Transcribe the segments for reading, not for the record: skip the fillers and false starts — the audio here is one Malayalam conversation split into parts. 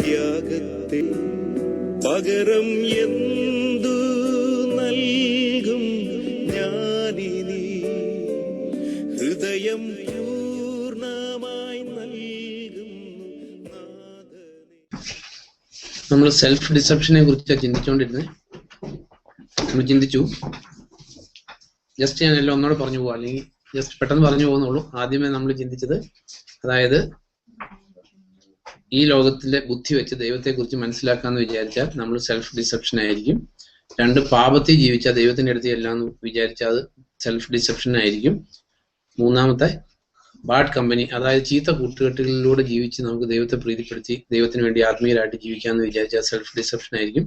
ത്യാഗത്തെ പകരം എന്തു നൽകും ഞാനിനി ഹൃദയം പൂർണ്ണമായി നൽകും. നമ്മൾ സെൽഫ് ഡിസെപ്ഷനെ കുറിച്ച് ചിന്തിച്ചുകൊണ്ടിരുന്നത്. നമ്മൾ ചിന്തിച്ചു, ജസ്റ്റ് ഞാൻ എല്ലാം ഒന്നോടെ പറഞ്ഞു പോവാം, അല്ലെങ്കിൽ ജസ്റ്റ് പെട്ടെന്ന് പറഞ്ഞു പോകുന്നുള്ളൂ. ആദ്യമേ നമ്മൾ ചിന്തിച്ചത്, അതായത് ഈ ലോകത്തിലെ ബുദ്ധി വെച്ച് ദൈവത്തെക്കുറിച്ച് മനസ്സിലാക്കാന്ന് വിചാരിച്ചാൽ നമ്മൾ സെൽഫ് ഡിസെപ്ഷൻ ആയിരിക്കും. രണ്ട്, പാപത്തിൽ ജീവിച്ചാൽ ദൈവത്തിന്റെ അടുത്ത് എല്ലാം വിചാരിച്ചാൽ അത് സെൽഫ് ഡിസെപ്ഷൻ ആയിരിക്കും. മൂന്നാമത്തെ, ബാഡ് കമ്പനി, അതായത് ചീത്ത കൂട്ടുകെട്ടുകളിലൂടെ ജീവിച്ച് നമുക്ക് ദൈവത്തെ പ്രീതിപ്പെടുത്തി ദൈവത്തിന് വേണ്ടി ആത്മീയരായിട്ട് ജീവിക്കാമെന്ന് വിചാരിച്ചാൽ സെൽഫ് ഡിസെപ്ഷൻ ആയിരിക്കും.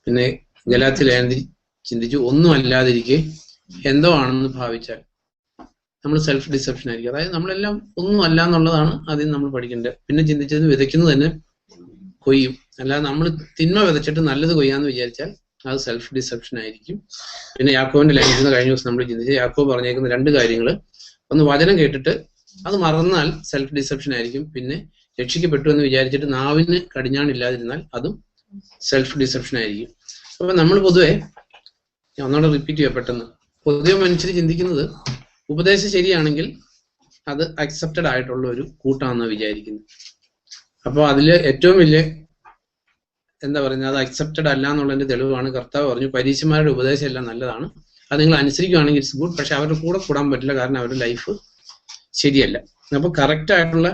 പിന്നെ ഗലാത്യർ ചിന്തിച്ചു, ഒന്നും അല്ലാതിരിക്കെ എന്തോ ആണെന്ന് ഭാവിച്ചാൽ നമ്മൾ സെൽഫ് ഡിസെപ്ഷൻ ആയിരിക്കും. അതായത് നമ്മളെല്ലാം ഒന്നും അല്ല എന്നുള്ളതാണ് ആദ്യം നമ്മൾ പഠിക്കേണ്ടത്. പിന്നെ ചിന്തിച്ചത്, വിതയ്ക്കുന്നത് തന്നെ കൊയ്യും. അല്ലാതെ നമ്മൾ തിന്മ വിതച്ചിട്ട് നല്ലത് കൊയ്യാന്ന് വിചാരിച്ചാൽ അത് സെൽഫ് ഡിസെപ്ഷൻ ആയിരിക്കും. പിന്നെ യാക്കോബിന്റെ ലൈൻസിൽ കഴിഞ്ഞ ദിവസം നമ്മൾ ചിന്തിച്ച്, യാക്കോബ് പറഞ്ഞേക്കുന്ന രണ്ട് കാര്യങ്ങൾ, ഒന്ന് വചനം കേട്ടിട്ട് അത് മറന്നാൽ സെൽഫ് ഡിസെപ്ഷൻ ആയിരിക്കും. പിന്നെ രക്ഷിക്കപ്പെട്ടു എന്ന് വിചാരിച്ചിട്ട് നാവിന് കടിഞ്ഞാണില്ലാതിരുന്നാൽ അതും സെൽഫ് ഡിസെപ്ഷൻ ആയിരിക്കും. അപ്പൊ നമ്മൾ പൊതുവെ, ഞാൻ ഒന്നുകൂടെ റിപ്പീറ്റ് ചെയ്യാം പെട്ടെന്ന്, പൊതുവെ മനുഷ്യർ ചിന്തിക്കുന്നത് ഉപദേശം ശരിയാണെങ്കിൽ അത് അക്സെപ്റ്റഡ് ആയിട്ടുള്ള ഒരു കൂട്ടാണെന്ന് വിചാരിക്കുന്നു. അപ്പോൾ അതില് ഏറ്റവും വലിയ എന്താ പറയുന്നത്, അത് അക്സെപ്റ്റഡ് അല്ല എന്നുള്ളതിന്റെ തെളിവാണ് കർത്താവ് പറഞ്ഞു, പരീശന്മാരുടെ ഉപദേശം എല്ലാം നല്ലതാണ്, അത് നിങ്ങൾ അനുസരിക്കുകയാണെങ്കിൽ ഇറ്റ്സ് ഗുഡ്, പക്ഷെ അവരുടെ കൂടെ കൂടാൻ പറ്റില്ല, കാരണം അവരുടെ ലൈഫ് ശരിയല്ല. അപ്പൊ കറക്റ്റ് ആയിട്ടുള്ള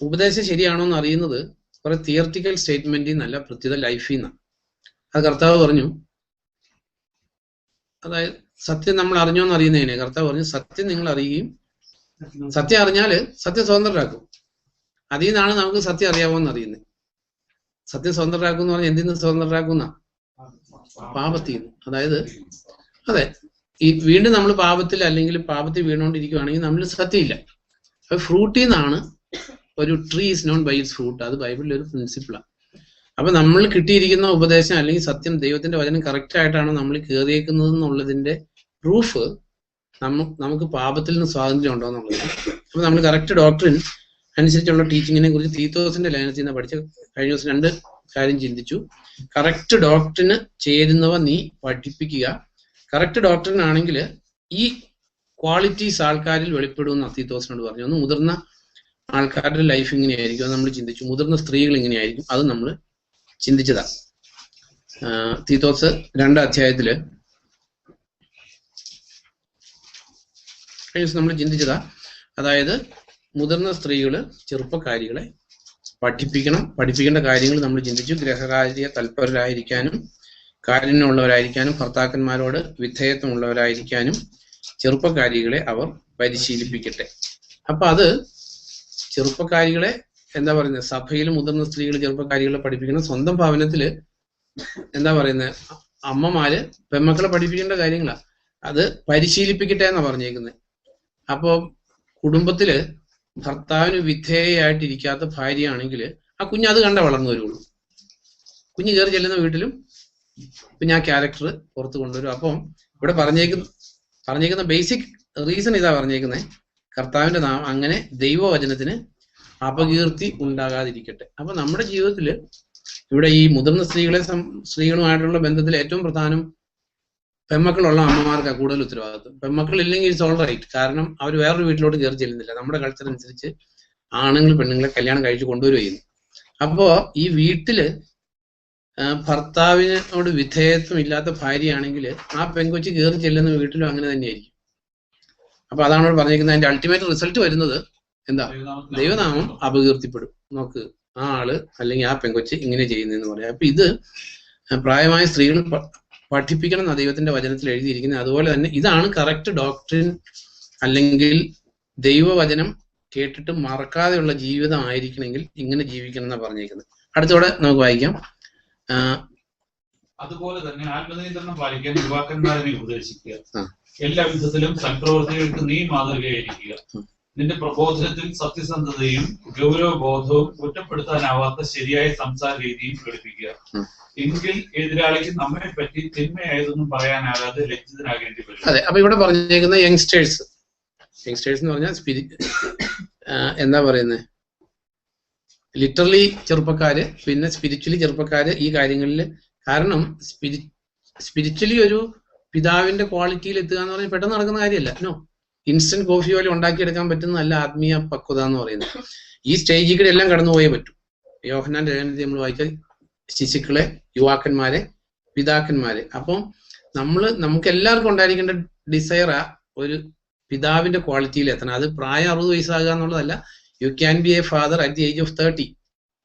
ഉപദേശം ശരിയാണോ എന്ന് അറിയുന്നത് കുറെ തിയററ്റിക്കൽ സ്റ്റേറ്റ്മെന്റിൽ നിന്നല്ല, പ്രത്യേക ലൈഫിൽ നിന്നാണ്. അത് കർത്താവ് പറഞ്ഞു. അതായത് സത്യം നമ്മൾ അറിഞ്ഞോന്ന് അറിയുന്നതിനെ കർത്താവ് പറഞ്ഞു, സത്യം നിങ്ങൾ അറിയുകയും, സത്യം അറിഞ്ഞാല് സത്യം സ്വതന്ത്രരാക്കും. അതിൽ നിന്നാണ് നമുക്ക് സത്യം അറിയാവോന്ന് അറിയുന്നത്. സത്യം സ്വതന്ത്രരാക്കും എന്ന് പറഞ്ഞാൽ എന്തിന്ന് സ്വതന്ത്രരാക്കുന്ന? പാപത്തിൽ നിന്ന്. അതായത് അതെ, ഈ വീണ്ടും നമ്മൾ പാപത്തിൽ അല്ലെങ്കിൽ പാപത്തിൽ വീണുകൊണ്ടിരിക്കുകയാണെങ്കിൽ നമ്മൾ സത്യമില്ല. അപ്പൊ ഫ്രൂട്ടിൽ നിന്നാണ്, ഒരു tree is known by its fruit, അത് ബൈബിളിലെ ഒരു പ്രിൻസിപ്പിളാണ്. അപ്പൊ നമ്മൾ കിട്ടിയിരിക്കുന്ന ഉപദേശം അല്ലെങ്കിൽ സത്യം, ദൈവത്തിന്റെ വചനം കറക്റ്റ് ആയിട്ടാണ് നമ്മൾ കയറിയേക്കുന്നത് എന്നുള്ളതിന്റെ പ്രൂഫ് നമുക്ക് പാപത്തിൽ നിന്ന് സ്വാതന്ത്ര്യം ഉണ്ടോ എന്നുള്ളത്. അപ്പൊ നമ്മൾ കറക്റ്റ് ഡോക്ട്രിൻ അനുസരിച്ചുള്ള ടീച്ചിങ്ങിനെ കുറിച്ച് തീത്തോസിന്റെ ലൈനത്തിൽ നിന്ന് പഠിച്ച കഴിഞ്ഞ ദിവസം രണ്ട് കാര്യം ചിന്തിച്ചു. കറക്റ്റ് ഡോക്ട്രിന് ചേരുന്നവ നീ പഠിപ്പിക്കുക. കറക്റ്റ് ഡോക്ട്രിൻ ആണെങ്കിൽ ഈ ക്വാളിറ്റീസ് ആൾക്കാരിൽ വെളിപ്പെടുമെന്ന് തീത്തോസിനോട് പറഞ്ഞു. ഒന്ന്, മുതിർന്ന ആൾക്കാരുടെ ലൈഫ് ഇങ്ങനെയായിരിക്കും, അത് നമ്മൾ ചിന്തിച്ചു. മുതിർന്ന സ്ത്രീകൾ ഇങ്ങനെയായിരിക്കും, അത് നമ്മൾ ചിന്തിച്ചതാ. തീത്തോസ് 2-ാം അധ്യായത്തില് നമ്മൾ ചിന്തിച്ചതാ. അതായത് മുതിർന്ന സ്ത്രീകള് ചെറുപ്പക്കാരികളെ പഠിപ്പിക്കേണ്ട കാര്യങ്ങൾ നമ്മൾ ചിന്തിച്ചു. ഗ്രഹകാര്യ തൽപരരായിരിക്കാനും, കാരുണ്യമുള്ളവരായിരിക്കാനും, ഭർത്താക്കന്മാരോട് വിധേയത്വമുള്ളവരായിരിക്കാനും ചെറുപ്പക്കാരികളെ അവർ പരിശീലിപ്പിക്കട്ടെ. അപ്പൊ അത് ചെറുപ്പക്കാരികളെ എന്താ പറയുന്നത്, സഭയിൽ മുതിർന്ന സ്ത്രീകൾ ചെറുപ്പക്കാരികളെ പഠിപ്പിക്കണം. സ്വന്തം ഭവനത്തില് എന്താ പറയുന്നത്, അമ്മമാര് പെൺമക്കളെ പഠിപ്പിക്കേണ്ട കാര്യങ്ങളാ, അത് പരിശീലിപ്പിക്കട്ടെ എന്നാ പറഞ്ഞേക്കുന്നത്. അപ്പൊ കുടുംബത്തില് ഭർത്താവിന് വിധേയയായിട്ടിരിക്കാത്ത ഭാര്യയാണെങ്കിൽ ആ കുഞ്ഞ് അത് കണ്ട വളർന്നു വരുള്ളൂ. കുഞ്ഞ് കയറി ചെല്ലുന്ന വീട്ടിലും കുഞ്ഞ് ആ ക്യാരക്ടർ പുറത്ത് കൊണ്ടുവരും. അപ്പം ഇവിടെ പറഞ്ഞേക്കുന്ന ബേസിക് റീസൺ ഇതാ പറഞ്ഞേക്കുന്നത്, കർത്താവിന്റെ നാമം അങ്ങനെ ദൈവവചനത്തിന് അപകീർത്തി ഉണ്ടാകാതിരിക്കട്ടെ. അപ്പൊ നമ്മുടെ ജീവിതത്തിൽ ഇവിടെ ഈ മുതിർന്ന സ്ത്രീകളുമായിട്ടുള്ള ബന്ധത്തിൽ ഏറ്റവും പ്രധാനം പെൺമക്കളുള്ള അമ്മമാർക്കാണ് കൂടുതൽ ഉത്തരവാദിത്വം. പെൺമക്കൾ ഇല്ലെങ്കിൽ ഇറ്റ്സ് ഓൾ റൈറ്റ്, കാരണം അവർ വേറൊരു വീട്ടിലോട്ട് കയറി ചെല്ലുന്നില്ല. നമ്മുടെ കൾച്ചർ അനുസരിച്ച് ആണുങ്ങൾ പെണ്ണുങ്ങളെ കല്യാണം കഴിച്ച് കൊണ്ടുവരികയും. അപ്പോ ഈ വീട്ടില് ഭർത്താവിനോട് വിധേയത്വം ഇല്ലാത്ത ഭാര്യയാണെങ്കിൽ ആ പെൺകൊച്ചി കയറി ചെല്ലുന്ന വീട്ടിലും അങ്ങനെ തന്നെയായിരിക്കും. അപ്പൊ അതാണ് ഇവിടെ പറഞ്ഞിരിക്കുന്നത്. അതിന്റെ അൾട്ടിമേറ്റ് റിസൾട്ട് വരുന്നത് എന്താ? ദൈവനാമം അപകീർത്തിപ്പെടും. നോക്ക്, ആ ആള് അല്ലെങ്കിൽ ആ പെൺകൊച്ചി ഇങ്ങനെ ചെയ്യുന്നതെന്ന് പറയാം. അപ്പൊ ഇത് പ്രായമായ സ്ത്രീകൾ പഠിപ്പിക്കണം എന്നാണ് ദൈവത്തിന്റെ വചനത്തിൽ എഴുതിയിരിക്കുന്നത്. അതുപോലെ തന്നെ ഇതാണ് കറക്റ്റ് ഡോക്ട്രിൻ, അല്ലെങ്കിൽ ദൈവവചനം കേട്ടിട്ട് മറക്കാതെയുള്ള ജീവിതം ആയിരിക്കണമെങ്കിൽ ഇങ്ങനെ ജീവിക്കണം എന്നാണ് പറഞ്ഞിരിക്കുന്നത്. അടുത്തോടെ നമുക്ക് വായിക്കാം. അതുപോലെ തന്നെ ആത്മനിയന്ത്രണം പാലിക്കാൻ യുവാക്കന്മാരെ ഉപദേശിക്കുക. എല്ലാ വിധത്തിലും സൽപ്രവർത്തികൾക്ക് നീ മാതൃകയായിരിക്കുക. നിന്റെ പ്രബോധനത്തിൽ സത്യസന്ധതയും ഗൗരവബോധവും കുറ്റപ്പെടുത്താനാവാത്ത ശരിയായ സംസാര രീതിയും പ്രകടിപ്പിക്കുക. എങ്കിൽ എതിരാളിക്ക് നമ്മെ പറ്റി തിന്മയായതൊന്നും പറയാനാകാതെ ലജ്ജിതനാകേണ്ടി വരും. അതെ, അപ്പൊ ഇവിടെ പറഞ്ഞേക്കുന്ന യങ്സ്റ്റേഴ്സ് എന്ന് പറഞ്ഞാൽ എന്താ പറയുന്നത്, ലിറ്ററലി ചെറുപ്പക്കാര്, പിന്നെ സ്പിരിച്വലി ചെറുപ്പക്കാര് ഈ കാര്യങ്ങളിൽ. കാരണം സ്പിരിച്വലി ഒരു പിതാവിന്റെ ക്വാളിറ്റിയിൽ എത്തുക എന്ന് പറഞ്ഞാൽ പെട്ടെന്ന് നടക്കുന്ന കാര്യമല്ല. നോ, ഇൻസ്റ്റന്റ് കോഫി പോലെ ഉണ്ടാക്കിയെടുക്കാൻ പറ്റുന്ന നല്ല ആത്മീയ പക്വത എന്ന് പറയുന്നത്. ഈ സ്റ്റേജിൽ കൂടെ എല്ലാം കടന്നുപോയേ പറ്റൂ. യോഹന്നാന്റെ ലേഖനത്തിൽ നമ്മൾ വായിച്ചാൽ ശിശുക്കളെ, യുവാക്കന്മാരെ, പിതാക്കന്മാരെ. അപ്പം നമുക്ക് എല്ലാവർക്കും ഉണ്ടായിരിക്കേണ്ട ഡിസയറാ ഒരു പിതാവിന്റെ ക്വാളിറ്റിയിൽ എത്തണം. അത് പ്രായം 60 വയസ്സാകുക എന്നുള്ളതല്ല. You can be A father at the age of 30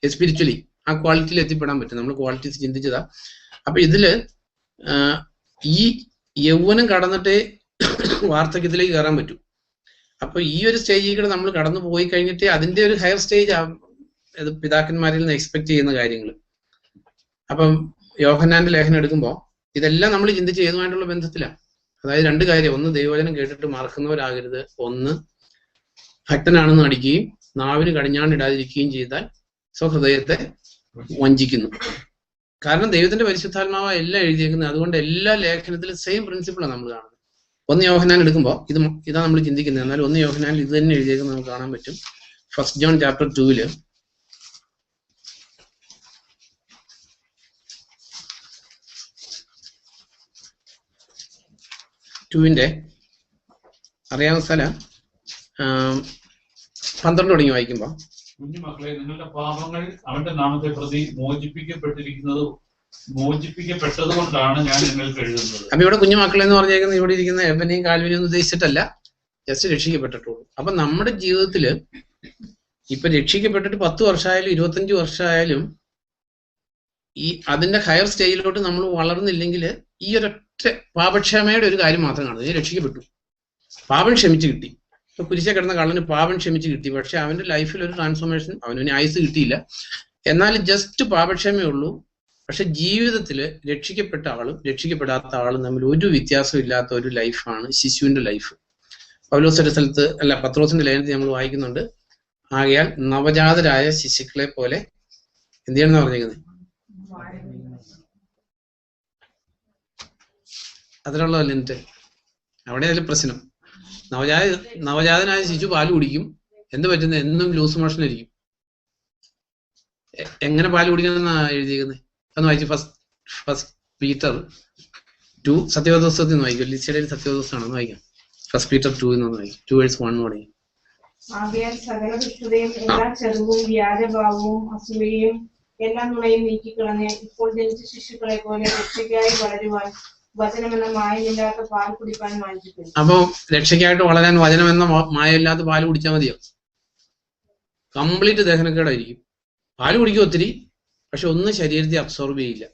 spiritually. ആ ക്വാളിറ്റിയിൽ എത്തിപ്പെടാൻ പറ്റും. നമ്മൾ ക്വാളിറ്റീസ് ചിന്തിച്ചതാ. അപ്പൊ ഇതില് ഈ യൗവനം കടന്നിട്ടേ വാർദ്ധക്യത്തിലേക്ക് കയറാൻ പറ്റും. അപ്പൊ ഈ ഒരു സ്റ്റേജിൽ കൂടെ നമ്മൾ കടന്നു പോയി കഴിഞ്ഞിട്ട് അതിന്റെ ഒരു ഹയർ സ്റ്റേജ് അത് പിതാക്കന്മാരിൽ നിന്ന് എക്സ്പെക്ട് ചെയ്യുന്ന കാര്യങ്ങൾ. അപ്പം യോഹന്നാന്റെ ലേഖനം എടുക്കുമ്പോൾ ഇതെല്ലാം നമ്മൾ ചിന്തിച്ച് ഏതുമായിട്ടുള്ള ബന്ധത്തിലാണ്. അതായത് 2 കാര്യം. ഒന്ന്, ദൈവവചനം കേട്ടിട്ട് മറക്കുന്നവരാകരുത്. ഒന്ന്, ഭക്തനാണെന്ന് നടിക്കുകയും നാവിന് കടിഞ്ഞാണിടാതിരിക്കുകയും ചെയ്താൽ സ്വഹൃദയത്തെ വഞ്ചിക്കുന്നു. കാരണം ദൈവത്തിന്റെ പരിശുദ്ധാത്മാവ എല്ലാം എഴുതിയേക്കുന്നത്. അതുകൊണ്ട് എല്ലാ ലേഖനത്തിലും സെയിം പ്രിൻസിപ്പിളാണ് നമ്മൾ കാണുന്നത്. 1 യോഹന്നാൻ എടുക്കുമ്പോൾ ഇതാ നമ്മൾ ചിന്തിക്കുന്നത്. എന്നാൽ 1 യോഹന്നാനിൽ ഇത് തന്നെ എഴുതിയേക്കുന്നത് നമുക്ക് കാണാൻ പറ്റും. 1 ജോൺ ചാപ്റ്റർ 2 2 അറിയാവുന്ന സ്ഥലം 12 തുടങ്ങി വായിക്കുമ്പോൾ, കുഞ്ഞുമക്കളെ, നിങ്ങളുടെ പാപങ്ങൾ അവന്റെ നാമത്തെ പ്രതി മോചിപ്പിക്കപ്പെട്ടത് കൊണ്ടാണ് ഞാൻ നിങ്ങൾക്ക് എഴുതുന്നത്. അപ്പൊ ഇവിടെ കുഞ്ഞുമക്കളെ എന്ന് പറഞ്ഞേക്കുന്നത് ഇവിടെ ഇരിക്കുന്ന എബനെയും കാൽവിനെയും ഒന്നും ഉദ്ദേശിച്ചിട്ടല്ല, ജസ്റ്റ് രക്ഷിക്കപ്പെട്ടിട്ടുള്ളൂ. അപ്പൊ നമ്മുടെ ജീവിതത്തില് ഇപ്പൊ രക്ഷിക്കപ്പെട്ടിട്ട് 10 വർഷമായാലും 25 വർഷമായാലും അതിന്റെ ഹയർ സ്റ്റേജിലോട്ട് നമ്മൾ വളർന്നില്ലെങ്കിൽ ഈ ഒരൊറ്റ പാപക്ഷമയുടെ ഒരു കാര്യം മാത്രം കാണുന്നത്. രക്ഷിക്കപ്പെട്ടു, പാപം ക്ഷമിച്ച് കിട്ടി. ഇപ്പൊ കുരിശെ കിടന്ന കള്ളന് പാപം ക്ഷമിച്ച് കിട്ടി. പക്ഷെ അവന്റെ ലൈഫിൽ ഒരു ട്രാൻസ്ഫോർമേഷൻ, അവന് ആയുസ് കിട്ടിയില്ല. എന്നാൽ ജസ്റ്റ് പാപക്ഷമേ ഉള്ളൂ. പക്ഷെ ജീവിതത്തിൽ രക്ഷിക്കപ്പെട്ട ആളും രക്ഷിക്കപ്പെടാത്ത ആളും തമ്മിൽ ഒരു വ്യത്യാസം ഇല്ലാത്ത ഒരു ലൈഫാണ് ശിശുവിന്റെ ലൈഫ്. പൗലോസിന്റെ സ്ഥലത്ത് പത്രോസിന്റെ ലേഖനത്തിൽ നമ്മൾ വായിക്കുന്നുണ്ട്. ആകയാൽ നവജാതരായ ശിശുക്കളെ പോലെ എന്ത് ചെയ്യണമെന്ന് പറഞ്ഞേക്കുന്നത്? അതിനുള്ളതല്ല എന്നിട്ട് അവിടെ അതിൽ പ്രശ്നം. നവജാതനായ ശിശു പാല് കുടിക്കും. എന്ത് പറ്റുന്ന? എന്നും ലൂസ് മോഷൻ ആയിരിക്കും. എങ്ങനെ പാല് കുടിക്കണമെന്നാ എഴുതിയിരിക്കുന്നത്? അന്ന് വായിച്ചു. ഫസ്റ്റ് പീറ്റർ 2 സത്യവദോസ്തത്തിൽ നിന്ന് വായിക്കും. ലിസിയുടെ സത്യവദോസ്താണ് വായിക്കാം. 1 പീറ്റർ 2 എന്ന് വായിക്കും. 2:1 തുടങ്ങി. ആകയാൽ സകല ദുഷ്ടതയും എല്ലാ ചെറുവും വ്യാജഭാവവും അസൂയയും എല്ലാ നുണയും നീക്കിക്കളഞ്ഞ് ഇപ്പോൾ ജനിച്ച ശിശുക്കളെ പോലെ രക്ഷയ്ക്കായി വളരുവാൻ വചനമെന്ന മായമില്ലാത്ത പാൽ കുടിക്കാൻ വാഞ്ചിക്കുന്നു. അപ്പൊ രക്ഷയ്ക്കായിട്ട് വളരാൻ വചനമെന്ന മായമില്ലാത്ത പാല് കുടിച്ചാൽ മതിയോ? കംപ്ലീറ്റ് ദഹനക്കേടായിരിക്കും. പാല് കുടിക്കും ഒത്തിരി, പക്ഷെ ഒന്നും ശരീരത്തിൽ അബ്സോർബ് ചെയ്യില്ല.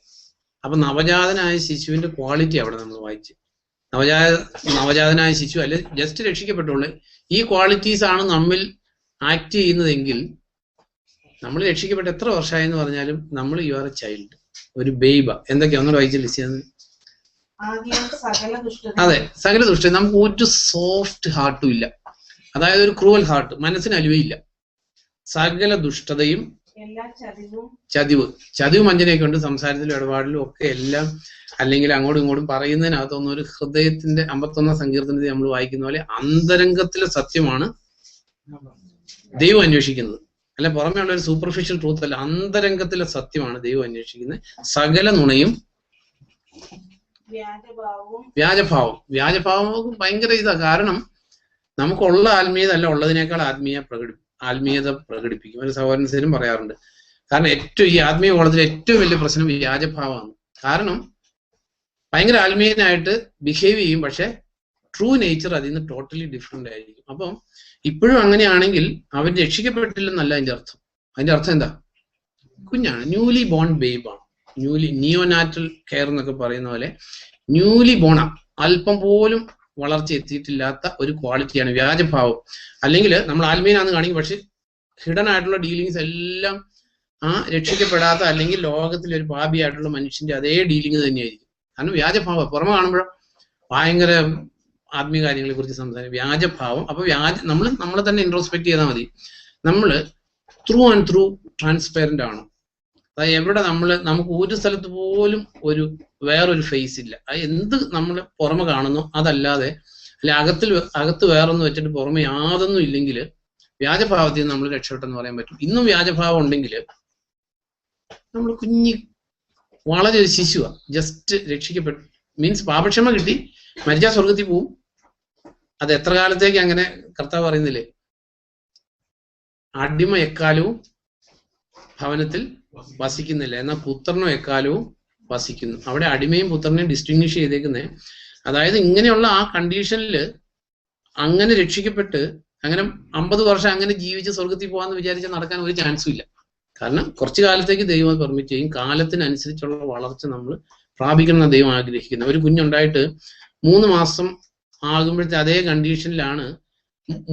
അപ്പൊ നവജാതനായ ശിശുവിന്റെ ക്വാളിറ്റി അവിടെ നമ്മൾ വായിച്ച്. നവജാതനായ ശിശു അല്ലെ ജസ്റ്റ് രക്ഷിക്കപ്പെട്ടുള്ളൂ. ഈ ക്വാളിറ്റീസ് ആണ് നമ്മിൽ ആക്ട് ചെയ്യുന്നതെങ്കിൽ നമ്മൾ രക്ഷിക്കപ്പെട്ട എത്ര വർഷമായെന്ന് പറഞ്ഞാലും നമ്മൾ യു ആർ എ ചൈൽഡ്, ഒരു ബേബ. എന്തൊക്കെയാ ഒന്നും വായിച്ച ലിസ്റ്റ്? അതെ, സകല ദുഷ്ട. നമുക്ക് ഒരു സോഫ്റ്റ് ഹാർട്ടും ഇല്ല. അതായത് ഒരു ഹാർട്ട്, മനസ്സിന് അലുവയില്ല. സകല ദുഷ്ടതയും ചതിവ് വഞ്ചനയൊക്കെ ഉണ്ട് സംസാരത്തിലും ഇടപാടിലും ഒക്കെ എല്ലാം. അല്ലെങ്കിൽ അങ്ങോട്ടും ഇങ്ങോട്ടും പറയുന്നതിനകത്തൊന്നും ഒരു ഹൃദയത്തിന്റെ 51 സങ്കീർത്തനത്തിൽ നമ്മൾ വായിക്കുന്ന പോലെ അന്തരംഗത്തിലെ സത്യമാണ് ദൈവം അന്വേഷിക്കുന്നത്. അല്ല പുറമേ ഉള്ള ഒരു സൂപ്പർഫിഷ്യൽ ട്രൂത്ത് അല്ല, അന്തരംഗത്തിലെ സത്യമാണ് ദൈവം അന്വേഷിക്കുന്നത്. സകല നുണയും വ്യാജഭാവം ഭയങ്കര ഇതാ. കാരണം നമുക്കുള്ള ആത്മീയത അല്ല ഉള്ളതിനേക്കാൾ ആത്മീയത പ്രകടിപ്പിക്കും. ഒരു സഹോദരനും പറയാറുണ്ട്. കാരണം ഈ ആത്മീയ കോളത്തിൽ ഏറ്റവും വലിയ പ്രശ്നം വ്യാജഭാവമാണ്. കാരണം ഭയങ്കര ആത്മീയനായിട്ട് ബിഹേവ് ചെയ്യും, പക്ഷെ ട്രൂ നേച്ചർ അതിൽ നിന്ന് ടോട്ടലി ഡിഫറെന്റ് ആയിരിക്കും. അപ്പം ഇപ്പോഴും അങ്ങനെയാണെങ്കിൽ അവൻ രക്ഷിക്കപ്പെട്ടില്ലെന്നല്ല അതിന്റെ അർത്ഥം. അതിന്റെ അർത്ഥം എന്താ? കുഞ്ഞാണ്, ന്യൂലി ബോൺ ബേബാണ്. നിയോനാറ്റൽ കെയർ എന്നൊക്കെ പറയുന്ന പോലെ ന്യൂലി ബോണ, അല്പം പോലും വളർച്ച എത്തിയിട്ടില്ലാത്ത ഒരു ക്വാളിറ്റിയാണ് വ്യാജഭാവം. അല്ലെങ്കിൽ നമ്മൾ ആത്മീയനാന്ന് കാണിക്കും, പക്ഷെ ഹിഡൻ ആയിട്ടുള്ള ഡീലിങ്സ് എല്ലാം രക്ഷിക്കപ്പെടാത്ത അല്ലെങ്കിൽ ലോകത്തിലെ ഒരു പാപിയായിട്ടുള്ള മനുഷ്യന്റെ അതേ ഡീലിങ് തന്നെയായിരിക്കും. കാരണം വ്യാജഭാവം പുറമെ കാണുമ്പോൾ ഭയങ്കര ആത്മീയ കാര്യങ്ങളെ കുറിച്ച് സംസാരിക്കും. വ്യാജഭാവം. അപ്പൊ നമ്മളെ തന്നെ ഇൻട്രോസ്പെക്ട് ചെയ്താൽ മതി. നമ്മൾ ത്രൂ ആൻഡ് ത്രൂ ട്രാൻസ്പെറന്റ് ആണ്. അതായത് എവിടെ നമുക്ക് ഒരു സ്ഥലത്ത് പോലും വേറൊരു ഫേസ് ഇല്ല. അത് എന്ത് നമ്മൾ പുറമെ കാണുന്നു അതല്ലാതെ, അല്ലെ അകത്ത് വേറൊന്നും വെച്ചിട്ട് പുറമെ യാതൊന്നും ഇല്ലെങ്കിൽ വ്യാജഭാവത്തിൽ നിന്ന് നമ്മൾ രക്ഷപ്പെട്ടെന്ന് പറയാൻ പറ്റും. ഇന്നും വ്യാജഭാവം ഉണ്ടെങ്കിൽ നമ്മൾ വളരെ ഒരു ശിശുവാ, ജസ്റ്റ് രക്ഷിക്കപ്പെട്ടു, മീൻസ് പാപക്ഷമ കിട്ടി, മരിച്ചാൽ സ്വർഗത്തിൽ പോവും. അത് എത്ര കാലത്തേക്ക് അങ്ങനെ കർത്താവ് പറയുന്നില്ലേ, അടിമ എക്കാലവും ഭവനത്തിൽ വസിക്കുന്നില്ല, എന്നാൽ പുത്രനോ എക്കാലവും വസിക്കുന്നു. അവിടെ അടിമയും പുത്രനെയും ഡിസ്റ്റിങ്വിഷ് ചെയ്തേക്കുന്നേ. അതായത് ഇങ്ങനെയുള്ള ആ കണ്ടീഷനിൽ അങ്ങനെ രക്ഷിക്കപ്പെട്ട് അങ്ങനെ 50 വർഷം അങ്ങനെ ജീവിച്ച് സ്വർഗത്തിൽ പോകാന്ന് വിചാരിച്ചാൽ നടക്കാൻ ഒരു ചാൻസും ഇല്ല. കാരണം കുറച്ചു കാലത്തേക്ക് ദൈവം പെർമിറ്റ് ചെയ്യും. കാലത്തിനനുസരിച്ചുള്ള വളർച്ച നമ്മൾ പ്രാപിക്കണം ദൈവം ആഗ്രഹിക്കുന്നത്. ഒരു കുഞ്ഞുണ്ടായിട്ട് 3 മാസം ആകുമ്പോഴത്തെ അതേ കണ്ടീഷനിലാണ്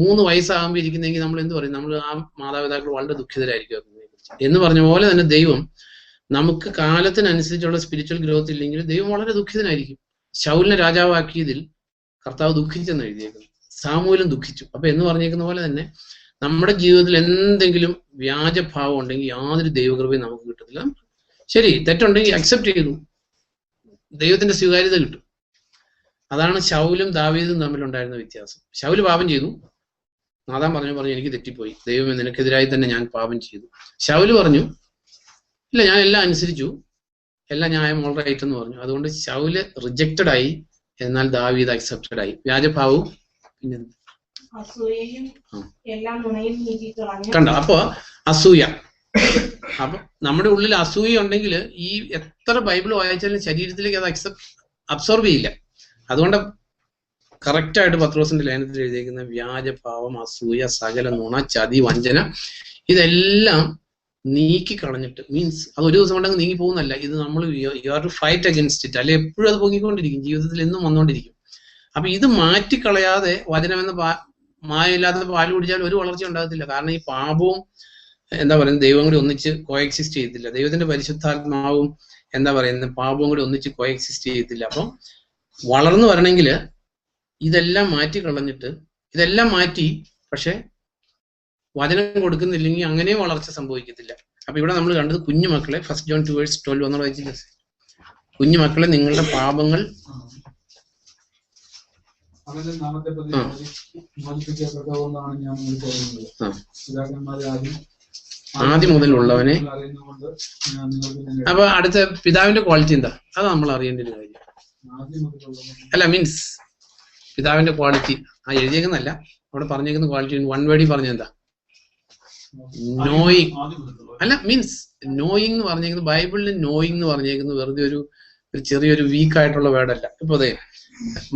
3 വയസ്സാകുമ്പോൾ ഇരിക്കുന്നെങ്കിൽ നമ്മൾ എന്ത് പറയും? നമ്മൾ ആ മാതാപിതാക്കൾ വളരെ ദുഃഖിതരായിരിക്കും എന്ന് പറഞ്ഞ പോലെ തന്നെ ദൈവം നമുക്ക് കാലത്തിനനുസരിച്ചുള്ള സ്പിരിച്വൽ ഗ്രോത്ത് ഇല്ലെങ്കിൽ ദൈവം വളരെ ദുഃഖിതനായിരിക്കും. ശൗലിനെ രാജാവാക്കിയതിൽ കർത്താവ് ദുഃഖിച്ചെന്ന് എഴുതിയേക്കുന്നു, സാമൂഹ്യം ദുഃഖിച്ചു. അപ്പൊ എന്ന് പറഞ്ഞേക്കുന്ന പോലെ തന്നെ നമ്മുടെ ജീവിതത്തിൽ എന്തെങ്കിലും വ്യാജഭാവം ഉണ്ടെങ്കിൽ യാതൊരു ദൈവകൃപയും നമുക്ക് കിട്ടത്തില്ല. ശരി, തെറ്റുണ്ടെങ്കിൽ അക്സെപ്റ്റ് ചെയ്തു, ദൈവത്തിന്റെ സ്വീകാര്യത കിട്ടും. അതാണ് ശൗലും ദാവീദും തമ്മിലുണ്ടായിരുന്ന വ്യത്യാസം. ശൗല് പാപം ചെയ്തു, നാഥാൻ പറഞ്ഞു എനിക്ക് തെറ്റിപ്പോയി, ദൈവമേ നിനക്കെതിരായി തന്നെ ഞാൻ പാപം ചെയ്തു. ശൗല് പറഞ്ഞു ഇല്ല, ഞാൻ എല്ലാം അനുസരിച്ചു, എല്ലാം ന്യായം ഓൾ റൈറ്റ് എന്ന് പറഞ്ഞു. അതുകൊണ്ട് ശൗല് റിജക്റ്റഡ് ആയി, എന്നാൽ ദാവീദ് അക്സെപ്റ്റഡ് ആയി. വ്യാജഭാവവും പിന്നെ കണ്ടോ? അപ്പൊ അസൂയ, അപ്പൊ നമ്മുടെ ഉള്ളിൽ അസൂയ ഉണ്ടെങ്കിൽ ഈ എത്ര ബൈബിൾ വായിച്ചാലും ശരീരത്തിലേക്ക് അത് അബ്സോർബ് ചെയ്യില്ല. അതുകൊണ്ട് കറക്റ്റായിട്ട് പത്രോസിന്റെ ലേഖനത്തിൽ എഴുതിയിരിക്കുന്ന വ്യാജഭാവം, അസൂയ, സകല നുണ, ചതി, വഞ്ചന ഇതെല്ലാം നീക്കി കളഞ്ഞിട്ട്, മീൻസ് അത് ഒരു ദിവസം കൊണ്ടങ്ങ് നീങ്ങി പോകുന്നല്ല. ഇത് നമ്മൾ you are to fight against it. അല്ലെ എപ്പോഴും അത് പൊങ്ങിക്കൊണ്ടിരിക്കും, ജീവിതത്തിൽ എന്നും വന്നുകൊണ്ടിരിക്കും. അപ്പൊ ഇത് മാറ്റിക്കളയാതെ വചനമെന്ന മായമില്ലാത്ത പാല് കുടിച്ചാൽ ഒരു വളർച്ച ഉണ്ടാകത്തില്ല. കാരണം ഈ പാപവും എന്താ പറയുന്നത് ദൈവം കൂടി ഒന്നിച്ച് കോഎക്സിസ്റ്റ് ചെയ്യത്തില്ല. ദൈവത്തിന്റെ പരിശുദ്ധാത്മാവും എന്താ പറയുന്നത് പാപവും കൂടി ഒന്നിച്ച് കോഎക്സിസ്റ്റ് ചെയ്യത്തില്ല. അപ്പം വളർന്നു വരണമെങ്കിൽ ഇതെല്ലാം മാറ്റി കളഞ്ഞിട്ട്, ഇതെല്ലാം മാറ്റി പക്ഷെ വചനം കൊടുക്കുന്നില്ലെങ്കിൽ അങ്ങനെയും വളർച്ച സംഭവിക്കത്തില്ല. അപ്പൊ ഇവിടെ നമ്മൾ കണ്ടത് കുഞ്ഞുമക്കളെ, 1 John 2:12 എന്നുള്ള വായിച്ചില്ല, കുഞ്ഞുമക്കളെ നിങ്ങളുടെ പാപങ്ങൾ ആദ്യം മുതലുള്ളവനെ. അപ്പൊ അടുത്ത പിതാവിന്റെ ക്വാളിറ്റി എന്താ? അത് നമ്മൾ അറിയേണ്ട ഒരു കാര്യം അല്ല, മീൻസ് പിതാവിന്റെ ക്വാളിറ്റി ആ എഴുതിയേക്കുന്നല്ല, അവിടെ പറഞ്ഞേക്കുന്ന ക്വാളിറ്റി വൺ വേർഡിൽ പറഞ്ഞെന്താ? നോയിങ് അല്ല, മീൻസ് നോയിങ് എന്ന് പറഞ്ഞേക്കുന്നത് ബൈബിളിൽ നോയിങ് എന്ന് പറഞ്ഞേക്കുന്നത് വെറുതെ ഒരു ചെറിയൊരു വീക്ക് ആയിട്ടുള്ള വേർഡല്ല. ഇപ്പൊ അതെ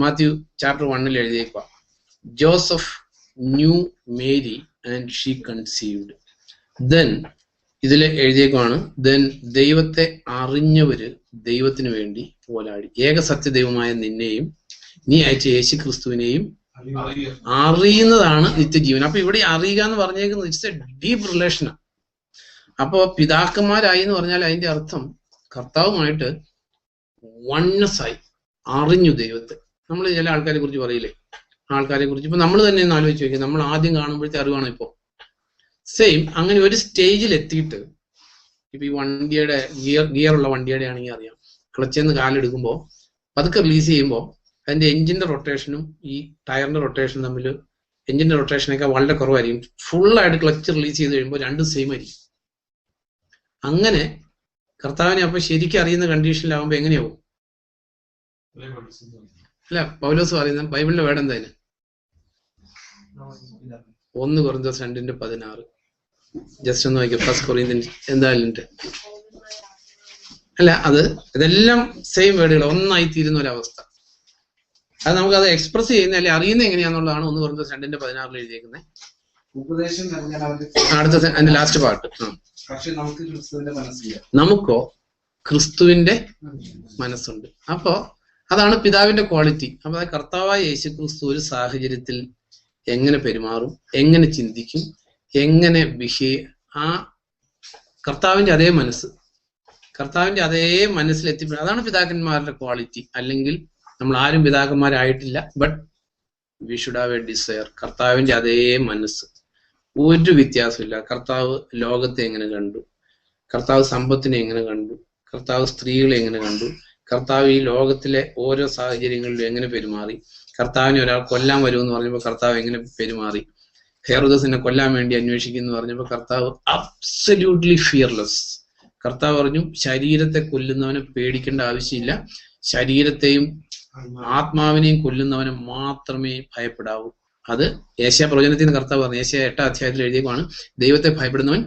മാത്യു ചാപ്റ്റർ 1 എഴുതിയേക്കുക, Joseph knew Mary and she conceived. Then ഇതിൽ എഴുതിയേക്കുവാണ്, ദെൻ ദൈവത്തെ അറിഞ്ഞവര് ദൈവത്തിന് വേണ്ടി പോരാടി, ഏക സത്യദൈവമായ നിന്നെയും നീ അയച്ച യേശു ക്രിസ്തുവിനെയും അറിയുന്നതാണ് നിത്യജീവൻ. അപ്പൊ ഇവിടെ അറിയുക എന്ന് പറഞ്ഞേക്കുന്നത് ഇറ്റ്സ് എ ഡീപ്പ് റിലേഷനാണ്. അപ്പോ പിതാക്കന്മാരായി എന്ന് പറഞ്ഞാൽ അതിന്റെ അർത്ഥം കർത്താവുമായിട്ട് വൺനെസ് ആയി, അറിഞ്ഞു ദൈവത്തെ. നമ്മൾ ചില ആൾക്കാരെ കുറിച്ച് പറയില്ലേ, ആൾക്കാരെ കുറിച്ച് ഇപ്പൊ നമ്മൾ തന്നെ ഒന്ന് ആലോചിച്ച് നോക്കി, നമ്മൾ ആദ്യം കാണുമ്പോഴത്തെ അറിവാണ് ഇപ്പോ സെയിം. അങ്ങനെ ഒരു സ്റ്റേജിൽ എത്തിയിട്ട് ഇപ്പൊ ഈ വണ്ടിയുടെ ഗിയറുള്ള വണ്ടിയുടെ ആണെങ്കിൽ അറിയാം, ക്ലച്ചിൽ നിന്ന് കാലെടുക്കുമ്പോൾ പതുക്കെ റിലീസ് ചെയ്യുമ്പോൾ അതിന്റെ എഞ്ചിന്റെ റൊട്ടേഷനും ഈ ടയറിന്റെ റൊട്ടേഷനും തമ്മിൽ എഞ്ചിന്റെ റൊട്ടേഷനൊക്കെ വളരെ കുറവായിരിക്കും. ഫുള്ളായിട്ട് ക്ലച്ച് റിലീസ് ചെയ്ത് കഴിയുമ്പോൾ രണ്ടും സെയിം ആയിരിക്കും. അങ്ങനെ കർത്താവിനെ അപ്പൊ ശരിക്കും അറിയുന്ന കണ്ടീഷനിലാവുമ്പോ എങ്ങനെയാവും? അല്ല, പൗലോസ് പറയുന്ന ബൈബിളിലെ വേർഡ് എന്തായാലും 1 Corinthians 2:16 ജസ്റ്റ് ഒന്ന് നോക്കിയോ. 1 Corinthians എന്തായാലും അല്ല, അത് ഇതെല്ലാം സെയിം വേർഡുകൾ ഒന്നായി തീരുന്ന ഒരവസ്ഥ. അത് നമുക്ക് അത് എക്സ്പ്രസ് ചെയ്യുന്ന അല്ലെ അറിയുന്ന എങ്ങനെയാന്നുള്ളതാണ് 1 Corinthians 2:16 എഴുതിയേക്കുന്നത്. ഉപദേശം അടുത്ത അതിന്റെ ലാസ്റ്റ് പാർട്ട്. പക്ഷെ നമുക്ക് ക്രിസ്തുവിന്റെ മനസ്സില്ല, നമുക്കോ ക്രിസ്തുവിന്റെ മനസ്സുണ്ട്. അപ്പോ അതാണ് പിതാവിന്റെ ക്വാളിറ്റി. അപ്പൊ കർത്താവായ യേശു ക്രിസ്തു ഒരു സാഹചര്യത്തിൽ എങ്ങനെ പെരുമാറും, എങ്ങനെ ചിന്തിക്കും, എങ്ങനെ ആ കർത്താവിന്റെ അതേ മനസ്സ്, കർത്താവിന്റെ അതേ മനസ്സിലെത്തിപ്പെടും. അതാണ് പിതാക്കന്മാരുടെ ക്വാളിറ്റി. അല്ലെങ്കിൽ നമ്മൾ ആരും പിതാക്കന്മാരായിട്ടില്ല, but we should have a desire. കർത്താവിന്റെ അതേ മനസ്സ്, ഒരു വ്യത്യാസമില്ല. കർത്താവ് ലോകത്തെ എങ്ങനെ കണ്ടു, കർത്താവ് സമ്പത്തിനെ എങ്ങനെ കണ്ടു, കർത്താവ് സ്ത്രീകളെ എങ്ങനെ കണ്ടു, കർത്താവ് ഈ ലോകത്തിലെ ഓരോ സാഹചര്യങ്ങളിലും എങ്ങനെ പെരുമാറി, കർത്താവിനെ ഒരാൾ കൊല്ലാൻ വരുമെന്ന് പറഞ്ഞപ്പോൾ കർത്താവ് എങ്ങനെ പെരുമാറി, ഹെറോദസിനെ കൊല്ലാൻ വേണ്ടി അന്വേഷിക്കുന്നു പറഞ്ഞപ്പോൾ കർത്താവ് അബ്സല്യൂട്ട്ലി ഫിയർലെസ്. കർത്താവ് പറഞ്ഞു, ശരീരത്തെ കൊല്ലുന്നവനെ പേടിക്കേണ്ട ആവശ്യമില്ല, ശരീരത്തെയും ആത്മാവിനെയും കൊല്ലുന്നവനെ മാത്രമേ ഭയപ്പെടാവൂ. അത് ഏശയ്യാ പ്രവചനത്തിൽ നിന്ന് കർത്താവ് പറഞ്ഞു. ഏശയ്യാ 8-ാം അധ്യായത്തിൽ എഴുതിയതാണ്, ദൈവത്തെ ഭയപ്പെടുന്നവൻ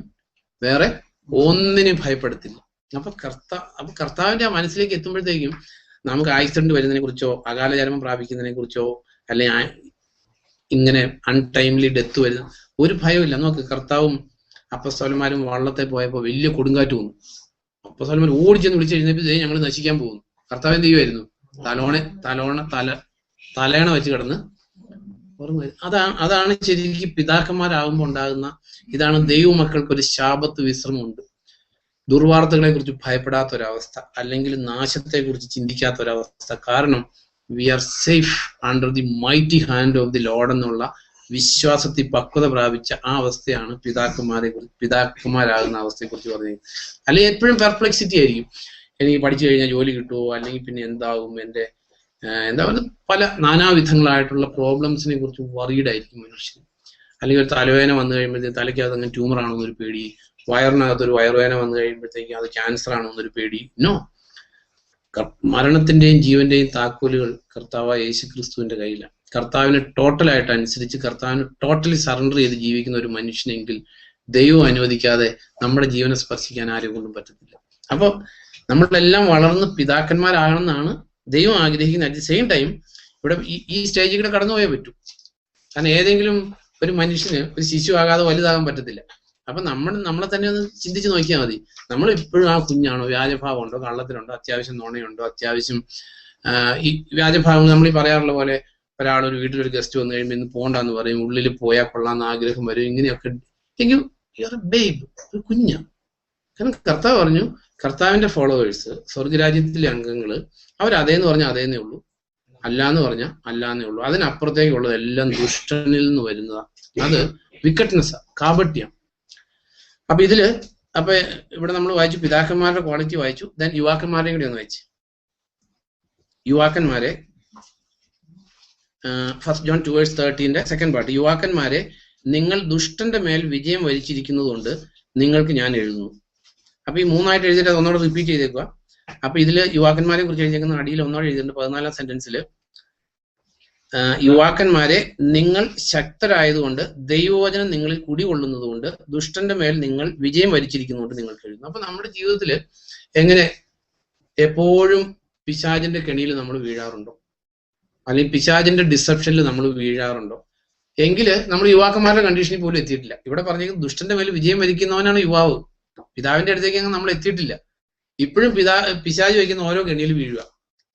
വേറെ ഒന്നിനും ഭയപ്പെടത്തില്ല. അപ്പൊ കർത്താവിന്റെ ആ മനസ്സിലേക്ക് എത്തുമ്പോഴത്തേക്കും നമുക്ക് ആക്സിഡന്റ് വരുന്നതിനെ കുറിച്ചോ അകാല ജന്മം പ്രാപിക്കുന്നതിനെ കുറിച്ചോ അല്ലെങ്കിൽ ഇങ്ങനെ അൺടൈംലി ഡെത്ത് വരുന്ന ഒരു ഭയമില്ല. നോക്ക്, കർത്താവും അപ്പസ്തോലന്മാരും വള്ളത്തെ പോയപ്പോൾ വലിയ കൊടുങ്കാറ്റ് വന്നു. അപ്പസ്തോലന്മാർ ഓടിച്ചെന്ന് വിളിച്ചു കഴിഞ്ഞപ്പോൾ ഞങ്ങൾ നശിക്കാൻ പോകുന്നു. കർത്താവ് എന്ത് ചെയ്യുമായിരുന്നു? തലേണ വെച്ച് കിടന്ന് ഓർമ്മ. അതാണ് ശരിക്കും പിതാക്കന്മാരാകുമ്പോൾ ഉണ്ടാകുന്ന ഇതാണ്. ദൈവമക്കൾക്ക് ഒരു ശാബത്ത് വിശ്രമമുണ്ട്. ദുർവാർത്തകളെ കുറിച്ച് ഭയപ്പെടാത്ത ഒരവസ്ഥ, അല്ലെങ്കിൽ നാശത്തെ കുറിച്ച് ചിന്തിക്കാത്ത ഒരവസ്ഥ. കാരണം we are safe under the mighty hand of the Lord എന്നുള്ള വിശ്വാസത്തിൽ പക്വത പ്രാപിച്ച ആ അവസ്ഥയാണ് പിതാക്കന്മാരാകുന്ന അവസ്ഥയെ കുറിച്ച് പറഞ്ഞത്. അല്ലെങ്കിൽ എപ്പോഴും പെർപ്ലെക്സിറ്റി ആയിരിക്കും. എനിക്ക് പഠിച്ചു കഴിഞ്ഞാൽ ജോലി കിട്ടുമോ, അല്ലെങ്കിൽ പിന്നെ എന്താവും, എൻ്റെ എന്താ പറയുക, പല നാനാവിധങ്ങളായിട്ടുള്ള പ്രോബ്ലംസിനെ കുറിച്ച് വറീഡായിരിക്കും മനുഷ്യൻ. അല്ലെങ്കിൽ ഒരു തലവേദന വന്നു കഴിയുമ്പോഴത്തേക്ക് തലയ്ക്കകത്ത് അങ്ങനെ ട്യൂമർ ആണോ എന്നൊരു പേടി, വയറിനകത്തൊരു വയറുവേദന വന്നു കഴിയുമ്പോഴത്തേക്ക് അത് ക്യാൻസർ ആണോ എന്നൊരു പേടി. നോ, മരണത്തിന്റെയും ജീവന്റെയും താക്കോലുകൾ കർത്താവായ യേശു ക്രിസ്തുവിന്റെ കയ്യിലാണ്. കർത്താവിന് ടോട്ടലായിട്ട് അനുസരിച്ച് കർത്താവിന് ടോട്ടലി സറണ്ടർ ചെയ്ത് ജീവിക്കുന്ന ഒരു മനുഷ്യനെങ്കിൽ ദൈവം അനുവദിക്കാതെ നമ്മുടെ ജീവനെ സ്പർശിക്കാൻ ആരെ കൊണ്ടും പറ്റത്തില്ല. അപ്പൊ നമ്മളെല്ലാം വളർന്ന് പിതാക്കന്മാരാകണമെന്നാണ് ദൈവം ആഗ്രഹിക്കുന്നത്. അറ്റ് ദി സെയിം ടൈം ഇവിടെ ഈ സ്റ്റേജിൽ കൂടെ കടന്നുപോയേ പറ്റൂ. കാരണം ഏതെങ്കിലും ഒരു മനുഷ്യന് ഒരു ശിശു ആകാതെ വലുതാകാൻ പറ്റത്തില്ല. അപ്പൊ നമ്മളെ തന്നെ ഒന്ന് ചിന്തിച്ച് നോക്കിയാൽ മതി. നമ്മൾ ഇപ്പോഴും ആ കുഞ്ഞാണോ, വ്യാജഭാവം ഉണ്ടോ, കള്ളത്തിലുണ്ടോ, അത്യാവശ്യം നുണയുണ്ടോ, അത്യാവശ്യം ഈ വ്യാജഭാവം നമ്മൾ ഈ പറയാറുള്ള പോലെ ഒരാളൊരു വീട്ടിലൊരു ഗസ്റ്റ് വന്നു കഴിയുമ്പോൾ ഇന്ന് പോകണ്ടെന്ന് പറയും, ഉള്ളിൽ പോയാൽ കൊള്ളാമെന്ന് ആഗ്രഹം വരും. ഇങ്ങനെയൊക്കെ എങ്കിൽ ബേബ്, ഒരു കുഞ്ഞാണ്. കാരണം കർത്താവ് പറഞ്ഞു, കർത്താവിന്റെ ഫോളോവേഴ്സ്, സ്വർഗരാജ്യത്തിലെ അംഗങ്ങള്, അവരതേന്ന് പറഞ്ഞാൽ അതേന്നേ ഉള്ളൂ, അല്ലാന്ന് പറഞ്ഞാൽ അല്ലാന്നേ ഉള്ളൂ. അതിനപ്പുറത്തേക്കുള്ളത് എല്ലാം ദുഷ്ടനിൽ നിന്ന് വരുന്നതാ. അത് വിക്കറ്റ്നെസ്സാ, കാപട്യം. അപ്പൊ ഇവിടെ നമ്മൾ വായിച്ചു പിതാക്കന്മാരുടെ ക്വാളിറ്റി വായിച്ചു. ദെൻ യുവാക്കന്മാരെയും കൂടി ഒന്ന് വായിച്ചു. യുവാക്കന്മാരെ ഫസ്റ്റ് ജോൺ 2:13 സെക്കൻഡ് പാർട്ട്. യുവാക്കന്മാരെ, നിങ്ങൾ ദുഷ്ടന്റെ മേൽ വിജയം വരിച്ചിരിക്കുന്നത് കൊണ്ട് നിങ്ങൾക്ക് ഞാൻ എഴുതുന്നു. അപ്പൊ ഈ മൂന്നായിട്ട് എഴുതിയിട്ട് അത് ഒന്നോടെ റിപ്പീറ്റ് ചെയ്തേക്കുക. അപ്പൊ ഇതില് യുവാക്കന്മാരെ കുറിച്ച് എഴുതിയേക്കുന്ന അടിയിൽ ഒന്നോടെ എഴുതിയിട്ടുണ്ട്. 14-ാം സെന്റൻസിൽ യുവാക്കന്മാരെ, നിങ്ങൾ ശക്തരായതുകൊണ്ട് ദൈവവചനം നിങ്ങളിൽ കുടികൊള്ളുന്നത് കൊണ്ട് ദുഷ്ടന്റെ മേൽ നിങ്ങൾ വിജയം വരിച്ചിരിക്കുന്നതുകൊണ്ട് നിങ്ങൾക്ക് എഴുതുന്നു. അപ്പൊ നമ്മുടെ ജീവിതത്തിൽ എങ്ങനെ എപ്പോഴും പിശാചിന്റെ കെണിയിൽ നമ്മൾ വീഴാറുണ്ടോ, അല്ലെങ്കിൽ പിശാചിന്റെ ഡിസെപ്ഷനിൽ നമ്മൾ വീഴാറുണ്ടോ? എങ്കില് നമ്മൾ യുവാക്കന്മാരുടെ കണ്ടീഷനിൽ പോലും എത്തിയിട്ടില്ല. ഇവിടെ പറഞ്ഞേക്കുന്നത് ദുഷ്ടന്റെ മേൽ വിജയം വരിക്കുന്നവനാണ് യുവാവ്. പിതാവിന്റെ അടുത്തേക്ക് നമ്മൾ എത്തിയിട്ടില്ല. ഇപ്പോഴും പിശാച് വയ്ക്കുന്ന ഓരോ കെണിയിൽ വീഴുക.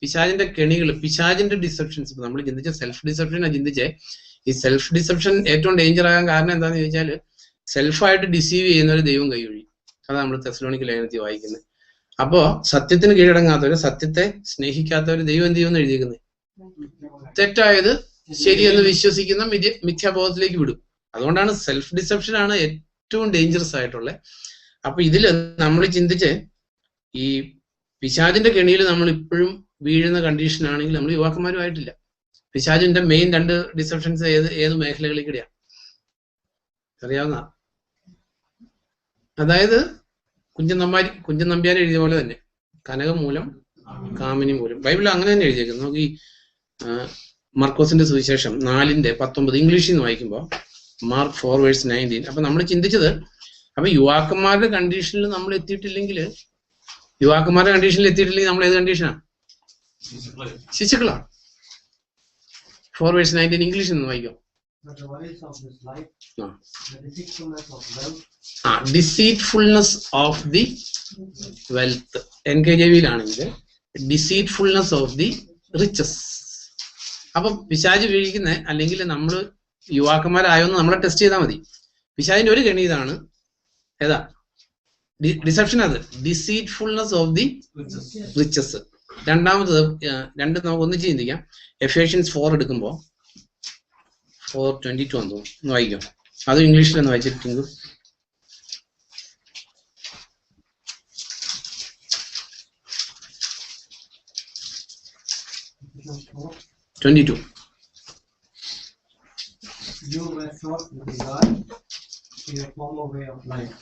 പിശാചിന്റെ കെണികൾ, പിശാചിന്റെ ഡിസെപ്ഷൻസ്. ഇപ്പൊ നമ്മൾ ചിന്തിച്ച സെൽഫ് ഡിസെപ്ഷനാണ് ചിന്തിച്ചേ. ഈ സെൽഫ് ഡിസെപ്ഷൻ ഏറ്റവും ഡേഞ്ചർ ആകാൻ കാരണം എന്താണെന്ന് ചോദിച്ചാൽ, സെൽഫായിട്ട് ഡിസീവ് ചെയ്യുന്നവര് ദൈവം കൈയൊഴി. അതാണ് നമ്മൾ തെസ്സലോനിക്ക ലേഖനത്തിൽ വായിക്കുന്നത്. അപ്പോ സത്യത്തിന് കീഴടങ്ങാത്തവര്, സത്യത്തെ സ്നേഹിക്കാത്തവര് ദൈവം എന്ത് ചെയ്യുമെന്ന് എഴുതിയിരിക്കുന്നത്? തെറ്റായത് ശരിയെന്ന് വിശ്വസിക്കുന്ന മിഥ്യാബോധത്തിലേക്ക് വിടും. അതുകൊണ്ടാണ് സെൽഫ് ഡിസെപ്ഷൻ ആണ് ഏറ്റവും ഡേഞ്ചറസ് ആയിട്ടുള്ളത്. അപ്പൊ ഇതില് നമ്മൾ ചിന്തിച്ച് ഈ പിശാചിന്റെ കെണിയിൽ നമ്മൾ ഇപ്പോഴും വീഴുന്ന കണ്ടീഷൻ ആണെങ്കിൽ നമ്മൾ യുവാക്കന്മാരുമായിട്ടില്ല. പിശാചിന്റെ മെയിൻ 2 ഡിസെപ്ഷൻസ് ഏത് മേഖലകളിൽ കൂടെയാണ് അറിയാവുന്ന? അതായത് കുഞ്ചൻ നമ്പ്യാർ എഴുതിയ പോലെ തന്നെ കനകം മൂലം കാമിനി മൂലം. ബൈബിളിൽ അങ്ങനെ തന്നെ എഴുതിയേക്കുന്നത്. നമുക്ക് ഈ മർക്കോസിന്റെ സുവിശേഷം 4:19 ഇംഗ്ലീഷിൽ നിന്ന് വായിക്കുമ്പോൾ മാർക്ക് 4:19. അപ്പൊ നമ്മൾ ചിന്തിച്ചത്, അപ്പൊ യുവാക്കന്മാരുടെ കണ്ടീഷനിൽ നമ്മൾ എത്തിയിട്ടില്ലെങ്കിൽ നമ്മൾ ഏത് കണ്ടീഷനാണ്? ശിശുക്കളാണ്. 4:19 ഇംഗ്ലീഷിൽ നിന്ന് വായിക്കാം. Deceitfulness of the wealth. NKJV-യിലാണെങ്കിൽ ഡിസീറ്റ്ഫുൾനെസ് ഓഫ് ദി റിച്ചസ്. അപ്പൊ പിശാച് വീഴിക്കുന്ന, അല്ലെങ്കിൽ നമ്മൾ യുവാക്കന്മാരായോന്ന് നമ്മളെ ടെസ്റ്റ് ചെയ്താൽ മതി. പിശാചിന്റെ ഒരു കെണി ഇതാണ്. ഏതാ ഡിസെപ്ഷൻ? അത് ഡിസീറ്റ്ഫുൾനെസ് ഓഫ് ദി റിച്ചസ്. രണ്ടാമത് നമുക്ക് ഒന്നിച്ച് ചിന്തിക്കാം. എഫേഷ്യൻസ് 4 എടുക്കുമ്പോ 4:22 എന്ന് തോന്നുന്നു, ഒന്ന് വായിക്കാം. അത് ഇംഗ്ലീഷിലൊന്ന് വായിച്ചിട്ടുണ്ട്. You were thought with regard to your former way of life,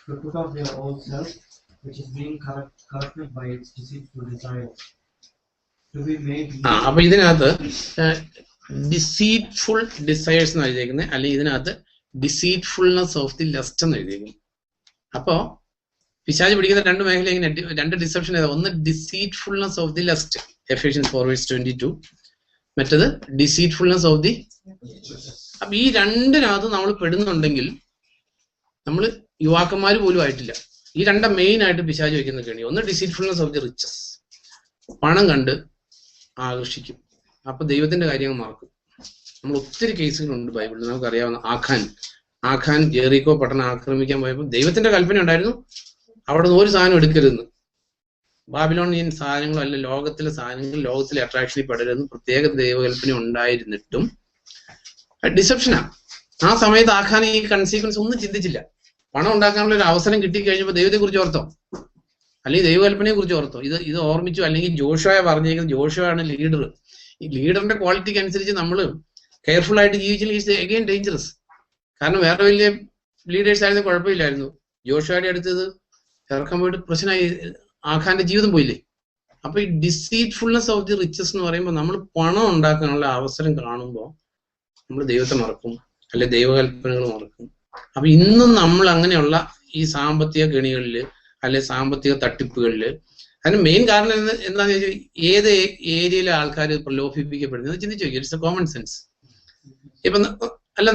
to put off their old self, which is being corrupted by its deceitful desires, to be made അപ്പൊ ഇതിനകത്ത് ഡിസീറ്റ്ഫുൾ ഡിസയേഴ്സ് എന്ന് എഴുതിയിരിക്കുന്നത്, അല്ലെങ്കിൽ ഇതിനകത്ത് ഡിസീറ്റ്ഫുൾനെസ് ഓഫ് ദി ലസ്റ്റ് എന്ന് എഴുതിയിരിക്കുന്നു. അപ്പോ പിശാച് പിടിക്കുന്ന രണ്ട് മേഖല ഇങ്ങനെ രണ്ട് ഡിസെപ്ഷൻ ഏതാ? ഒന്ന് deceitfulness of the lust, Ephesians 4:22, മറ്റത് ഡിസീറ്റ്ഫുൾനെസ് ഓഫ് ദി. അപ്പൊ ഈ രണ്ടിനകത്ത് നമ്മൾ പെടുന്നുണ്ടെങ്കിൽ നമ്മൾ യുവാക്കന്മാർ പോലും ആയിട്ടില്ല. ഈ രണ്ട മെയിൻ ആയിട്ട് പിശാച് വയ്ക്കുന്ന കെണി. ഒന്ന് ഡിസീറ്റ്ഫുൾനെസ് ഓഫ് ദി റിച്ചസ്, പണം കണ്ട് ആകർഷിക്കും, അപ്പൊ ദൈവത്തിന്റെ കാര്യങ്ങൾ മറക്കും. നമ്മൾ ഒത്തിരി കേസുകളുണ്ട് ബൈബിളിൽ നമുക്കറിയാവുന്ന. ആഖാൻ ജെറിക്കോ പട്ടണം ആക്രമിക്കാൻ പോയപ്പോൾ ദൈവത്തിന്റെ കൽപ്പന ഉണ്ടായിരുന്നു, അവിടെ നിന്ന് ഒരു സാധനം എടുക്കരുതെന്ന്. ബാബിലോണിയൻ സാധനങ്ങളും അല്ല ലോകത്തിലെ സാധനങ്ങൾ ലോകത്തിലെ അട്രാക്ഷനിൽ പെടരുതെന്ന് പ്രത്യേക ദൈവകൽപ്പന ഉണ്ടായിരുന്നിട്ടും ഡിസെപ്ഷനാ. ആ സമയത്ത് ആഖാൻ ഈ കൺസീക്വൻസ് ഒന്നും ചിന്തിച്ചില്ല. പണം ഉണ്ടാക്കാനുള്ള ഒരു അവസരം കിട്ടിക്കഴിഞ്ഞപ്പോൾ ദൈവത്തെ കുറിച്ച് ഓർത്തോ, അല്ലെങ്കിൽ ദൈവകൽപ്പനയെ കുറിച്ച് ഓർത്തോ? ഇത് ഓർമ്മിച്ചു. അല്ലെങ്കിൽ ജോഷുവയെ പറഞ്ഞേക്കുന്നത്, ജോഷുവാണ് ലീഡർ. ഈ ലീഡറിന്റെ ക്വാളിറ്റിക്ക് അനുസരിച്ച് നമ്മൾ കെയർഫുൾ ആയിട്ട് ജീവിച്ചില്ലെങ്കിൽ അഗെയിൻ ഡേഞ്ചറസ്. കാരണം വേറെ വലിയ ലീഡേഴ്സ് ആയിരുന്നു കുഴപ്പമില്ലായിരുന്നു, ജോഷുവയുടെ അടുത്തത് ഇറക്കാൻ പോയിട്ട് പ്രശ്നമായി, ആഖാന്റെ ജീവിതം പോയില്ലേ. അപ്പൊ ഈ ഡിസീറ്റ്ഫുൾനെസ് ഓഫ് ദി റിച്ചസ് എന്ന് പറയുമ്പോൾ നമ്മൾ പണം ഉണ്ടാക്കാനുള്ള അവസരം കാണുമ്പോൾ നമ്മൾ ദൈവത്തെ മറക്കും, അല്ലെ ദൈവകൽപ്പനകൾ മറക്കും. അപ്പൊ ഇന്നും നമ്മൾ അങ്ങനെയുള്ള ഈ സാമ്പത്തിക കെണികളിൽ അല്ലെ സാമ്പത്തിക തട്ടിപ്പുകളില്, അതിന് മെയിൻ കാരണം എന്താണെന്ന് വെച്ചാൽ ഏത് ഏരിയയിലെ ആൾക്കാർ പ്രലോഭിപ്പിക്കപ്പെടുന്നത് ചിന്തിച്ചു നോക്കി. It's A common sense. ഇപ്പൊ അല്ല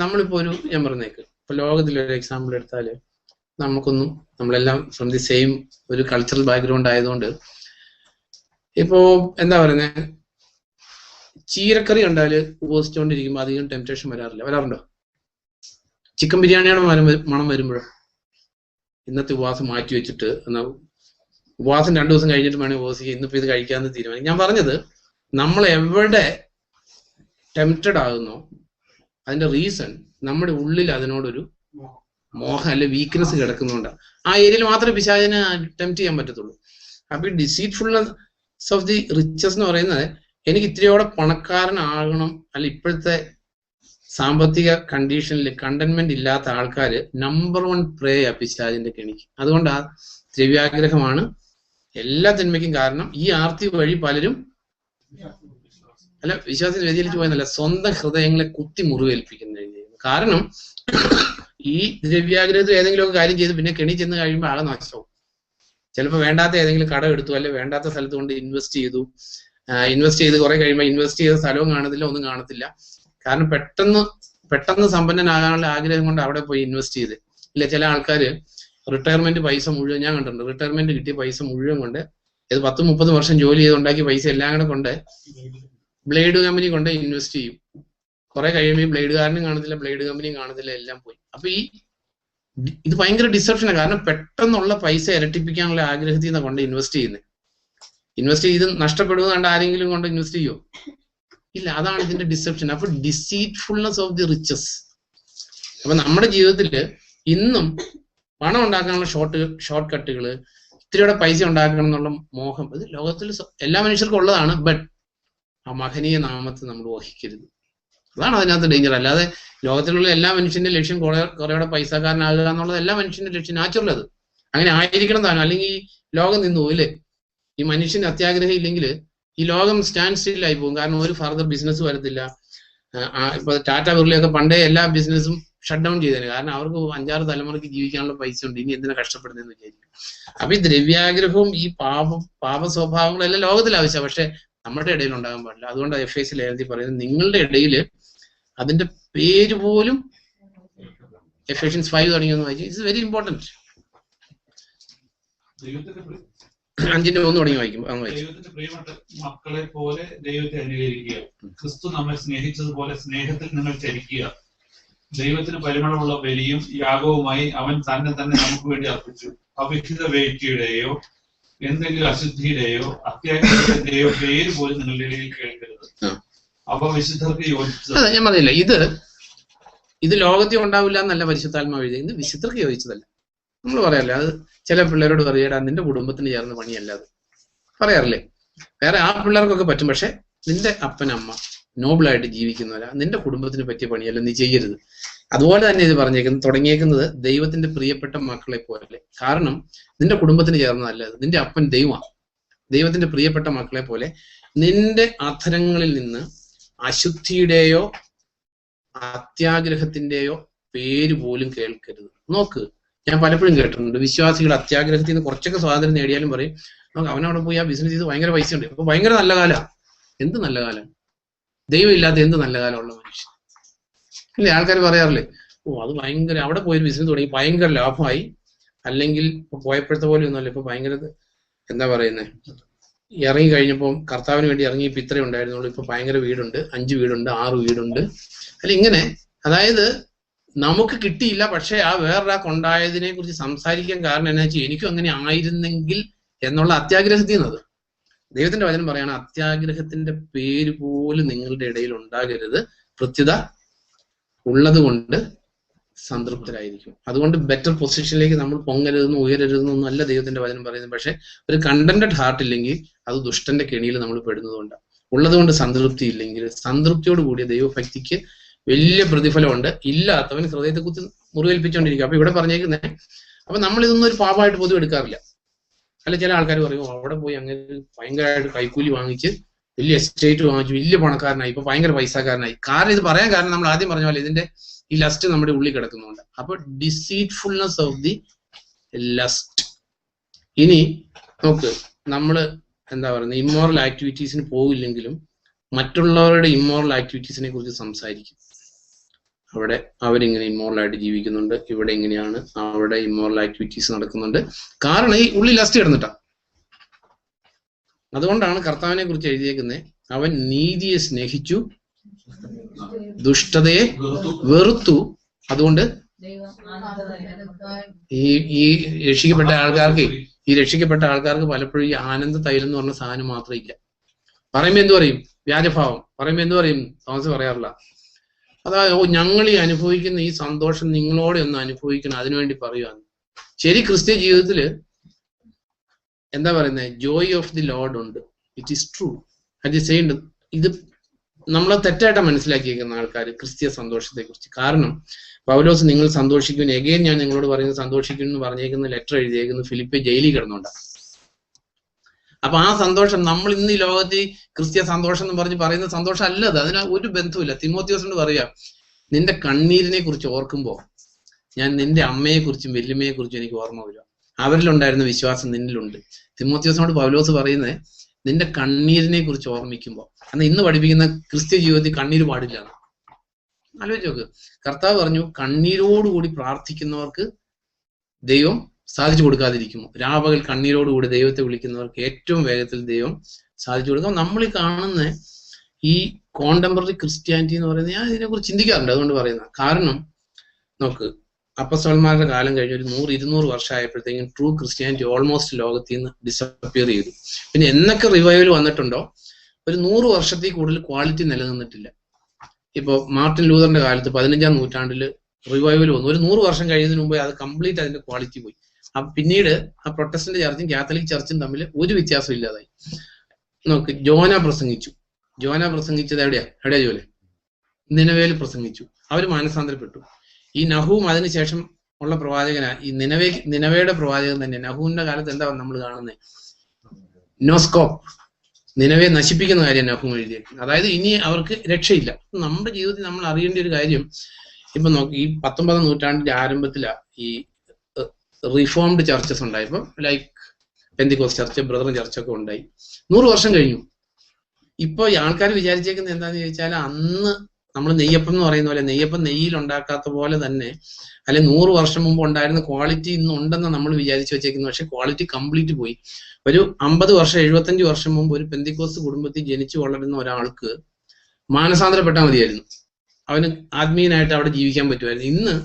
നമ്മളിപ്പോ ഞാൻ പറഞ്ഞേക്ക്, ഇപ്പൊ ലോകത്തിലൊരു എക്സാമ്പിൾ എടുത്താല് നമ്മളെല്ലാം ഫ്രം ദി സെയിം ഒരു കൾച്ചറൽ ബാക്ക്ഗ്രൗണ്ട് ആയതുകൊണ്ട് ഇപ്പോ എന്താ പറയുന്നത്, ചീരക്കറി കണ്ടാല് ഉപവസിച്ചുകൊണ്ടിരിക്കുമ്പോൾ അധികം ടെംപ്റ്റേഷൻ വരാറുണ്ടോ? ചിക്കൻ ബിരിയാണിയുടെ മണം വരുമ്പോഴോ ഇന്നത്തെ ഉപവാസം മാറ്റി വെച്ചിട്ട് എന്നാ ഉപവാസം 2 ദിവസം കഴിഞ്ഞിട്ട് വേണമെങ്കിൽ ഉപവസിക്കുക, ഇന്നിപ്പോ ഇത് കഴിക്കാമെന്ന് തീരുമാനിക്കും. ഞാൻ പറഞ്ഞത് നമ്മൾ എവിടെ ടെംപ്റ്റഡ് ആകുന്നോ അതിന്റെ റീസൺ നമ്മുടെ ഉള്ളിൽ അതിനോടൊരു മോഹം അല്ലെ വീക്ക്നെസ് കിടക്കുന്നുണ്ടാണ്. ആ ഏരിയയിൽ മാത്രമേ പിശാചിനെ ടെംപ്റ്റ് ചെയ്യാൻ പറ്റത്തുള്ളൂ. അപ്പൊ ഈ ഡിസീറ്റ്ഫുൾനെസ് ഓഫ് ദി റിച്ചസ് എന്ന് പറയുന്നത് എനിക്ക് ഇത്തിരിയോടെ പണക്കാരനാകണം, അല്ല ഇപ്പോഴത്തെ സാമ്പത്തിക കണ്ടീഷനിൽ കണ്ടന്റ്മെന്റ് ഇല്ലാത്ത ആൾക്കാർ നമ്പർ 1 പ്രേ പിശാചിന്റെ കെണിക്ക്. അതുകൊണ്ട് ആ ദ്രവ്യാഗ്രഹമാണ് എല്ലാ തിന്മയ്ക്കും കാരണം. ഈ ആർത്തി വഴി പലരും അല്ല വിശ്വാസത്തിൽ വ്യതിചലിച്ചു പോയെന്നല്ല, സ്വന്തം ഹൃദയങ്ങളെ കുത്തി മുറിവേൽപ്പിക്കുന്ന. കാരണം ഈ ദ്രവ്യാഗ്രഹത്തിൽ ഏതെങ്കിലുമൊക്കെ കാര്യം ചെയ്ത് പിന്നെ കെണി ചെന്ന് കഴിയുമ്പോൾ ആകെ നഷ്ടവും. ചിലപ്പോൾ വേണ്ടാത്ത ഏതെങ്കിലും കടം എടുത്തു, അല്ലെ വേണ്ടാത്ത സ്ഥലത്ത് കൊണ്ട് ഇൻവെസ്റ്റ് ചെയ്ത് കുറെ കഴിയുമ്പോൾ ഇൻവെസ്റ്റ് ചെയ്ത സ്ഥലവും കാണത്തില്ല, ഒന്നും കാണത്തില്ല. കാരണം പെട്ടെന്ന് സമ്പന്നനാകാനുള്ള ആഗ്രഹം കൊണ്ട് അവിടെ പോയി ഇൻവെസ്റ്റ് ചെയ്ത്. ഇല്ല, ചില ആൾക്കാർ റിട്ടയർമെന്റ് പൈസ മുഴുവൻ ഞാൻ കണ്ടിട്ടുണ്ട്. റിട്ടയർമെന്റ് കിട്ടിയ പൈസ മുഴുവൻ കൊണ്ട് ഇത് 10-30 വർഷം ജോലി ചെയ്ത് ഉണ്ടാക്കിയ പൈസ എല്ലാം കൂടെ കൊണ്ട് ബ്ലേഡ് കമ്പനി കൊണ്ട് ഇൻവെസ്റ്റ് ചെയ്യും. കുറെ കഴിയുമ്പോൾ ഈ ബ്ലേഡുകാരനും കാണത്തില്ല, ബ്ലേഡ് കമ്പനിയും കാണത്തില്ല, എല്ലാം പോയി. അപ്പൊ ഇത് ഭയങ്കര ഡിസപ്ഷനാണ്. കാരണം പെട്ടെന്നുള്ള പൈസ ഇരട്ടിപ്പിക്കാനുള്ള ആഗ്രഹത്തിൽ നിന്നാണ് കൊണ്ട് ഇൻവെസ്റ്റ് ചെയ്ത് നഷ്ടപ്പെടുന്നത് കണ്ട് ആരെങ്കിലും കൊണ്ട് ഇൻവെസ്റ്റ് ചെയ്യുമോ? ഇല്ല. അതാണ് ഇതിന്റെ ഡിസപ്ഷൻ. അപ്പൊ ഡിസീറ്റ്ഫുൾനെസ് ഓഫ് ദി റിച്ചസ്. അപ്പൊ നമ്മുടെ ജീവിതത്തില് ഇന്നും പണം ഉണ്ടാക്കാനുള്ള ഷോർട്ട് കട്ടുകള്, ഇത്തിരിയുടെ പൈസ ഉണ്ടാക്കണം എന്നുള്ള മോഹം, ഇത് ലോകത്തിൽ എല്ലാ മനുഷ്യർക്കും ഉള്ളതാണ്. ബട്ട് ആ മഹനീയ നാമത്തെ നമ്മൾ വഹിക്കരുത്. അതാണ് അതിനകത്ത് ഡേഞ്ചർ. അല്ലാതെ ലോകത്തിലുള്ള എല്ലാ മനുഷ്യന്റെ ലക്ഷ്യം കുറേയുടെ പൈസക്കാരനാകുക എന്നുള്ളത് എല്ലാ മനുഷ്യന്റെ ലക്ഷ്യം, നാച്ചുറൽ. അത് അങ്ങനെ ആയിരിക്കണം താനും, അല്ലെങ്കിൽ ലോകം നിന്നു പോയില്ലേ. ഈ മനുഷ്യന് അത്യാഗ്രഹം ഇല്ലെങ്കിൽ ഈ ലോകം സ്റ്റാൻഡ് സ്റ്റിൽ ആയി പോകും. കാരണം ഒരു ഫർദർ ബിസിനസ് വരത്തില്ല. ഇപ്പൊ ടാറ്റ ബിർളയൊക്കെ പണ്ടേ എല്ലാ ബിസിനസ്സും ഷട്ട് ഡൗൺ ചെയ്തേനെ. കാരണം അവർക്ക് 5-6 തലമുറയ്ക്ക് ജീവിക്കാനുള്ള പൈസ ഉണ്ട്, ഇനി എന്തിനാ കഷ്ടപ്പെടുന്നതെന്ന് വിചാരിക്കും. അപ്പൊ ഈ ദ്രവ്യാഗ്രഹവും ഈ പാപ സ്വഭാവങ്ങളും എല്ലാം ലോകത്തിൽ ആവശ്യമാണ്, പക്ഷെ നമ്മുടെ ഇടയിൽ ഉണ്ടാകാൻ പാടില്ല. അതുകൊണ്ട് എഫേസ്യർ ലേഖനത്തിൽ പറയുന്നത് നിങ്ങളുടെ ഇടയിൽ അതിന്റെ പേര് പോലും എഫേഷ്യൻസ് 5 തുടങ്ങിയെന്ന് വായിച്ചു. It's very important. 5:1 തുടങ്ങി വായിക്കും. ദൈവത്തിന്റെ പ്രിയപ്പെട്ട മക്കളെ പോലെ ദൈവത്തെ അനുകരിക്കുക. ക്രിസ്തു നമ്മെ സ്നേഹിച്ചതുപോലെ സ്നേഹത്തിൽ നിങ്ങൾ ചരിക്കുക. ദൈവത്തിന് പരിമളമുള്ള ബലിയും യാഗവുമായി അവൻ തന്നെ നമുക്ക് വേണ്ടി അർപ്പിച്ചു. അവിഹിത വേഴ്ചയുടെയോ എന്തെങ്കിലും അശുദ്ധിയുടെയോ അത്യാഗ്രഹത്തിന്റെയോ പേര് പോലും നിങ്ങളുടെ ഇടയിൽ കേൾക്കരുത്. അവ വിശുദ്ധർക്ക് യോജിച്ചത്. ഞാൻ പറഞ്ഞില്ല, ഇത് ലോകത്തിൽ ഉണ്ടാവില്ല എന്നല്ല പരിശുദ്ധാത്മാവ് എഴുതി. ഇത് വിശുദ്ധർക്ക് യോജിച്ചതല്ല. നമ്മൾ പറയാറില്ല, അത് ചില പിള്ളേരോട് പറയടാ നിന്റെ കുടുംബത്തിന് ചേർന്ന പണിയല്ല അത് പറയാറില്ലേ. വേറെ ആ പിള്ളേർക്കൊക്കെ പറ്റും, പക്ഷെ നിന്റെ അപ്പനമ്മ നോബിളായിട്ട് ജീവിക്കുന്നവരാ, നിന്റെ കുടുംബത്തിന് പറ്റിയ പണിയല്ല നീ ചെയ്യരുത്. അതുപോലെ തന്നെ ഇത് തുടങ്ങിയേക്കുന്നത് ദൈവത്തിന്റെ പ്രിയപ്പെട്ട മക്കളെ പോലെ. കാരണം നിന്റെ കുടുംബത്തിന് ചേർന്നതല്ല, നിന്റെ അപ്പൻ ദൈവമാണ്. ദൈവത്തിന്റെ പ്രിയപ്പെട്ട മക്കളെ പോലെ നിന്റെ അധരങ്ങളിൽ നിന്ന് അശുദ്ധിയുടെയോ അത്യാഗ്രഹത്തിന്റെയോ പേര് പോലും കേൾക്കരുത്. നോക്ക്, ഞാൻ പലപ്പോഴും കേട്ടിട്ടുണ്ട് വിശ്വാസികൾ അത്യാഗ്രഹത്തിൽ നിന്ന് കുറച്ചൊക്കെ സ്വാതന്ത്ര്യം നേടിയാലും പറയും നമുക്ക് അവനവിടെ പോയി ആ ബിസിനസ് ചെയ്ത് ഭയങ്കര പൈസ ഉണ്ട്, അപ്പൊ ഭയങ്കര നല്ല കാലം. എന്ത് നല്ല കാലം? ദൈവം ഇല്ലാത്ത എന്ത് നല്ല കാലമുള്ള മനുഷ്യൻ അല്ലേ? ആൾക്കാർ പറയാറില്ലേ, ഓ അത് ഭയങ്കര, അവിടെ പോയൊരു ബിസിനസ് തുടങ്ങി ഭയങ്കര ലാഭമായി, അല്ലെങ്കിൽ ഇപ്പൊ പോയപ്പോഴത്തെ പോലെ ഒന്നുമല്ല, ഇപ്പൊ ഭയങ്കര എന്താ പറയുന്നത്, ഇറങ്ങി കഴിഞ്ഞപ്പോൾ കർത്താവിന് വേണ്ടി ഇറങ്ങിയപ്പോ ഇത്രേ ഉണ്ടായിരുന്നുള്ളൂ, ഇപ്പൊ ഭയങ്കര വീടുണ്ട്, 5 വീടുണ്ട്, 6 വീടുണ്ട്. അല്ല ഇങ്ങനെ, അതായത് നമുക്ക് കിട്ടിയില്ല, പക്ഷെ ആ വേറൊരാൾക്ക് ഉണ്ടായതിനെ കുറിച്ച് സംസാരിക്കാൻ കാരണം എന്നാ വെച്ചാൽ എനിക്കും അങ്ങനെ ആയിരുന്നെങ്കിൽ എന്നുള്ള അത്യാഗ്രഹത്തിൽ നിന്നത്. ദൈവത്തിന്റെ വചനം പറയാണ് അത്യാഗ്രഹത്തിന്റെ പേര് പോലും നിങ്ങളുടെ ഇടയിൽ ഉണ്ടാകരുത്, കൃത്യത ഉള്ളത് കൊണ്ട് സംതൃപ്തരായിരിക്കും. അതുകൊണ്ട് ബെറ്റർ പൊസിഷനിലേക്ക് നമ്മൾ പൊങ്ങരുതെന്നും ഉയരരുതെന്നൊന്നും അല്ല ദൈവത്തിന്റെ വചനം പറയുന്നത്. പക്ഷെ ഒരു കണ്ടന്റഡ് ഹാർട്ട് ഇല്ലെങ്കിൽ അത് ദുഷ്ടന്റെ കെണിയിൽ നമ്മൾ പെടുന്നതുകൊണ്ടാണ്. ഉള്ളതുകൊണ്ട് സംതൃപ്തി ഇല്ലെങ്കിൽ, സംതൃപ്തിയോട് കൂടിയ ദൈവഭക്തിക്ക് വലിയ പ്രതിഫലമുണ്ട്. ഇല്ലാത്തവൻ ഹൃദയത്തെ കുത്തി മുറിവേൽപ്പിച്ചുകൊണ്ടിരിക്കും. അപ്പൊ ഇവിടെ പറഞ്ഞേക്കുന്നേ, അപ്പൊ നമ്മൾ ഇതൊന്നും ഒരു പാപമായിട്ട് പൊതുവെ എടുക്കാറില്ല. അല്ല ചില ആൾക്കാർ പറയും അവിടെ പോയി അങ്ങനെ ഭയങ്കരമായിട്ട് കൈക്കൂലി വാങ്ങിച്ച് വലിയ എസ്റ്റേറ്റ് വാങ്ങിച്ചു വലിയ പണക്കാരനായി, ഇപ്പൊ ഭയങ്കര പൈസക്കാരനായി. കാരണം ഇത് പറയാൻ കാരണം നമ്മൾ ആദ്യം പറഞ്ഞ പോലെ ഇതിന്റെ ഈ ലസ്റ്റ് നമ്മുടെ ഉള്ളിൽ കിടക്കുന്നുണ്ട്. അപ്പൊ ഡിസീറ്റ്ഫുൾനെസ് ഓഫ് ദി ലസ്റ്റ്. ഇനി നോക്ക്, നമ്മള് എന്താ പറയുന്നത്, ഇമ്മോറൽ ആക്ടിവിറ്റീസിന് പോകില്ലെങ്കിലും മറ്റുള്ളവരുടെ ഇമ്മോറൽ ആക്ടിവിറ്റീസിനെ കുറിച്ച് സംസാരിക്കും. അവിടെ അവരിങ്ങനെ ഇമ്മോറലായിട്ട് ജീവിക്കുന്നുണ്ട്, ഇവിടെ ഇങ്ങനെയാണ്, അവിടെ ഇമ്മോറൽ ആക്ടിവിറ്റീസ് നടക്കുന്നുണ്ട്. കാരണം ഈ ഉള്ളിൽ ലസ്റ്റ് കിടന്നിട്ടാ. അതുകൊണ്ടാണ് കർത്താവിനെ കുറിച്ച് എഴുതിയേക്കുന്നത്, അവൻ നീതിയെ സ്നേഹിച്ചു ദുഷ്ടതയെ വെറുത്തു. അതുകൊണ്ട് ഈ രക്ഷിക്കപ്പെട്ട ആൾക്കാർക്ക് പലപ്പോഴും ഈ ആനന്ദ തൈലം എന്ന് പറഞ്ഞ സാധനം മാത്രമേ ഇല്ല. പറയുമ്പോ എന്ത് പറയും? വ്യാജഭാവം. പറയുമ്പോ എന്ത് പറയും? തോമസ് പറയാറില്ല. അതായത് ഓ ഞങ്ങൾ ഈ അനുഭവിക്കുന്ന ഈ സന്തോഷം നിങ്ങളോടെ ഒന്ന് അനുഭവിക്കണം, അതിനുവേണ്ടി പറയുകയാണ്. ശരി, ക്രിസ്ത്യ ജീവിതത്തില് എന്താ പറയുന്നത്, ജോയ് ഓഫ് ദി ലോർഡ് ഉണ്ട്. It is true. At the same ഇത് നമ്മളെ തെറ്റായിട്ട് മനസ്സിലാക്കിയിരിക്കുന്ന ആൾക്കാർ ക്രിസ്തീയ സന്തോഷത്തെ കുറിച്ച്. കാരണം പൗലോസ് നിങ്ങൾ സന്തോഷിക്കുന്നു, എഗെയിൻ ഞാൻ നിങ്ങളോട് പറയുന്നത് സന്തോഷിക്കുന്നു എന്ന് പറഞ്ഞേക്കുന്ന ലെറ്റർ എഴുതിയേക്കുന്ന ഫിലിപ്പെ ജയിലിൽ കിടന്നുണ്ടാകും. അപ്പൊ ആ സന്തോഷം നമ്മൾ ഇന്ന് ഈ ലോകത്ത് ക്രിസ്തീയ സന്തോഷം എന്ന് പറഞ്ഞ് പറയുന്ന സന്തോഷം അല്ലത്. അതിന് ഒരു ബന്ധവുമില്ല. തിമോത്തിയോസിനോട് പറയാം, നിന്റെ കണ്ണീരിനെ കുറിച്ച് ഓർക്കുമ്പോൾ ഞാൻ നിന്റെ അമ്മയെ കുറിച്ചും വല്യമ്മയെ കുറിച്ചും എനിക്ക് ഓർമ്മ വരും. അവരിലുണ്ടായിരുന്ന വിശ്വാസം നിന്നിലുണ്ട്. തിമോത്തിയോസിനോട് പൗലോസ് പറയുന്നത് നിന്റെ കണ്ണീരിനെ കുറിച്ച് ഓർമ്മിക്കുമ്പോൾ. അന്ന് ഇന്ന് പഠിപ്പിക്കുന്ന ക്രിസ്ത്യ ജീവിതത്തിൽ കണ്ണീര് പാടില്ല. ആലോചിച്ച് നോക്ക്, കർത്താവ് പറഞ്ഞു കണ്ണീരോടുകൂടി പ്രാർത്ഥിക്കുന്നവർക്ക് ദൈവം സാധിച്ചു കൊടുക്കാതിരിക്കുമോ? രാപകൽ കണ്ണീരോടുകൂടി ദൈവത്തെ വിളിക്കുന്നവർക്ക് ഏറ്റവും വേഗത്തിൽ ദൈവം സാധിച്ചു കൊടുക്കും. നമ്മൾ ഈ കാണുന്ന ഈ കോണ്ടംപററി ക്രിസ്ത്യാനിറ്റി എന്ന് പറയുന്നത് ഞാൻ ഇതിനെക്കുറിച്ച് ചിന്തിക്കാറുണ്ട്. അതുകൊണ്ട് പറയുന്നത്, കാരണം നോക്ക്, അപ്പസ്തലന്മാരുടെ കാലം കഴിഞ്ഞ് ഒരു 100-200 വർഷമായപ്പോഴത്തേക്കും ട്രൂ ക്രിസ്ത്യാനിറ്റി ഓൾമോസ്റ്റ് ലോകത്തിൽ നിന്ന് ഡിസപ്പിയർ ചെയ്തു. പിന്നെ എന്നൊക്കെ റിവൈവൽ വന്നിട്ടുണ്ടോ, ഒരു 100 വർഷത്തിൽ കൂടുതൽ ക്വാളിറ്റി നിലനിന്നിട്ടില്ല. ഇപ്പൊ മാർട്ടിൻ ലൂതറിന്റെ കാലത്ത് 15-ാം നൂറ്റാണ്ടിൽ റിവൈവൽ വന്നു. ഒരു 100 വർഷം കഴിയുന്നതിന് മുമ്പേ അത് കംപ്ലീറ്റ് അതിന്റെ ക്വാളിറ്റി പോയി. പിന്നീട് ആ പ്രൊട്ടസ്റ്റന്റ് ചർച്ചും കാത്തലിക് ചർച്ചും തമ്മിൽ ഒരു വ്യത്യാസം ഇല്ലാതായി. നോക്ക്, ജോന പ്രസംഗിച്ചത് എവിടെയാ ജോലി? നിനവേൽ പ്രസംഗിച്ചു. അവർ മാനസാന്തരപ്പെട്ടു. ഈ നഹൂം അതിനുശേഷം ഉള്ള പ്രവാചകനാ. ഈ നിനവയുടെ പ്രവാചകൻ തന്നെ. നഹൂമിന്റെ കാലത്ത് എന്താ നമ്മൾ കാണുന്നത്? നോസ്കോപ്പ്, നിനവെ നശിപ്പിക്കുന്ന കാര്യം നഹൂം എഴുതിയേക്കുന്നത്. അതായത് ഇനി അവർക്ക് രക്ഷയില്ല. നമ്മുടെ ജീവിതത്തിൽ നമ്മൾ അറിയേണ്ട ഒരു കാര്യം, ഇപ്പൊ നോക്കി, ഈ 19-ാം നൂറ്റാണ്ടിന്റെ ആരംഭത്തിലാ ഈ റിഫോംഡ് ചർച്ചസ് ഉണ്ടായി. ഇപ്പം ലൈക്ക് പെന്തിക്കോസ് ചർച്ച്, ബ്രദറൻ ചർച്ചൊക്കെ ഉണ്ടായി. 100 വർഷം കഴിഞ്ഞു. ഇപ്പൊ ഈ ആൾക്കാർ വിചാരിച്ചേക്കുന്നത് എന്താന്ന് ചോദിച്ചാൽ, അന്ന് നമ്മൾ നെയ്യപ്പം എന്ന് പറയുന്ന പോലെ, നെയ്യപ്പം നെയ്യിൽ ഉണ്ടാക്കാത്ത പോലെ തന്നെ, അല്ലെ 100 വർഷം മുമ്പ് ഉണ്ടായിരുന്ന ക്വാളിറ്റി ഇന്ന് ഉണ്ടെന്ന് നമ്മൾ വിചാരിച്ചു വെച്ചേക്കുന്നു. പക്ഷെ ക്വാളിറ്റി കംപ്ലീറ്റ് പോയി. ഒരു 50 വർഷം 75 വർഷം മുമ്പ് ഒരു പെന്തിക്കോസ് കുടുംബത്തിൽ ജനിച്ചു വളരുന്ന ഒരാൾക്ക് മാനസാന്തരപ്പെട്ടാൽ മതിയായിരുന്നു. അവന് ആത്മീയനായിട്ട് അവിടെ ജീവിക്കാൻ പറ്റുമായിരുന്നു. ഇന്ന്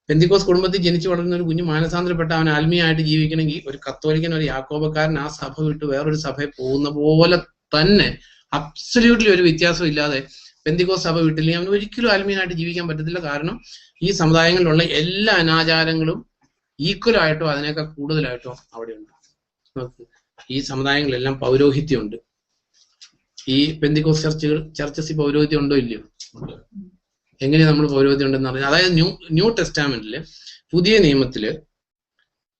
പെന്തിക്കോസ് കുടുംബത്തിൽ ജനിച്ചു വളരുന്ന ഒരു കുഞ്ഞ് മാനസാന്തരപ്പെട്ട അവൻ ആത്മീയമായിട്ട് ജീവിക്കണമെങ്കിൽ ഒരു കത്തോലിക്കൻ, ഒരു യാക്കോബക്കാരൻ ആ സഭ വിട്ട് വേറൊരു സഭയിൽ പോകുന്ന പോലെ തന്നെ അബ്സല്യൂട്ട്ലി ഒരു വ്യത്യാസം ഇല്ലാതെ പെന്തിക്കോസ് സഭ വിട്ടില്ലെങ്കിൽ അവന് ഒരിക്കലും ആത്മീയനായിട്ട് ജീവിക്കാൻ പറ്റത്തില്ല. കാരണം ഈ സമുദായങ്ങളിലുള്ള എല്ലാ അനാചാരങ്ങളും ഈക്വലായിട്ടോ അതിനേക്കാൾ കൂടുതലായിട്ടോ അവിടെയുണ്ട്. ഈ സമുദായങ്ങളെല്ലാം പൗരോഹിത്യമുണ്ട്. ഈ പെന്തിക്കോസ് ചർച്ചസ് പൗരോഹിത്യം ഉണ്ടോ ഇല്ലയോ? എങ്ങനെയാ നമ്മൾ പൗരോഹിത്യം ഉണ്ടെന്ന് പറഞ്ഞാൽ, അതായത് ന്യൂ ടെസ്റ്റാമെന്റില്, പുതിയ നിയമത്തില്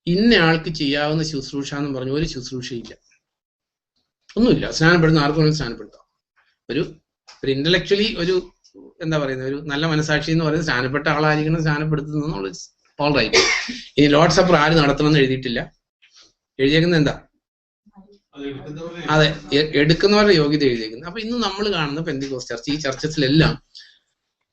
ഇന്ന ആൾക്ക് ചെയ്യാവുന്ന ശുശ്രൂഷ എന്ന് പറഞ്ഞ ഒരു ശുശ്രൂഷയില്ല, ഒന്നുമില്ല. സ്നാനപ്പെടുന്ന ആർക്കും വേണമെങ്കിൽ സ്നാനപ്പെടുത്താം. ഒരു ഇന്റലക്ച്വലി ഒരു എന്താ പറയുന്നത്, ഒരു നല്ല മനസാക്ഷി എന്ന് പറയുന്നത് സ്നാനപ്പെട്ട ആളായിരിക്കണം സ്നാനപ്പെടുത്തുന്നത്. All right. ഇനി ലോർഡ് സപ്പർ ആര് നടത്തണമെന്ന് എഴുതിയിട്ടില്ല. എഴുതിയേക്കുന്നത് എന്താ? അതെ, എടുക്കുന്നവരുടെ യോഗ്യത എഴുതിയേക്കുന്നത്. അപ്പൊ ഇന്ന് നമ്മൾ കാണുന്ന പെന്തിക്കോസ് ചർച്ച്, ഈ ചർച്ചസിലെല്ലാം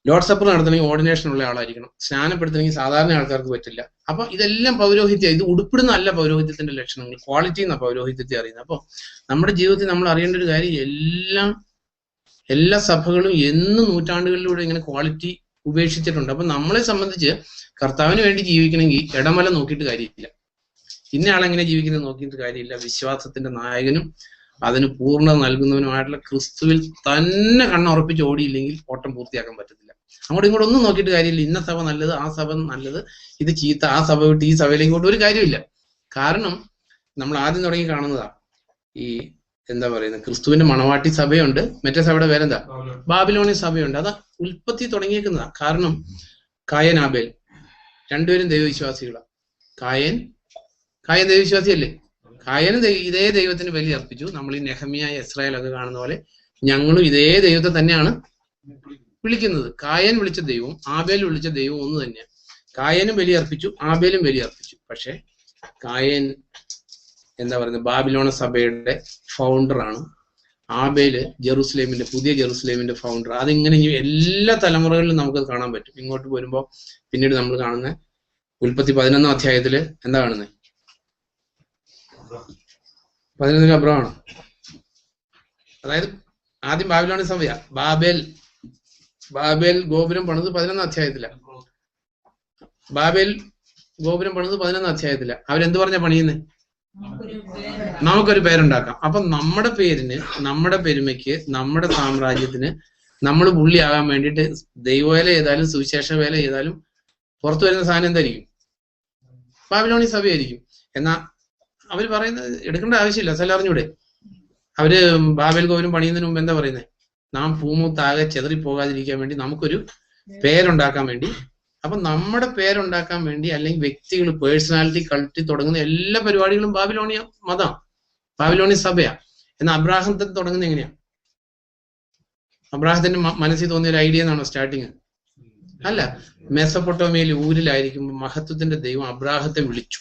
ലോർഡ് സപ്പർ നടത്തണമെങ്കിൽ ഓർഡിനേഷൻ ഉള്ള ആളായിരിക്കണം, സ്നാനപ്പെടുത്തണമെങ്കിൽ സാധാരണ ആൾക്കാർക്ക് പറ്റില്ല. അപ്പൊ ഇതെല്ലാം പൗരോഹിത്യം. ഇത് ഉടുപ്പിടുന്ന അല്ല പൗരോഹിത്യത്തിന്റെ ലക്ഷണങ്ങൾ, ക്വാളിറ്റി എന്നാ പൗരോഹിത്യത്തെ അറിയുന്നത്. അപ്പൊ നമ്മുടെ ജീവിതത്തിൽ നമ്മൾ അറിയേണ്ട ഒരു കാര്യം, എല്ലാ സഭകളും എന്ന് നൂറ്റാണ്ടുകളിലൂടെ ഇങ്ങനെ ക്വാളിറ്റി ഉപേക്ഷിച്ചിട്ടുണ്ട്. അപ്പൊ നമ്മളെ സംബന്ധിച്ച് കർത്താവിന് വേണ്ടി ജീവിക്കണമെങ്കിൽ ഇടമല നോക്കിയിട്ട് കാര്യമില്ല, ഇന്നയാളെങ്ങനെ ജീവിക്കുന്നത് നോക്കിയിട്ട് കാര്യമില്ല. വിശ്വാസത്തിന്റെ നായകനും അതിന് പൂർണ്ണത നൽകുന്നവനുമായിട്ടുള്ള ക്രിസ്തുവിൽ തന്നെ കണ്ണുറപ്പിച്ച് ഓടിയില്ലെങ്കിൽ ഓട്ടം പൂർത്തിയാക്കാൻ പറ്റത്തില്ല. അങ്ങോട്ടും ഇങ്ങോട്ടും ഒന്നും നോക്കിയിട്ട് കാര്യമില്ല. ഇന്ന സഭ നല്ലത്, ആ സഭ നല്ലത്, ഇത് ചീത്ത, ആ സഭ വിട്ട് ഈ സഭയിലേക്ക് കൊണ്ട് ഒരു കാര്യമില്ല. കാരണം നമ്മൾ ആദ്യം തുടങ്ങി കാണുന്നതാ ഈ എന്താ പറയുന്നത്, ക്രിസ്തുവിന്റെ മണവാട്ടി സഭയുണ്ട്, മറ്റേ സഭയുടെ പേരെന്താ, ബാബിലോണിയ സഭയുണ്ട്. അത് ഉൽപ്പത്തി തുടങ്ങിയേക്കുന്നതാ. കാരണം കായൻ ആബേൽ രണ്ടുപേരും ദൈവവിശ്വാസികളാണ്. കായൻ ദൈവവിശ്വാസിയല്ലേ? കായനും ഇതേ ദൈവത്തിന് ബലി അർപ്പിച്ചു. നമ്മൾ ഈ നെഹമ്യ, ഇസ്രായേലൊക്കെ കാണുന്ന പോലെ ഞങ്ങളും ഇതേ ദൈവത്തെ തന്നെയാണ് വിളിക്കുന്നത്. കായൻ വിളിച്ച ദൈവവും ആബേൽ വിളിച്ച ദൈവവും ഒന്ന് തന്നെയാണ്. കായനും ബലി അർപ്പിച്ചു, ആബേലും ബലി അർപ്പിച്ചു. പക്ഷെ കായൻ എന്താ പറയുന്നത്, ബാബിലോണ സഭയുടെ ഫൗണ്ടറാണ്. ആബേല് ജെറുസലേമിന്റെ, പുതിയ ജെറുസലേമിന്റെ ഫൗണ്ടർ. അതിങ്ങനെ എല്ലാ തലമുറകളിലും നമുക്കത് കാണാൻ പറ്റും. ഇങ്ങോട്ട് വരുമ്പോൾ പിന്നീട് നമ്മൾ കാണുന്ന ഉൽപ്പത്തി 11-ാം അധ്യായത്തില് എന്താ കാണുന്നത്? 11 അബ്രഹാമാണ്. അതായത് ആദ്യം ബാബിലോണി സഭയാ. ബാബേൽ ഗോപുരം പണിത് 11-ാം അധ്യായത്തിലാണ്. ബാബേൽ ഗോപുരം പണിത് 11-ാം അധ്യായത്തിലാണ്. അവരെന്ത് പറഞ്ഞാ പണിയുന്നത്? നമുക്കൊരു പേരുണ്ടാക്കാം. അപ്പൊ നമ്മുടെ പേരിന്, നമ്മുടെ പെരുമയ്ക്ക്, നമ്മുടെ സാമ്രാജ്യത്തിന് നമ്മൾ പുള്ളിയാകാൻ വേണ്ടിയിട്ട് ദൈവവേല ചെയ്താലും സുവിശേഷ വേല ചെയ്താലും പുറത്തു വരുന്ന സാധനം എന്തായിരിക്കും? ബാബിലോണി സഭയായിരിക്കും. എന്നാ അവര് പറയുന്നത് എടുക്കേണ്ട ആവശ്യമില്ല, സ്ഥലം അറിഞ്ഞൂടെ? അവര് ബാബേൽ ഗോപുരം പണിയുന്നതിന് മുമ്പ് എന്താ പറയുന്നത്? നാം ഭൂമുത്താകെ ചെതറിപ്പോകാതിരിക്കാൻ വേണ്ടി നമുക്കൊരു പേരുണ്ടാക്കാൻ വേണ്ടി. അപ്പൊ നമ്മുടെ പേരുണ്ടാക്കാൻ വേണ്ടി, അല്ലെങ്കിൽ വ്യക്തികൾ, പേഴ്സണാലിറ്റി, കൾട്ടി തുടങ്ങുന്ന എല്ലാ പരിപാടികളും ബാബിലോണിയ മതം, ബാബിലോണിയ സഭയാ. എന്നാൽ അബ്രാഹത്തെ തുടങ്ങുന്നത് എങ്ങനെയാ? അബ്രാഹത്തിന്റെ മനസ്സിൽ തോന്നിയ ഒരു ഐഡിയ എന്നാണോ സ്റ്റാർട്ടിങ്? അല്ല, മെസപ്പൊട്ടോമിയയിൽ ഊരിലായിരിക്കുമ്പോൾ മഹത്വത്തിന്റെ ദൈവം അബ്രാഹത്തെ വിളിച്ചു.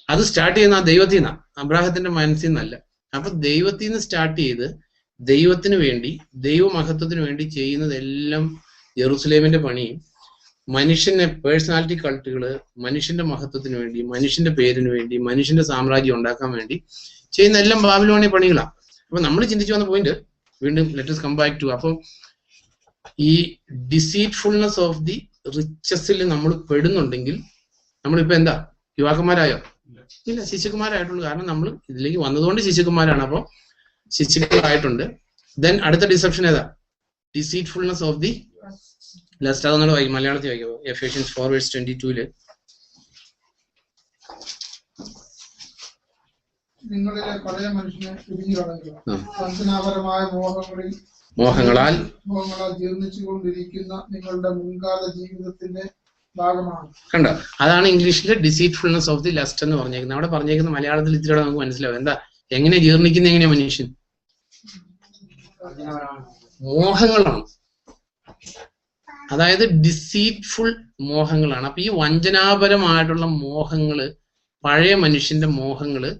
അത് സ്റ്റാർട്ട് ചെയ്യുന്ന ആ ദൈവത്തിൽ നിന്നാണ്, അബ്രാഹത്തിന്റെ മനസ്സിൽ നിന്നല്ല. അപ്പൊ ദൈവത്തിൽ നിന്ന് സ്റ്റാർട്ട് ചെയ്ത് ദൈവത്തിന് വേണ്ടി, ദൈവമഹത്വത്തിന് വേണ്ടി ചെയ്യുന്നതെല്ലാം ജെറുസലേമിന്റെ പണിയും, മനുഷ്യന്റെ പേഴ്സണാലിറ്റി കൾട്ടുകള് മനുഷ്യന്റെ മഹത്വത്തിന് വേണ്ടി, മനുഷ്യന്റെ പേരിന് വേണ്ടി, മനുഷ്യന്റെ സാമ്രാജ്യം ഉണ്ടാക്കാൻ വേണ്ടി ചെയ്യുന്ന എല്ലാം ബാബിലോണിയ പണികളാണ്. അപ്പൊ നമ്മൾ ചിന്തിച്ചു വന്ന പോയിന്റ് വീണ്ടും let us come back to, അപ്പം ഈ ഡിസീറ്റ്ഫുൾനെസ് ഓഫ് ദി റിച്ചസിൽ നമ്മൾ പെടുന്നുണ്ടെങ്കിൽ നമ്മളിപ്പോ എന്താ, യുവാക്കന്മാരായോ? ഇല്ല, ശിശുക്കുമാരായിട്ടുള്ളൂ. കാരണം നമ്മൾ ഇതിലേക്ക് വന്നതുകൊണ്ട് ശിശുക്കുമാരാണ്. അപ്പോൾ ശിശുക്കളായിട്ടുണ്ട്. ദെൻ അടുത്ത ഡിസെപ്ഷൻ ഏതാ? Deceitfulness of the lust. അതൊന്നും വായിക്കും, മലയാളത്തിൽ വായിക്കുമോ? എഫേഷ്യൻസ് 4:22 നിങ്ങളിലെ പഴയ മനുഷ്യനെ തിരിഞ്ഞുകളയുക, വഞ്ചനാപരമായ മോഹങ്ങളാൽ ജീർണിച്ചുകൊണ്ടിരിക്കുന്ന നിങ്ങളുടെ മുൻകാല ജീവിതത്തിന്റെ ഭാഗമാണ്. കണ്ടോ? അതാണ് ഇംഗ്ലീഷിൽ ഡിസീറ്റ്ഫുൾനെസ് ഓഫ് ദി ലസ്റ്റ് എന്ന് പറഞ്ഞേക്കുന്നത്. അവിടെ പറഞ്ഞേക്കുന്ന മലയാളത്തിൽ ഇത്തിരി നമുക്ക് മനസ്സിലാവും. എന്താ, എങ്ങനെ ജീർണിക്കുന്ന, എങ്ങനെയാ മനുഷ്യൻ? മോഹങ്ങളാണ്. അതായത് ഡിസീറ്റ്ഫുൾ മോഹങ്ങളാണ്. അപ്പൊ ഈ വഞ്ചനാപരമായിട്ടുള്ള മോഹങ്ങള്, പഴയ മനുഷ്യന്റെ മോഹങ്ങള്,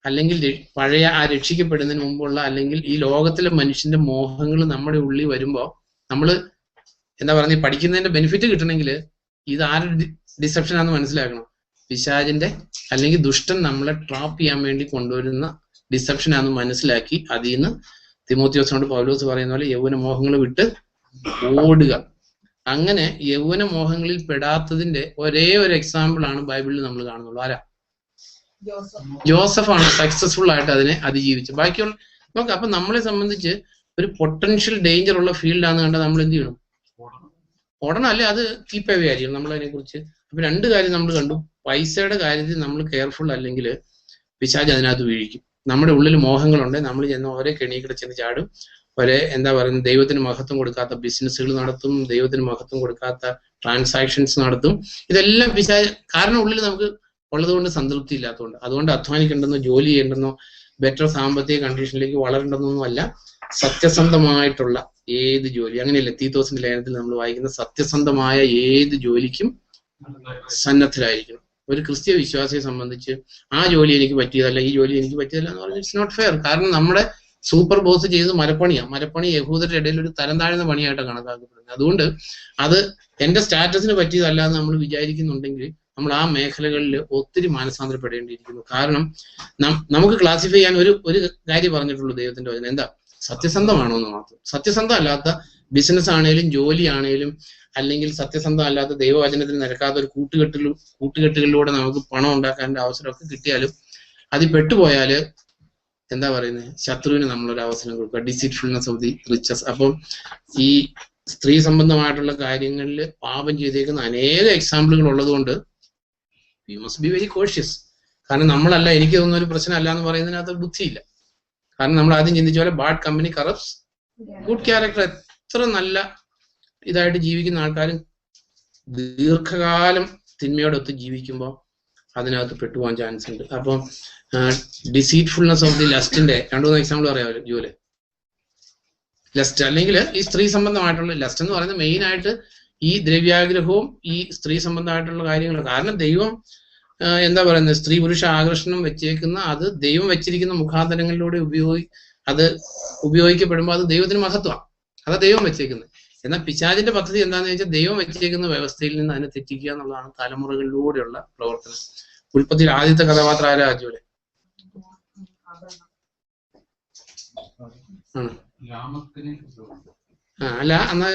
അല്ലെങ്കിൽ പഴയ ആ രക്ഷിക്കപ്പെടുന്നതിന് മുമ്പുള്ള, അല്ലെങ്കിൽ ഈ ലോകത്തിലെ മനുഷ്യന്റെ മോഹങ്ങൾ നമ്മുടെ ഉള്ളിൽ വരുമ്പോ നമ്മള് എന്താ പറയുക, പഠിക്കുന്നതിന്റെ ബെനിഫിറ്റ് കിട്ടണമെങ്കിൽ ഇത് ആരുടെ ഡിസെപ്ഷൻ ആണെന്ന് മനസ്സിലാക്കണം. പിശാചിന്റെ അല്ലെങ്കിൽ ദുഷ്ടൻ നമ്മളെ ട്രാപ്പ് ചെയ്യാൻ വേണ്ടി കൊണ്ടുവരുന്ന ഡിസെപ്ഷൻ ആണെന്ന് മനസ്സിലാക്കി അതിൽ നിന്ന് തിമോത്തിയോസിനോട് പൗലോസ് പറയുന്ന പോലെ യൗവന മോഹങ്ങൾ വിട്ട് ഓടുക. അങ്ങനെ യൗവന മോഹങ്ങളിൽ പെടാത്തതിന്റെ ഒരേ ഒരു എക്സാമ്പിൾ ആണ് ബൈബിളിൽ നമ്മൾ കാണുന്നുള്ളൂ. ആരാ? ജോസഫാണ് സക്സസ്ഫുൾ ആയിട്ട് അതിനെ അതിജീവിച്ചത്. ബാക്കിയുള്ള നോക്കാം. അപ്പൊ നമ്മളെ സംബന്ധിച്ച് ഒരു പൊട്ടൻഷ്യൽ ഡേഞ്ചർ ഉള്ള ഫീൽഡാന്ന് കണ്ടാൽ നമ്മൾ എന്ത് ചെയ്യണം? ഓടണം, അല്ലെ അത് കീപ്പ് അവേ ആയിരിക്കണം നമ്മൾ അതിനെ കുറിച്ച്. അപ്പൊ രണ്ട് കാര്യം നമ്മൾ കണ്ടു. പൈസയുടെ കാര്യത്തിൽ നമ്മൾ കെയർഫുൾ അല്ലെങ്കിൽ പിശാച് അതിനകത്ത് വീഴിക്കും. നമ്മുടെ ഉള്ളിൽ മോഹങ്ങളുണ്ട്, നമ്മൾ ചെന്ന് ഓരോ കെണിയിൽക്കൂടെ ചെന്ന് ചാടും, ഒരേ എന്താ പറയുന്നത്, ദൈവത്തിന് മഹത്വം കൊടുക്കാത്ത ബിസിനസ്സുകൾ നടത്തും, ദൈവത്തിന് മഹത്വം കൊടുക്കാത്ത ട്രാൻസാക്ഷൻസ് നടത്തും. ഇതെല്ലാം കാരണം ഉള്ളിൽ നമുക്ക് ഉള്ളതുകൊണ്ട് സംതൃപ്തി ഇല്ലാത്തതുകൊണ്ട്. അതുകൊണ്ട് അധ്വാനിക്കേണ്ടെന്നോ ജോലി ചെയ്യേണ്ടെന്നോ ബെറ്റർ സാമ്പത്തിക കണ്ടീഷനിലേക്ക് വളരേണ്ടെന്നൊന്നും അല്ല. സത്യസന്ധമായിട്ടുള്ള ഏത് ജോലി, അങ്ങനെയല്ലേ തീത്തോസിന്റെ ലേഖനത്തിൽ നമ്മൾ വായിക്കുന്ന, സത്യസന്ധമായ ഏത് ജോലിക്കും സന്നദ്ധരായിരിക്കണം. ഒരു ക്രിസ്ത്യ വിശ്വാസിയെ സംബന്ധിച്ച് ആ ജോലി എനിക്ക് പറ്റിയതല്ല, ഈ ജോലി എനിക്ക് പറ്റിയതല്ല എന്ന് പറഞ്ഞാൽ ഇറ്റ്സ് നോട്ട് ഫെയർ. കാരണം നമ്മുടെ സൂപ്പർ ബോസ് ചെയ്ത് മരപ്പണിയാണ്. മരപ്പണി യഹൂദരുടെ ഇടയിൽ ഒരു തരം താഴ്ന്ന പണിയായിട്ടാണ് കണക്കാക്കപ്പെടുന്നത്. അതുകൊണ്ട് അത് എന്റെ സ്റ്റാറ്റസിന് പറ്റിയതല്ല എന്ന് നമ്മൾ വിചാരിക്കുന്നുണ്ടെങ്കിൽ നമ്മൾ ആ മേഖലകളിൽ ഒത്തിരി മാനസാന്തരപ്പെടേണ്ടിയിരിക്കുന്നു. കാരണം നമുക്ക് ക്ലാസിഫൈ ചെയ്യാൻ ഒരു കാര്യം പറഞ്ഞിട്ടുള്ളൂ ദൈവത്തിന്റെ വചനം, എന്താ? സത്യസന്ധമാണോ എന്ന് മാത്രം. സത്യസന്ധം അല്ലാത്ത ബിസിനസ് ആണേലും ജോലി ആണേലും, അല്ലെങ്കിൽ സത്യസന്ധം അല്ലാത്ത ദൈവവചനത്തിന് നിരക്കാത്ത ഒരു കൂട്ടുകെട്ടുകളിലൂടെ നമുക്ക് പണം ഉണ്ടാക്കാനുള്ള അവസരമൊക്കെ കിട്ടിയാലും അതിൽ പെട്ടുപോയാല് എന്താ പറയുന്നത്, ശത്രുവിന് നമ്മളൊരു അവസരം കൊടുക്കുക. Deceitfulness of the riches. അപ്പം ഈ സ്ത്രീ സംബന്ധമായിട്ടുള്ള കാര്യങ്ങളിൽ പാപം ചെയ്തേക്കുന്ന അനേക എക്സാമ്പിളുകൾ ഉള്ളത് കൊണ്ട് we must be very cautious. കാരണം നമ്മളല്ല, എനിക്ക് തോന്നുന്ന ഒരു പ്രശ്നമല്ല എന്ന് പറയുന്നതിനകത്ത് ബുദ്ധിയില്ല. കാരണം നമ്മൾ ആദ്യം ചിന്തിച്ച പോലെ bad company corrupts good character. എത്ര നല്ല ഇതായിട്ട് ജീവിക്കുന്ന ആൾക്കാരും ദീർഘകാലം തിന്മയോടൊത്ത് ജീവിക്കുമ്പോൾ അതിനകത്ത് പെട്ടുപോകാൻ ചാൻസ് ഉണ്ട്. അപ്പം ഡിസീറ്റ്ഫുൾനെസ് ഓഫ് ദി ലസ്റ്റിന്റെ 2-3 എക്സാമ്പിൾ പറയാമല്ലോ. ജോലി ലസ്റ്റ്, അല്ലെങ്കിൽ ഈ സ്ത്രീ സംബന്ധമായിട്ടുള്ള ലസ്റ്റ് എന്ന് പറയുന്നത് മെയിൻ ആയിട്ട് ഈ ദ്രവ്യാഗ്രഹവും ഈ സ്ത്രീ സംബന്ധമായിട്ടുള്ള കാര്യങ്ങളും. കാരണം ദൈവം എന്താ പറയുന്നത്, സ്ത്രീ പുരുഷ ആകർഷണം വെച്ചേക്കുന്ന അത് ദൈവം വെച്ചിരിക്കുന്ന മുഖാന്തരങ്ങളിലൂടെ അത് ഉപയോഗിക്കപ്പെടുമ്പോൾ അത് ദൈവത്തിന് മഹത്വമാണ്. അതാ ദൈവം വെച്ചേക്കുന്നത്. എന്നാൽ പിശാചിന്റെ പദ്ധതി എന്താണെന്ന് വെച്ചാൽ ദൈവം വെച്ചേക്കുന്ന വ്യവസ്ഥയിൽ നിന്ന് അതിനെ തെറ്റിക്കുക എന്നുള്ളതാണ് തലമുറകളിലൂടെയുള്ള പ്രവർത്തനം. ഉൽപ്പത്തിയിൽ ആദ്യത്തെ കഥാപാത്രം ആരാ? ജോലി ആണ്. അല്ല, എന്നാ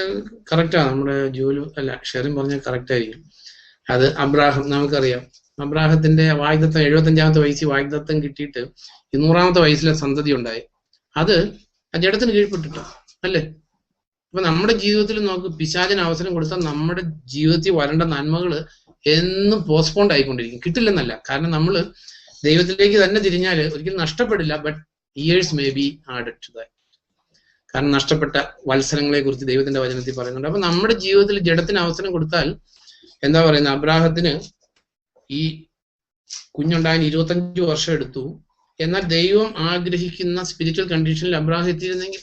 കറക്റ്റാ, നമ്മുടെ ജോലി അല്ല ഷെറിൻ പറഞ്ഞാൽ കറക്റ്റ് ആയിരിക്കും. അത് അബ്രാഹം, നമുക്കറിയാം അബ്രാഹത്തിന്റെ വാഗ്ദത്തം 75-ാമത്തെ വയസ്സിൽ വാഗ്ദത്തം കിട്ടിയിട്ട് 200-ാമത്തെ വയസ്സിലെ സന്തതി ഉണ്ടായി. അത് ആ ജഡത്തിന് കീഴ്പ്പെട്ടിട്ടു അല്ലേ? അപ്പൊ നമ്മുടെ ജീവിതത്തിൽ നോക്ക്, പിശാചിന് അവസരം കൊടുത്താൽ നമ്മുടെ ജീവിതത്തിൽ വരേണ്ട നന്മകൾ എന്നും പോസ്റ്റ്പോണ്ട് ആയിക്കൊണ്ടിരിക്കും. കിട്ടില്ലെന്നല്ല, കാരണം നമ്മൾ ദൈവത്തിലേക്ക് തന്നെ തിരിഞ്ഞാൽ ഒരിക്കലും നഷ്ടപ്പെടില്ല. But years may be added to that. കാരണം നഷ്ടപ്പെട്ട വത്സരങ്ങളെ കുറിച്ച് ദൈവത്തിന്റെ വചനത്തിൽ പറയുന്നുണ്ട്. അപ്പൊ നമ്മുടെ ജീവിതത്തിൽ ജഡത്തിന് അവസരം കൊടുത്താൽ എന്താ പറയുന്നത്, അബ്രാഹത്തിന് ഈ കുഞ്ഞുണ്ടാകാൻ 25 വർഷം എടുത്തു. എന്നാൽ ദൈവം ആഗ്രഹിക്കുന്ന സ്പിരിച്വൽ കണ്ടീഷനിൽ അബ്രാഹം എത്തിയിരുന്നെങ്കിൽ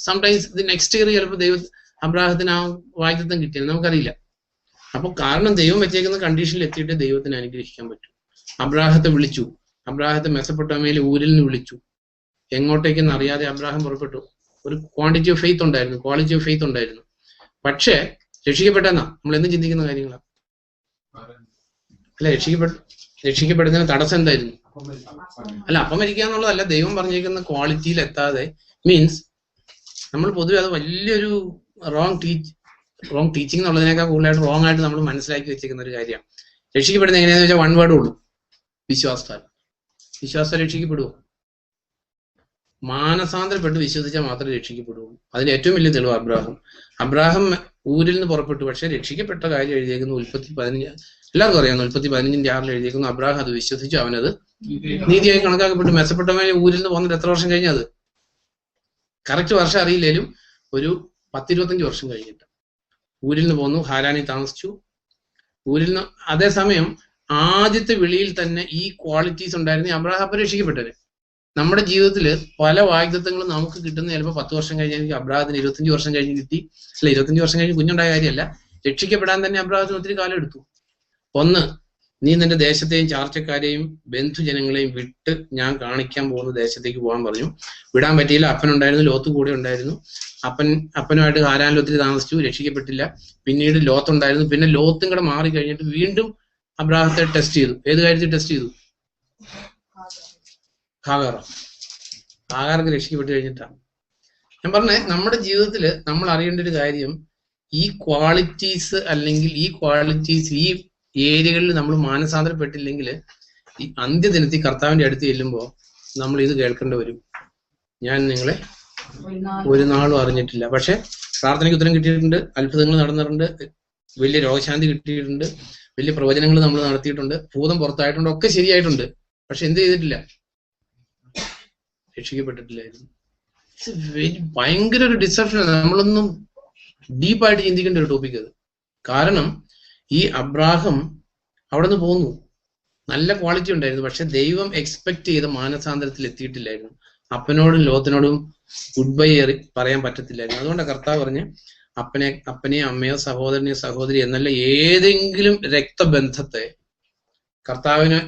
സംടൈംസ് ഇത് നെക്സ്റ്റ് ഇയർ ചിലപ്പോൾ അബ്രാഹത്തിന് ആ വാഗ്ദത്തം കിട്ടിയത് നമുക്കറിയില്ല. അപ്പൊ കാരണം ദൈവം വെച്ചേക്കുന്ന കണ്ടീഷനിൽ എത്തിയിട്ട് ദൈവത്തിന് അനുഗ്രഹിക്കാൻ പറ്റും. അബ്രാഹത്തെ വിളിച്ചു, അബ്രാഹത്തെ മെസപ്പൊട്ടാമിയയിൽ ഊരിൽ നിന്ന് വിളിച്ചു. എങ്ങോട്ടേക്കെന്ന് അറിയാതെ അബ്രാഹം പുറപ്പെട്ടു. ഒരു ക്വാണ്ടിറ്റി ഓഫ് ഫെയ്ത്ത് ഉണ്ടായിരുന്നു, ക്വാളിറ്റി ഓഫ് ഫെയ്ത്ത് ഉണ്ടായിരുന്നു. പക്ഷേ രക്ഷിക്കപ്പെട്ടെന്നാ നമ്മൾ എന്നും ചിന്തിക്കുന്ന കാര്യങ്ങളാണ് അല്ല. രക്ഷിക്കപ്പെടുന്നതിന് തടസ്സം എന്തായിരുന്നു? അല്ല, അപ്പം മരിക്കുക എന്നുള്ളതല്ല, ദൈവം പറഞ്ഞിരിക്കുന്ന ക്വാളിറ്റിയിൽ എത്താതെ. മീൻസ് നമ്മൾ പൊതുവെ അത് വലിയൊരു റോങ് ടീച്ചിങ് എന്നുള്ളതിനേക്കാൾ കൂടുതലായിട്ട് റോങ് ആയിട്ട് നമ്മൾ മനസ്സിലാക്കി വെച്ചിരിക്കുന്ന ഒരു കാര്യമാണ്. രക്ഷിക്കപ്പെടുന്നത് എങ്ങനെയാണെന്ന് വെച്ചാൽ 1 വേർഡേ ഉള്ളൂ, വിശ്വാസത്താൽ രക്ഷിക്കപ്പെടുവോ? മാനസാന്തരപ്പെട്ട് വിശ്വസിച്ചാൽ മാത്രമേ രക്ഷിക്കപ്പെടുള്ളൂ. അതിന് ഏറ്റവും വലിയ തെളിവ് അബ്രാഹം ഊരിൽ നിന്ന് പുറപ്പെട്ടു. പക്ഷെ രക്ഷിക്കപ്പെട്ട കാര്യം എഴുതിയേക്കുന്നു ഉൽപ്പത്തി 15, എല്ലാവർക്കും അറിയാവുന്ന ഉൽപ്പത്തി 15:6 എഴുതിയേക്കുന്നു. അബ്രാഹം അത് വിശ്വസിച്ചു, അവനത് നീതിയായി കണക്കാക്കപ്പെട്ടു. മെച്ചപ്പെട്ടവനെ ഊരിൽ നിന്ന് പോകുന്നത് എത്ര വർഷം കഴിഞ്ഞത്? കറക്റ്റ് വർഷം അറിയില്ലേലും ഒരു 10-25 വർഷം കഴിഞ്ഞിട്ട് ഊരിൽ നിന്ന് പോന്നു, ഹാരാനിൽ താമസിച്ചു. ഊരിൽ നിന്ന് അതേസമയം ആദ്യത്തെ വിളിയിൽ തന്നെ ഈ ക്വാളിറ്റീസ് ഉണ്ടായിരുന്നു. അബ്രാഹം അപ്പം രക്ഷിക്കപ്പെട്ടത്. നമ്മുടെ ജീവിതത്തിൽ പല വാഗ്ദത്തങ്ങളും നമുക്ക് കിട്ടുന്ന ചിലപ്പോൾ 10 വർഷം കഴിഞ്ഞാൽ അബ്രാഹത്തിന് 25 വർഷം കഴിഞ്ഞ് കിട്ടി. അല്ല, 25 വർഷം കഴിഞ്ഞ് കുഞ്ഞുണ്ടായ കാര്യമല്ല, രക്ഷിക്കപ്പെടാൻ തന്നെ അബ്രാഹത്തിന് ഒത്തിരി കാലം എടുത്തു. ഒന്ന്, നീ നിന്റെ ദേശത്തെയും ചാർച്ചക്കാരെയും ബന്ധുജനങ്ങളെയും വിട്ട് ഞാൻ കാണിക്കാൻ പോകുന്ന ദേശത്തേക്ക് പോകാൻ പറഞ്ഞു. വിടാൻ പറ്റിയില്ല. അപ്പനുണ്ടായിരുന്നു, ലോത്ത് കൂടെ ഉണ്ടായിരുന്നു. അപ്പനുമായിട്ട് ഹാരാനിൽ ഒത്തിരി താമസിച്ചു, രക്ഷിക്കപ്പെട്ടില്ല. പിന്നീട് ലോത്ത് ഉണ്ടായിരുന്നു. പിന്നെ ലോത്തും കൂടെ മാറി കഴിഞ്ഞിട്ട് വീണ്ടും അബ്രാഹത്തെ ടെസ്റ്റ് ചെയ്തു. ഏത് കാര്യത്തിൽ ടെസ്റ്റ് ചെയ്തു? ഹാഗാർക്ക് രക്ഷിക്കപ്പെട്ട് കഴിഞ്ഞിട്ടാണ്. ഞാൻ പറഞ്ഞേ, നമ്മുടെ ജീവിതത്തിൽ നമ്മൾ അറിയേണ്ട ഒരു കാര്യം, ഈ ക്വാളിറ്റീസ് അല്ലെങ്കിൽ ഈ ഏരിയകളിൽ നമ്മൾ മാനസാന്തരപ്പെട്ടില്ലെങ്കിൽ ഈ അന്ത്യദിനത്തിൽ കർത്താവിന്റെ അടുത്ത് ചെല്ലുമ്പോൾ നമ്മൾ ഇത് കേൾക്കേണ്ടി വരും. ഞാൻ നിങ്ങളെ ഒരു നാളും അറിഞ്ഞിട്ടില്ല. പക്ഷെ പ്രാർത്ഥനയ്ക്ക് ഉത്തരം കിട്ടിയിട്ടുണ്ട്, അത്ഭുതങ്ങൾ നടന്നിട്ടുണ്ട്, വലിയ രോഗശാന്തി കിട്ടിയിട്ടുണ്ട്, വലിയ പ്രവചനങ്ങൾ നമ്മൾ നടത്തിയിട്ടുണ്ട്, ഭൂതം പുറത്തായിട്ടുണ്ട്, ഒക്കെ ശരിയായിട്ടുണ്ട്. പക്ഷെ എന്ത് ചെയ്തിട്ടില്ല? രക്ഷിക്കപ്പെട്ടിട്ടില്ലായിരുന്നു. ഭയങ്കര ഒരു ഡിസപ്ഷനാണ്. നമ്മളൊന്നും ഡീപ്പായിട്ട് ചിന്തിക്കേണ്ട ഒരു ടോപ്പിക് അത്. കാരണം ഈ അബ്രാഹം അവിടെ നിന്ന് പോന്നു, നല്ല ക്വാളിറ്റി ഉണ്ടായിരുന്നു, പക്ഷെ ദൈവം എക്സ്പെക്ട് ചെയ്ത മാനസാന്തരത്തിൽ എത്തിയിട്ടില്ലായിരുന്നു. അപ്പനോടും ലോകത്തിനോടും ഗുഡ് ബൈ പറയാൻ പറ്റത്തില്ലായിരുന്നു. അതുകൊണ്ട് കർത്താവ് പറഞ്ഞ് അപ്പനെയോ അമ്മയോ സഹോദരനെയോ സഹോദരി എന്നല്ല ഏതെങ്കിലും രക്തബന്ധത്തെ കർത്താവിന്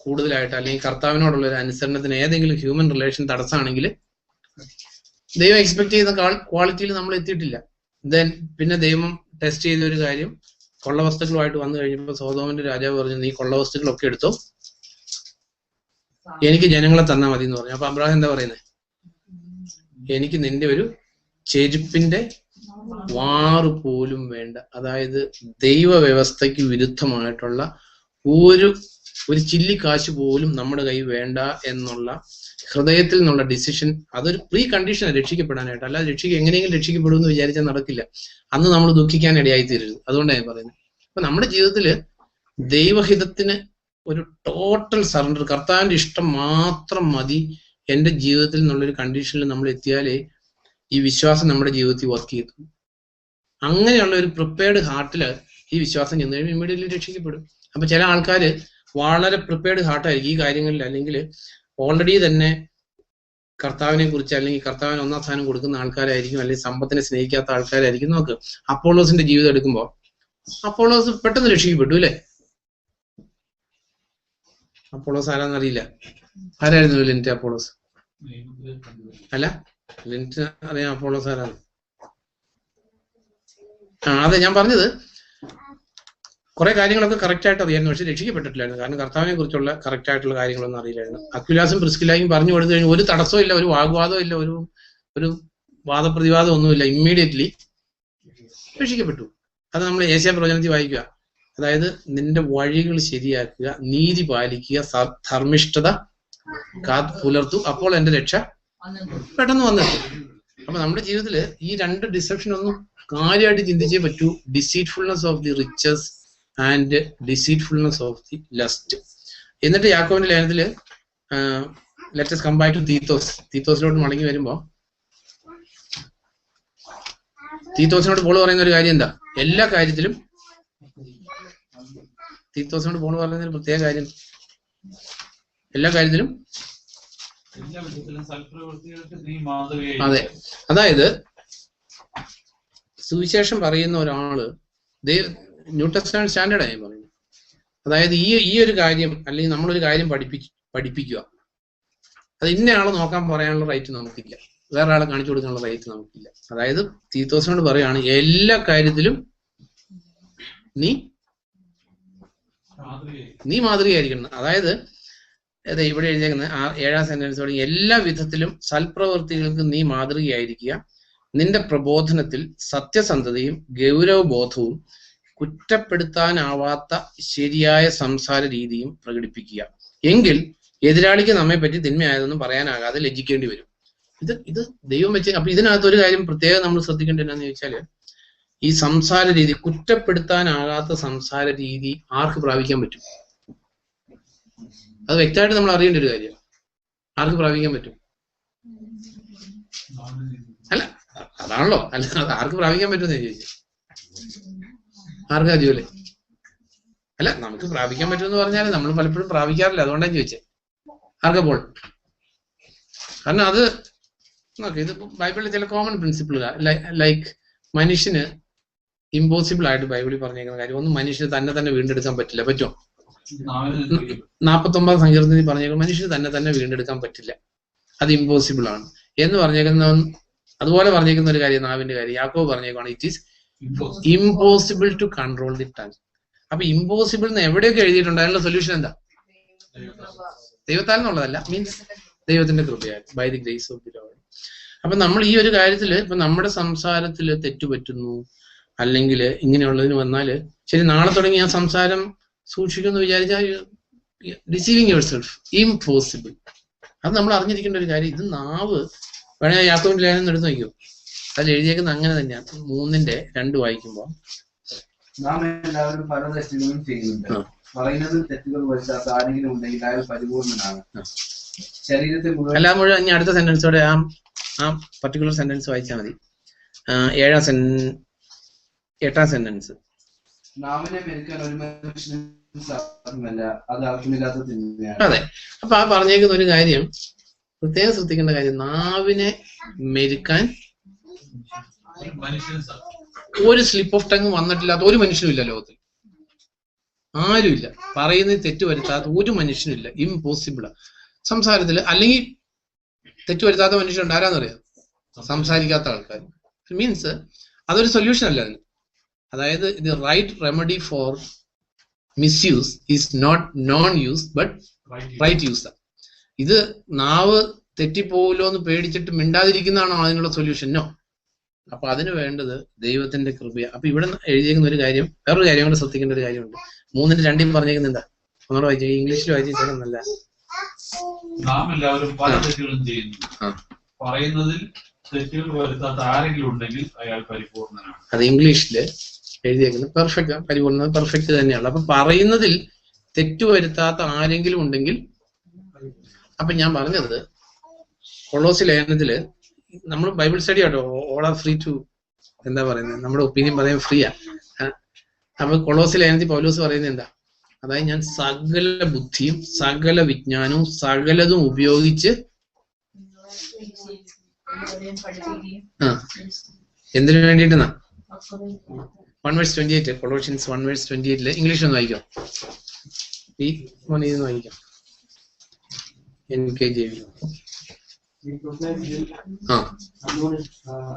കൂടുതലായിട്ട് അല്ലെങ്കിൽ കർത്താവിനോടുള്ള ഒരു അനുസരണത്തിന് ഏതെങ്കിലും ഹ്യൂമൻ റിലേഷൻ തടസ്സമാണെങ്കിൽ ദൈവം എക്സ്പെക്ട് ചെയ്യുന്ന ക്വാളിറ്റിയിൽ നമ്മൾ എത്തിയിട്ടില്ല. പിന്നെ ദൈവം ടെസ്റ്റ് ചെയ്ത ഒരു കാര്യം, കൊള്ളവസ്തുക്കളുമായിട്ട് വന്നു കഴിഞ്ഞപ്പോൾ സോദോമിന്റെ രാജാവ് പറഞ്ഞു, നീ കൊള്ളവസ്തുക്കളൊക്കെ എടുത്തോ, എനിക്ക് ജനങ്ങളെ തന്നാൽ മതി എന്ന് പറഞ്ഞു. അപ്പൊ അബ്രാഹാം എന്താ പറയുന്നത്? എനിക്ക് നിന്റെ ഒരു ചെരുപ്പിന്റെ വാറ് പോലും വേണ്ട. അതായത് ദൈവ വ്യവസ്ഥയ്ക്ക് വിരുദ്ധമായിട്ടുള്ള ഒരു ചില്ലിക്കാശ് പോലും നമ്മുടെ കൈ വേണ്ട എന്നുള്ള ഹൃദയത്തിൽ നിന്നുള്ള ഡിസിഷൻ, അതൊരു പ്രീ കണ്ടീഷനാണ് രക്ഷിക്കപ്പെടാനായിട്ട്. അല്ലാതെ എങ്ങനെയെങ്കിലും രക്ഷിക്കപ്പെടുമെന്ന് വിചാരിച്ചാൽ നടക്കില്ല. അന്ന് നമ്മൾ ദുഃഖിക്കാൻ ഇടയായി തീരരുത്. അതുകൊണ്ടാണ് ഞാൻ പറയുന്നത്. അപ്പൊ നമ്മുടെ ജീവിതത്തില് ദൈവഹിതത്തിന് ഒരു ടോട്ടൽ സറണ്ടർ, കർത്താവിന്റെ ഇഷ്ടം മാത്രം മതി എന്റെ ജീവിതത്തിൽ എന്നുള്ളൊരു കണ്ടീഷനിൽ നമ്മൾ എത്തിയാലേ ഈ വിശ്വാസം നമ്മുടെ ജീവിതത്തിൽ വർക്ക് ചെയ്തു. അങ്ങനെയുള്ള ഒരു പ്രിപ്പയർഡ് ഹാർട്ടില് ഈ വിശ്വാസം ചെന്ന് കഴിയുമ്പോൾ ഇമ്മീഡിയറ്റ്ലി രക്ഷിക്കപ്പെടും. അപ്പൊ ചില ആൾക്കാര് വളരെ പ്രിപ്പയർഡ് ഹാർട്ടായിരിക്കും ഈ കാര്യങ്ങളിൽ, അല്ലെങ്കിൽ ഓൾറെഡി തന്നെ കർത്താവിനെ കുറിച്ച് അല്ലെങ്കിൽ കർത്താവിന് ഒന്നാം സ്ഥാനം കൊടുക്കുന്ന ആൾക്കാരായിരിക്കും, അല്ലെങ്കിൽ സമ്പത്തിനെ സ്നേഹിക്കാത്ത ആൾക്കാരായിരിക്കും. നോക്ക്, അപ്പോളോസിന്റെ ജീവിതം എടുക്കുമ്പോൾ അപ്പോളോസ് പെട്ടെന്ന് രക്ഷിക്കപ്പെട്ടു അല്ലേ? അപ്പോളോസ് ആരാന്നറിയില്ല. ആരായിരുന്നു ലിൻറ്റ് അപ്പോളോസ്? അല്ല, ലിൻറ്റ് അറിയാം അപ്പോളോസ് ആരാണ്. അതെ ഞാൻ പറഞ്ഞത്, കുറെ കാര്യങ്ങളൊക്കെ കറക്റ്റ് ആയിട്ട് അറിയായിരുന്നു, പക്ഷെ രക്ഷിക്കപ്പെട്ടിട്ടില്ലായിരുന്നു. കാരണം കർത്താവിനെ കുറിച്ചുള്ള കറക്റ്റ് ആയിട്ടുള്ള കാര്യങ്ങളൊന്നും അറിയില്ലായിരുന്നു. അക്വിലാസും പ്രിസ്കിലായും പറഞ്ഞു കൊടുത്തു കഴിഞ്ഞാൽ ഒരു തടസ്സവും ഇല്ല, ഒരു വാഗ്വാദവും ഇല്ല, ഒരു വാദപ്രതിവാദം ഒന്നുമില്ല, ഇമ്മീഡിയറ്റ്ലി രക്ഷിക്കപ്പെട്ടു. അത് നമ്മൾ ഏഷ്യാ പ്രവചനത്തിൽ വായിക്കുക. അതായത് നിന്റെ വഴികൾ ശരിയാക്കുക, നീതി പാലിക്കുക, ധർമ്മിഷ്ഠത പുലർത്തു, അപ്പോൾ എന്റെ രക്ഷ പെട്ടെന്ന് വന്നെത്തും. അപ്പൊ നമ്മുടെ ജീവിതത്തിൽ ഈ രണ്ട് ഡിസെപ്ഷൻ ഒന്നും കാര്യമായിട്ട് ചിന്തിച്ചേ പറ്റൂ. Deceitfulness of the riches and deceitfulness of the lust. എന്നിട്ട് യാക്കോബിന്റെ ലേഖനത്തില് let us come back to തീത്തോസിലോട്ട് മടങ്ങി വരുമ്പോ തീത്തോസിനോട് പോൾ പറയുന്ന ഒരു കാര്യം എന്താ? എല്ലാ കാര്യത്തിലും തീത്തോസിനോട് പോൾ പറയുന്ന ഒരു പ്രത്യേക കാര്യം, എല്ലാ കാര്യത്തിലും അതെ. അതായത് സുവിശേഷം പറയുന്ന ഒരാള് ന്യൂ ടെസ്റ്റ്മെന്റ് സ്റ്റാൻഡേർഡായി പറയുന്നത്. അതായത് ഈ ഒരു കാര്യം അല്ലെങ്കിൽ നമ്മളൊരു കാര്യം പഠിപ്പിക്കുക, അത് ഇന്നയാളെ നോക്കാൻ പറയാനുള്ള റൈറ്റ് നമുക്കില്ല, വേറെ ആളെ കാണിച്ചു കൊടുക്കാനുള്ള റൈറ്റ് നമുക്കില്ല. അതായത് തീത്തോസിനോട് പറയാണ് എല്ലാ കാര്യത്തിലും നീ മാതൃകയായിരിക്കണം. അതായത് ഇവിടെ എഴുതിയേക്കുന്ന 7ാം സെന്റൻസോടെ എല്ലാ വിധത്തിലും സൽപ്രവൃത്തികൾക്ക് നീ മാതൃകയായിരിക്കുക, നിന്റെ പ്രബോധനത്തിൽ സത്യസന്ധതയും ഗൗരവബോധവും കുറ്റപ്പെടുത്താനാവാത്ത ശരിയായ സംസാര രീതിയും പ്രകടിപ്പിക്കുക. എങ്കിൽ എതിരാളിക്ക് നമ്മെ പറ്റി തിന്മയായതൊന്നും പറയാനാകാതെ ലജ്ജിക്കേണ്ടി വരും. ഇത് ദൈവം വെച്ച്. അപ്പൊ ഇതിനകത്ത് ഒരു കാര്യം പ്രത്യേകം നമ്മൾ ശ്രദ്ധിക്കേണ്ടത് എന്താണെന്ന് ചോദിച്ചാല്, ഈ സംസാര രീതി, കുറ്റപ്പെടുത്താനാകാത്ത സംസാര രീതി ആർക്ക് പ്രാപിക്കാൻ പറ്റും? അത് വ്യക്തമായിട്ട് നമ്മൾ അറിയേണ്ട ഒരു കാര്യം. ആർക്ക് പ്രാപിക്കാൻ പറ്റും? അല്ല, അതാണല്ലോ. അല്ല, അത് ആർക്ക് പ്രാപിക്കാൻ പറ്റുമെന്ന് ചോദിച്ചു. ആർക്കാ ജോലി? അല്ല, നമുക്ക് പ്രാപിക്കാൻ പറ്റുമെന്ന് പറഞ്ഞാൽ നമ്മൾ പലപ്പോഴും പ്രാപിക്കാറില്ല, അതുകൊണ്ടാണ് ചോദിച്ചത്. ആർക്കപ്പോൾ? കാരണം അത് നോക്ക്, ഇത് ബൈബിളിൽ ചില കോമൺ പ്രിൻസിപ്പിളുകൾ, ലൈക്ക് മനുഷ്യന് ഇമ്പോസിബിൾ ആയിട്ട് ബൈബിളിൽ പറഞ്ഞേക്കുന്ന കാര്യം, ഒന്നും മനുഷ്യന് തന്നെ വീണ്ടെടുക്കാൻ പറ്റില്ല. പറ്റുമോ? 49 സങ്കീർത്തനത്തിൽ പറഞ്ഞേക്കുന്നത് മനുഷ്യന് തന്നെ വീണ്ടെടുക്കാൻ പറ്റില്ല, അത് ഇമ്പോസിബിൾ ആണ് എന്ന് പറഞ്ഞേക്കുന്ന. അതുപോലെ പറഞ്ഞേക്കുന്ന ഒരു കാര്യം, നാവിന്റെ കാര്യം യാക്കോബ് പറഞ്ഞേക്കാണ്, it is impossible to control the tongue. അപ്പൊ ഇമ്പോസിബിൾ എന്ന് എവിടെയൊക്കെ എഴുതിയിട്ടുണ്ട്, അതിനുള്ള സൊല്യൂഷൻ എന്താ? ദൈവത്താൽ എന്നുള്ളതല്ല, മീൻസ് ദൈവത്തിന്റെ കൃപയാൽ, by the grace of the Lord. അപ്പൊ നമ്മൾ ഈ ഒരു കാര്യത്തില് ഇപ്പൊ നമ്മുടെ സംസാരത്തില് തെറ്റുപറ്റുന്നു അല്ലെങ്കിൽ ഇങ്ങനെയുള്ളതിന് വന്നാല്, ശരി നാളെ തുടങ്ങി ആ സംസാരം സൂക്ഷിക്കുമെന്ന് വിചാരിച്ചാൽ ഡിസീവിങ് യുവർ സെൽഫ്, ഇംപോസിബിൾ. അത് നമ്മൾ അറിഞ്ഞിരിക്കേണ്ട ഒരു കാര്യം. ഇത് നാവ് വേണമെങ്കിൽ യാക്കോബിന്റെ ലേഖനം എടുത്ത് നോക്കിയോ, അതിൽ എഴുതിയേക്കുന്ന അങ്ങനെ തന്നെയാണ്. 3:2 വായിക്കുമ്പോ, നാം എല്ലാവരും പല തെറ്റുകളും ചെയ്യുന്നുണ്ട്, പറയുന്നതിൽ തെറ്റുകൾ വരുത്താത്ത ആരെങ്കിലും ഉണ്ടെങ്കിൽ അയാൾ പരിപൂർണനാണ്, ശരീരത്തെ മുഴുവൻ എല്ലാം മുഴുവൻ ഇനി അടുത്ത സെന്റൻസോടെ ആ പർട്ടിക്കുലർ സെന്റൻസ് വായിച്ചാൽ മതി. 8ാം സെന്റൻസ്. നാവിനെ മെരുക്കാൻ ഒരു മനുഷ്യനും സാധ്യമല്ല, അത് അർത്ഥമില്ലാത്ത തിന്മയാണ്. അതെ. അപ്പൊ ആ പറഞ്ഞേക്കുന്ന ഒരു കാര്യം പ്രത്യേകം ശ്രദ്ധിക്കേണ്ട കാര്യം, നാവിനെ മെരുക്കാൻ ഒരു സ്ലിപ്പ് ഓഫ് ടങ് വന്നിട്ടില്ലാത്ത ഒരു മനുഷ്യനും ഇല്ല ലോകത്തിൽ. ആരുമില്ല. പറയുന്നത് തെറ്റ് വരുത്താത്ത ഒരു മനുഷ്യനില്ല. ഇമ്പോസിബിളാ. സംസാരത്തില് അല്ലെങ്കിൽ തെറ്റ് വരുത്താത്ത മനുഷ്യരുണ്ട്. ആരാന്നറിയാം? സംസാരിക്കാത്ത ആൾക്കാർ. മീൻസ് അതൊരു സൊല്യൂഷൻ അല്ല അതിന്. അതായത് ഇത് right remedy for misuse is not non use but right use. ഇത് നാവ് തെറ്റിപ്പോകുമല്ലോ എന്ന് പേടിച്ചിട്ട് മിണ്ടാതിരിക്കുന്നതാണോ അതിനുള്ള സൊല്യൂഷൻ? നോ. അപ്പൊ അതിന് വേണ്ടത് ദൈവത്തിന്റെ കൃപ. അപ്പൊ ഇവിടെ എഴുതിയിരിക്കുന്ന ഒരു കാര്യം, വേറൊരു കാര്യം കൂടെ ശ്രദ്ധിക്കേണ്ട ഒരു കാര്യമുണ്ട്. 3:2 പറഞ്ഞേക്കുന്ന എന്താ? ഒന്നോടെ വായിച്ചു, ഇംഗ്ലീഷിൽ വായിച്ചല്ല. നാം എല്ലാവരും പല തെറ്റുകളും ചെയ്യുന്നു. പറയുന്നതിൽ തെറ്റുകൾ വരുത്താത്ത ആരെങ്കിലും ഉണ്ടെങ്കിൽ അയാൾ പരിപൂർണനാണ്. അത് ഇംഗ്ലീഷില് എഴുതിയേക്കുന്നത് പെർഫെക്റ്റ്, പരിപൂർണ്ണ പെർഫെക്റ്റ് തന്നെയാണ്. അപ്പൊ പറയുന്നതിൽ തെറ്റു വരുത്താത്ത ആരെങ്കിലും ഉണ്ടെങ്കിൽ. അപ്പൊ ഞാൻ പറഞ്ഞത് കൊളോസി ലേഖനത്തില് നമ്മൾ ബൈബിൾ സ്റ്റഡി ആട്ടോ, ഓൾ ആർ ഫ്രീ ടു, എന്താ പറയുന്നത്, നമ്മുടെ ഒപ്പീനിയൻ പറയാൻ ഫ്രീയാ. അപ്പൊ കൊളോസി ലേഖനത്തിൽ പൗലോസ് പറയുന്നത് എന്താ? അതായത് ഞാൻ സകല ബുദ്ധിയും സകല വിജ്ഞാനവും സകലതും ഉപയോഗിച്ച് എന്തിനു വേണ്ടിയിട്ടെന്നാ? 1:28 കൊളോഷ്യൻസ് 1:28 ഇംഗ്ലീഷ് ഒന്ന് വായിക്കാം. ഈ ഇതൊന്ന് വായിക്കാം. NKJV.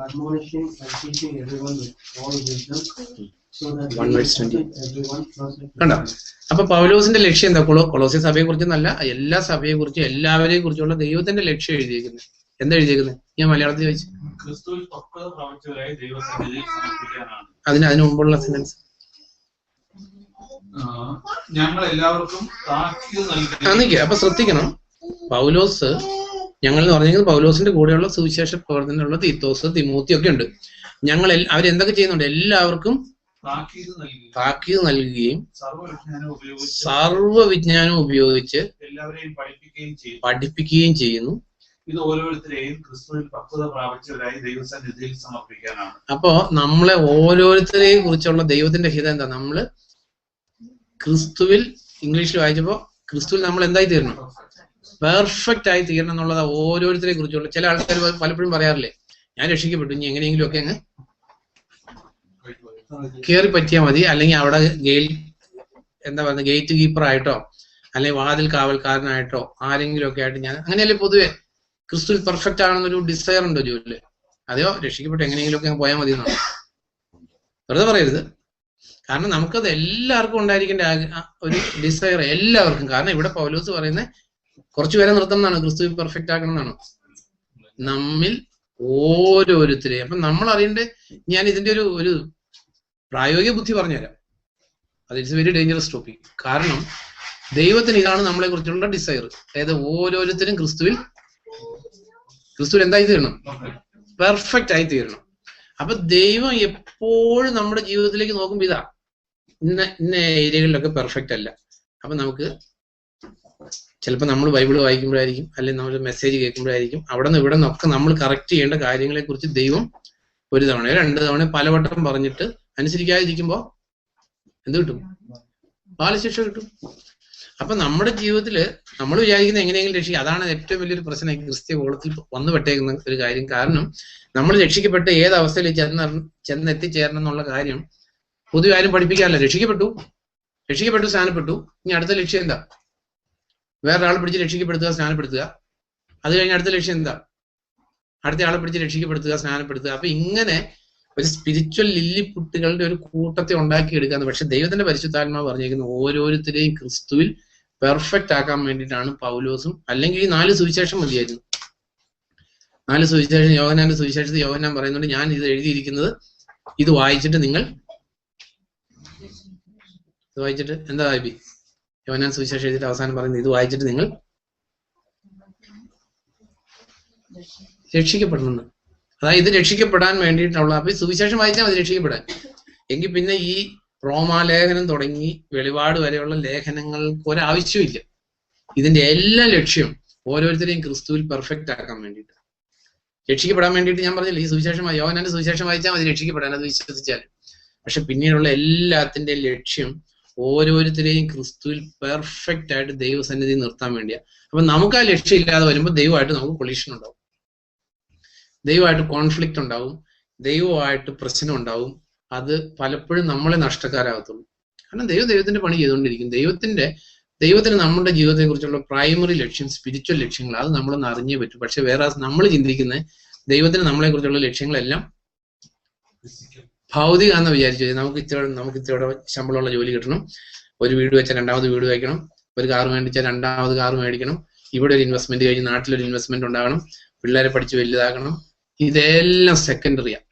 admonishing and teaching everyone with all wisdom, so that 1:20. everyone കണ്ടോ? അപ്പൊ പൗലോസിന്റെ ലക്ഷ്യം എന്താ? കൊളോസ്യ സഭയെ കുറിച്ചെന്നല്ല, എല്ലാ സഭയെ കുറിച്ചും എല്ലാവരെയും കുറിച്ചുള്ള ദൈവത്തിന്റെ ലക്ഷ്യം എഴുതിയിരിക്കുന്നത്. എന്താ എഴുതിയേക്കുന്നത്? ഞാൻ മലയാളത്തിൽ ചോദിച്ചു. ക്രിസ്തുവിൽ പക്വത പ്രാപിച്ചവരായി ദൈവസന്നിധിയിൽ സമർപ്പിക്കാനാണ്. അതിന് മുമ്പുള്ള സെന്റൻസ് ഞങ്ങൾ എല്ലാവർക്കും താക്കീത് നൽകി. അപ്പൊ ശ്രദ്ധിക്കണം, പൗലോസ്, ഞങ്ങൾ എന്ന് പറഞ്ഞെങ്കിൽ പൗലോസിന്റെ കൂടെയുള്ള സുവിശേഷ പ്രവർത്തനമുള്ള തീത്തോസ്, തിമോത്തി ഒക്കെ ഉണ്ട്. ഞങ്ങൾ അവരെന്തൊക്കെ ചെയ്യുന്നുണ്ട്? എല്ലാവർക്കും താക്കീത് നൽകുകയും സർവ്വവിജ്ഞാനം ഉപയോഗിച്ച് എല്ലാവരെയും പഠിപ്പിക്കുകയും ചെയ്യുന്നു. ഇത് ഓരോരുത്തരെയും ക്രിസ്തുവിൽ പക്വത പ്രാപിച്ചവരായി ദൈവസന്നിധിയിൽ സമർപ്പിക്കാനാണ്. അപ്പോ നമ്മളെ ഓരോരുത്തരെയും കുറിച്ചുള്ള ദൈവത്തിന്റെ ഹിതം എന്താ? നമ്മള് ക്രിസ്തുവിൽ, ഇംഗ്ലീഷിൽ വായിച്ചപ്പോ ക്രിസ്തുവിൽ നമ്മൾ എന്തായി തീരണം? പെർഫെക്റ്റ് ആയി തീരണം എന്നുള്ളത് ഓരോരുത്തരെ കുറിച്ചുള്ള. ചില ആൾക്കാർ പലപ്പോഴും പറയാറില്ലേ, ഞാൻ രക്ഷിക്കപ്പെട്ടു, ഇനി എങ്ങനെയെങ്കിലും ഒക്കെ അങ്ങ് കയറി പറ്റിയാൽ മതി, അല്ലെങ്കിൽ അവിടെ എന്താ പറയുക, ഗേറ്റ് കീപ്പർ ആയിട്ടോ അല്ലെങ്കിൽ വാതിൽ കാവൽക്കാരനായിട്ടോ ആരെങ്കിലും ഒക്കെ ആയിട്ട് ഞാൻ, അങ്ങനെയല്ലേ പൊതുവെ ക്രിസ്തുവിൽ പെർഫെക്റ്റ് ആണെന്നൊരു ഡിസയർ ഉണ്ടോ ജോലിയില്? അതെയോ രക്ഷിക്കപ്പെട്ട് എങ്ങനെയെങ്കിലും ഒക്കെ പോയാൽ മതി എന്നാണ്. വെറുതെ പറയരുത്. കാരണം നമുക്കത് എല്ലാവർക്കും ഉണ്ടായിരിക്കേണ്ട ഒരു ഡിസയർ, എല്ലാവർക്കും. കാരണം ഇവിടെ പൗലോസ് പറയുന്നത് കുറച്ചുപേരെ നിർത്തണം എന്നാണ്, ക്രിസ്തുവിൽ പെർഫെക്റ്റ് ആക്കണം എന്നാണ്. നമ്മിൽ ഓരോരുത്തരെയും. അപ്പൊ നമ്മൾ അറിയേണ്ട, ഞാൻ ഇതിന്റെ ഒരു പ്രായോഗിക ബുദ്ധി പറഞ്ഞുതരാം. അത് ഇറ്റ്സ് വെരി ഡേഞ്ചറസ് ടോപ്പിക്. കാരണം ദൈവത്തിന് ഇതാണ് നമ്മളെ കുറിച്ചുള്ള ഡിസയർ. അതായത് ഓരോരുത്തരും ക്രിസ്തുവിൽ എന്തായി തീരണം? പെർഫെക്റ്റ് ആയി തീരണം. അപ്പൊ ദൈവം എപ്പോഴും നമ്മുടെ ജീവിതത്തിലേക്ക് നോക്കുമ്പോൾ ഇതാ, ഇന്ന ഏരിയകളിലൊക്കെ പെർഫെക്റ്റ് അല്ല. അപ്പൊ നമുക്ക് ചിലപ്പോൾ നമ്മൾ ബൈബിൾ വായിക്കുമ്പോഴായിരിക്കും, അല്ലെങ്കിൽ നമ്മൾ മെസ്സേജ് കേൾക്കുമ്പോഴായിരിക്കും, അവിടെ നിന്ന് ഇവിടെ നിന്നൊക്കെ നമ്മൾ കറക്റ്റ് ചെയ്യേണ്ട കാര്യങ്ങളെ കുറിച്ച് ദൈവം ഒരു തവണയോ 2 തവണയോ പലവട്ടം പറഞ്ഞിട്ട് അനുസരിക്കാതിരിക്കുമ്പോ എന്ത് കിട്ടും? ബാലശിക്ഷ കിട്ടും. അപ്പൊ നമ്മുടെ ജീവിതത്തിൽ നമ്മൾ വിചാരിക്കുന്ന എങ്ങനെയെങ്കിലും രക്ഷിക്കുക, അതാണ് ഏറ്റവും വലിയൊരു പ്രശ്നം ക്രിസ്ത്യ കോളത്തിൽ വന്നു പെട്ടേക്കുന്ന ഒരു കാര്യം. കാരണം നമ്മൾ രക്ഷിക്കപ്പെട്ട് ഏത് അവസ്ഥയിൽ ചെന്നെത്തിച്ചേരണം എന്നുള്ള കാര്യം പൊതുവെ ആരും പഠിപ്പിക്കാറില്ല. രക്ഷിക്കപ്പെട്ടു സ്നാനപ്പെട്ടു, ഇനി അടുത്ത ലക്ഷ്യം എന്താ? വേറൊരാളെ പിടിച്ച് രക്ഷിക്കപ്പെടുത്തുക, സ്നാനപ്പെടുത്തുക. അത് കഴിഞ്ഞ് അടുത്ത ലക്ഷ്യം എന്താ? അടുത്ത ആളെ പിടിച്ച് രക്ഷിക്കപ്പെടുത്തുക, സ്നാനപ്പെടുത്തുക. അപ്പൊ ഇങ്ങനെ ഒരു സ്പിരിച്വൽ ലില്ലിപ്പുട്ടുകളുടെ ഒരു കൂട്ടത്തെ ഉണ്ടാക്കിയെടുക്കാന്ന്. പക്ഷെ ദൈവത്തിന്റെ പരിശുദ്ധാത്മാവ് പറഞ്ഞേക്കുന്ന ഓരോരുത്തരെയും ക്രിസ്തുവിൽ പെർഫെക്റ്റ് ആക്കാൻ വേണ്ടിയിട്ടാണ് പൗലോസും. അല്ലെങ്കിൽ ഈ 4 സുവിശേഷം മതിയായിരുന്നു. 4 സുവിശേഷം, യോഹന്നാന്റെ സുവിശേഷത്തിൽ യോഹന്നാൻ പറയുന്നുണ്ട്, ഞാൻ ഇത് എഴുതിയിരിക്കുന്നത് ഇത് വായിച്ചിട്ട് നിങ്ങൾ എന്താ വായിപ്പി? യോഹന്നാൻ സുവിശേഷം എഴുതിയിട്ട് അവസാനം പറയുന്നത് ഇത് വായിച്ചിട്ട് നിങ്ങൾ രക്ഷിക്കപ്പെടണമെന്ന്. അതായത് ഇത് രക്ഷിക്കപ്പെടാൻ വേണ്ടിയിട്ടുള്ള. അപ്പൊ ഈ സുവിശേഷം വായിച്ചാൽ മതി രക്ഷിക്കപ്പെടാൻ. എങ്കിൽ പിന്നെ ഈ റോമാലേഖനം തുടങ്ങി വെളിപാട് വരെയുള്ള ലേഖനങ്ങൾക്ക് ഒരാവശ്യമില്ല. ഇതിന്റെ എല്ലാ ലക്ഷ്യം ഓരോരുത്തരെയും ക്രിസ്തുവിൽ പെർഫെക്റ്റ് ആക്കാൻ വേണ്ടിയിട്ട്, രക്ഷിക്കപ്പെടാൻ വേണ്ടിയിട്ട്. ഞാൻ പറഞ്ഞില്ല, ഈ സുവിശേഷം യോഹന്നാന്റെ സുവിശേഷം വായിച്ചാൽ മതി രക്ഷിക്കപ്പെടാൻ, അത് വിശ്വസിച്ചാൽ. പക്ഷെ പിന്നീടുള്ള എല്ലാത്തിന്റെയും ലക്ഷ്യം ഓരോരുത്തരെയും ക്രിസ്തുവിൽ പെർഫെക്റ്റ് ആയിട്ട് ദൈവസന്നിധി നിർത്താൻ വേണ്ടിയാ. അപ്പൊ നമുക്ക് ആ ലക്ഷ്യം ഇല്ലാതെ വരുമ്പോൾ ദൈവമായിട്ട് നമുക്ക് കൊളീഷൻ ഉണ്ടാവും, ദൈവമായിട്ട് കോൺഫ്ലിക്റ്റ് ഉണ്ടാവും, ദൈവമായിട്ട് പ്രശ്നം ഉണ്ടാവും. അത് പലപ്പോഴും നമ്മളെ നഷ്ടക്കാരാകത്തുള്ളൂ. കാരണം ദൈവത്തിന്റെ പണി ചെയ്തുകൊണ്ടിരിക്കും. ദൈവത്തിന് നമ്മുടെ ജീവിതത്തെ കുറിച്ചുള്ള പ്രൈമറി ലക്ഷ്യം, സ്പിരിച്വൽ ലക്ഷ്യങ്ങൾ, അത് നമ്മളൊന്ന് അറിഞ്ഞേ പറ്റും. പക്ഷെ വേറെ നമ്മൾ ചിന്തിക്കുന്ന ദൈവത്തിന് നമ്മളെ കുറിച്ചുള്ള ലക്ഷ്യങ്ങളെല്ലാം ഭൗതികാന്ന് വിചാരിച്ചു. നമുക്ക് ഇച്ചിരി ശമ്പളമുള്ള ജോലി കിട്ടണം, ഒരു വീട് വെച്ചാൽ രണ്ടാമത് വീട് വയ്ക്കണം, ഒരു കാർ മേടിച്ചാൽ രണ്ടാമത് കാർ മേടിക്കണം, ഇവിടെ ഒരു ഇൻവെസ്റ്റ്മെന്റ് കഴിഞ്ഞ് നാട്ടിലൊരു ഇൻവെസ്റ്റ്മെന്റ് ഉണ്ടാകണം, പിള്ളേരെ പഠിച്ച് വലുതാക്കണം. ഇതെല്ലാം സെക്കൻഡറിയാണ്.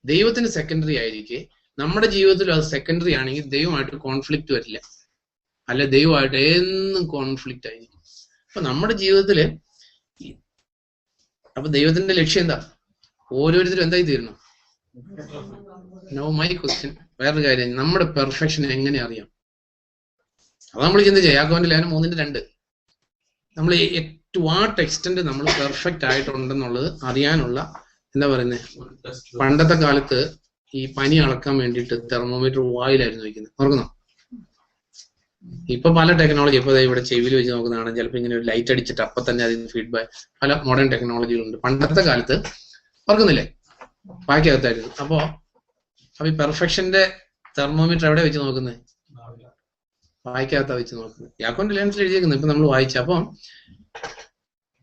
ദൈവത്തിന് സെക്കൻഡറി ആയിരിക്കെ നമ്മുടെ ജീവിതത്തിൽ അത് സെക്കൻഡറി ആണെങ്കിൽ ദൈവമായിട്ട് കോൺഫ്ലിക്റ്റ് വരില്ല. അല്ല, ദൈവമായിട്ട് എന്നും കോൺഫ്ലിക്റ്റ് ആയിരിക്കും. അപ്പൊ നമ്മുടെ ജീവിതത്തില് അപ്പൊ ദൈവത്തിന്റെ ലക്ഷ്യം എന്താ? ഓരോരുത്തരും എന്തായി തീരണം? No my question. വേറൊരു കാര്യം, നമ്മുടെ പെർഫെക്ഷൻ എങ്ങനെ അറിയാം? അത് നമ്മൾ ചിന്തിച്ച യാക്കോബിന്റെ ലേഖനം 3:2 നമ്മൾ ടു വാട്ട് എക്സ്റ്റെന്റ് നമ്മൾ പെർഫെക്റ്റ് ആയിട്ടുണ്ടെന്നുള്ളത് അറിയാനുള്ള എന്താ പറയുന്നത്. പണ്ടത്തെ കാലത്ത് ഈ പനി അളക്കാൻ വേണ്ടിയിട്ട് തെർമോമീറ്റർ വായിലായിരുന്നു വയ്ക്കുന്നത്, ഓർക്കുന്നോ? ഇപ്പൊ പല ടെക്നോളജി, ഇപ്പൊ ഇവിടെ ചെവിയിൽ വെച്ച് നോക്കുന്നതാണ്, ചിലപ്പോൾ ഇങ്ങനെ ഒരു ലൈറ്റ് അടിച്ചിട്ട് അപ്പൊ തന്നെ അതിന് ഫീഡ്ബാക്ക്, പല മോഡേൺ ടെക്നോളജികളുണ്ട്. പണ്ടത്തെ കാലത്ത് ഓർക്കുന്നില്ലേ, ബാക്കിയകത്തായിരുന്നു. അപ്പൊ ഈ പെർഫെക്ഷന്റെ തെർമോമീറ്റർ എവിടെ വെച്ച് നോക്കുന്നത്? വായിക്കകത്താ വെച്ച് നോക്കുന്നത്. യാക്കോബിന്റെ ലേഖനത്തിൽ എഴുതിയേക്കുന്നത് ഇപ്പൊ നമ്മൾ വായിച്ച. അപ്പം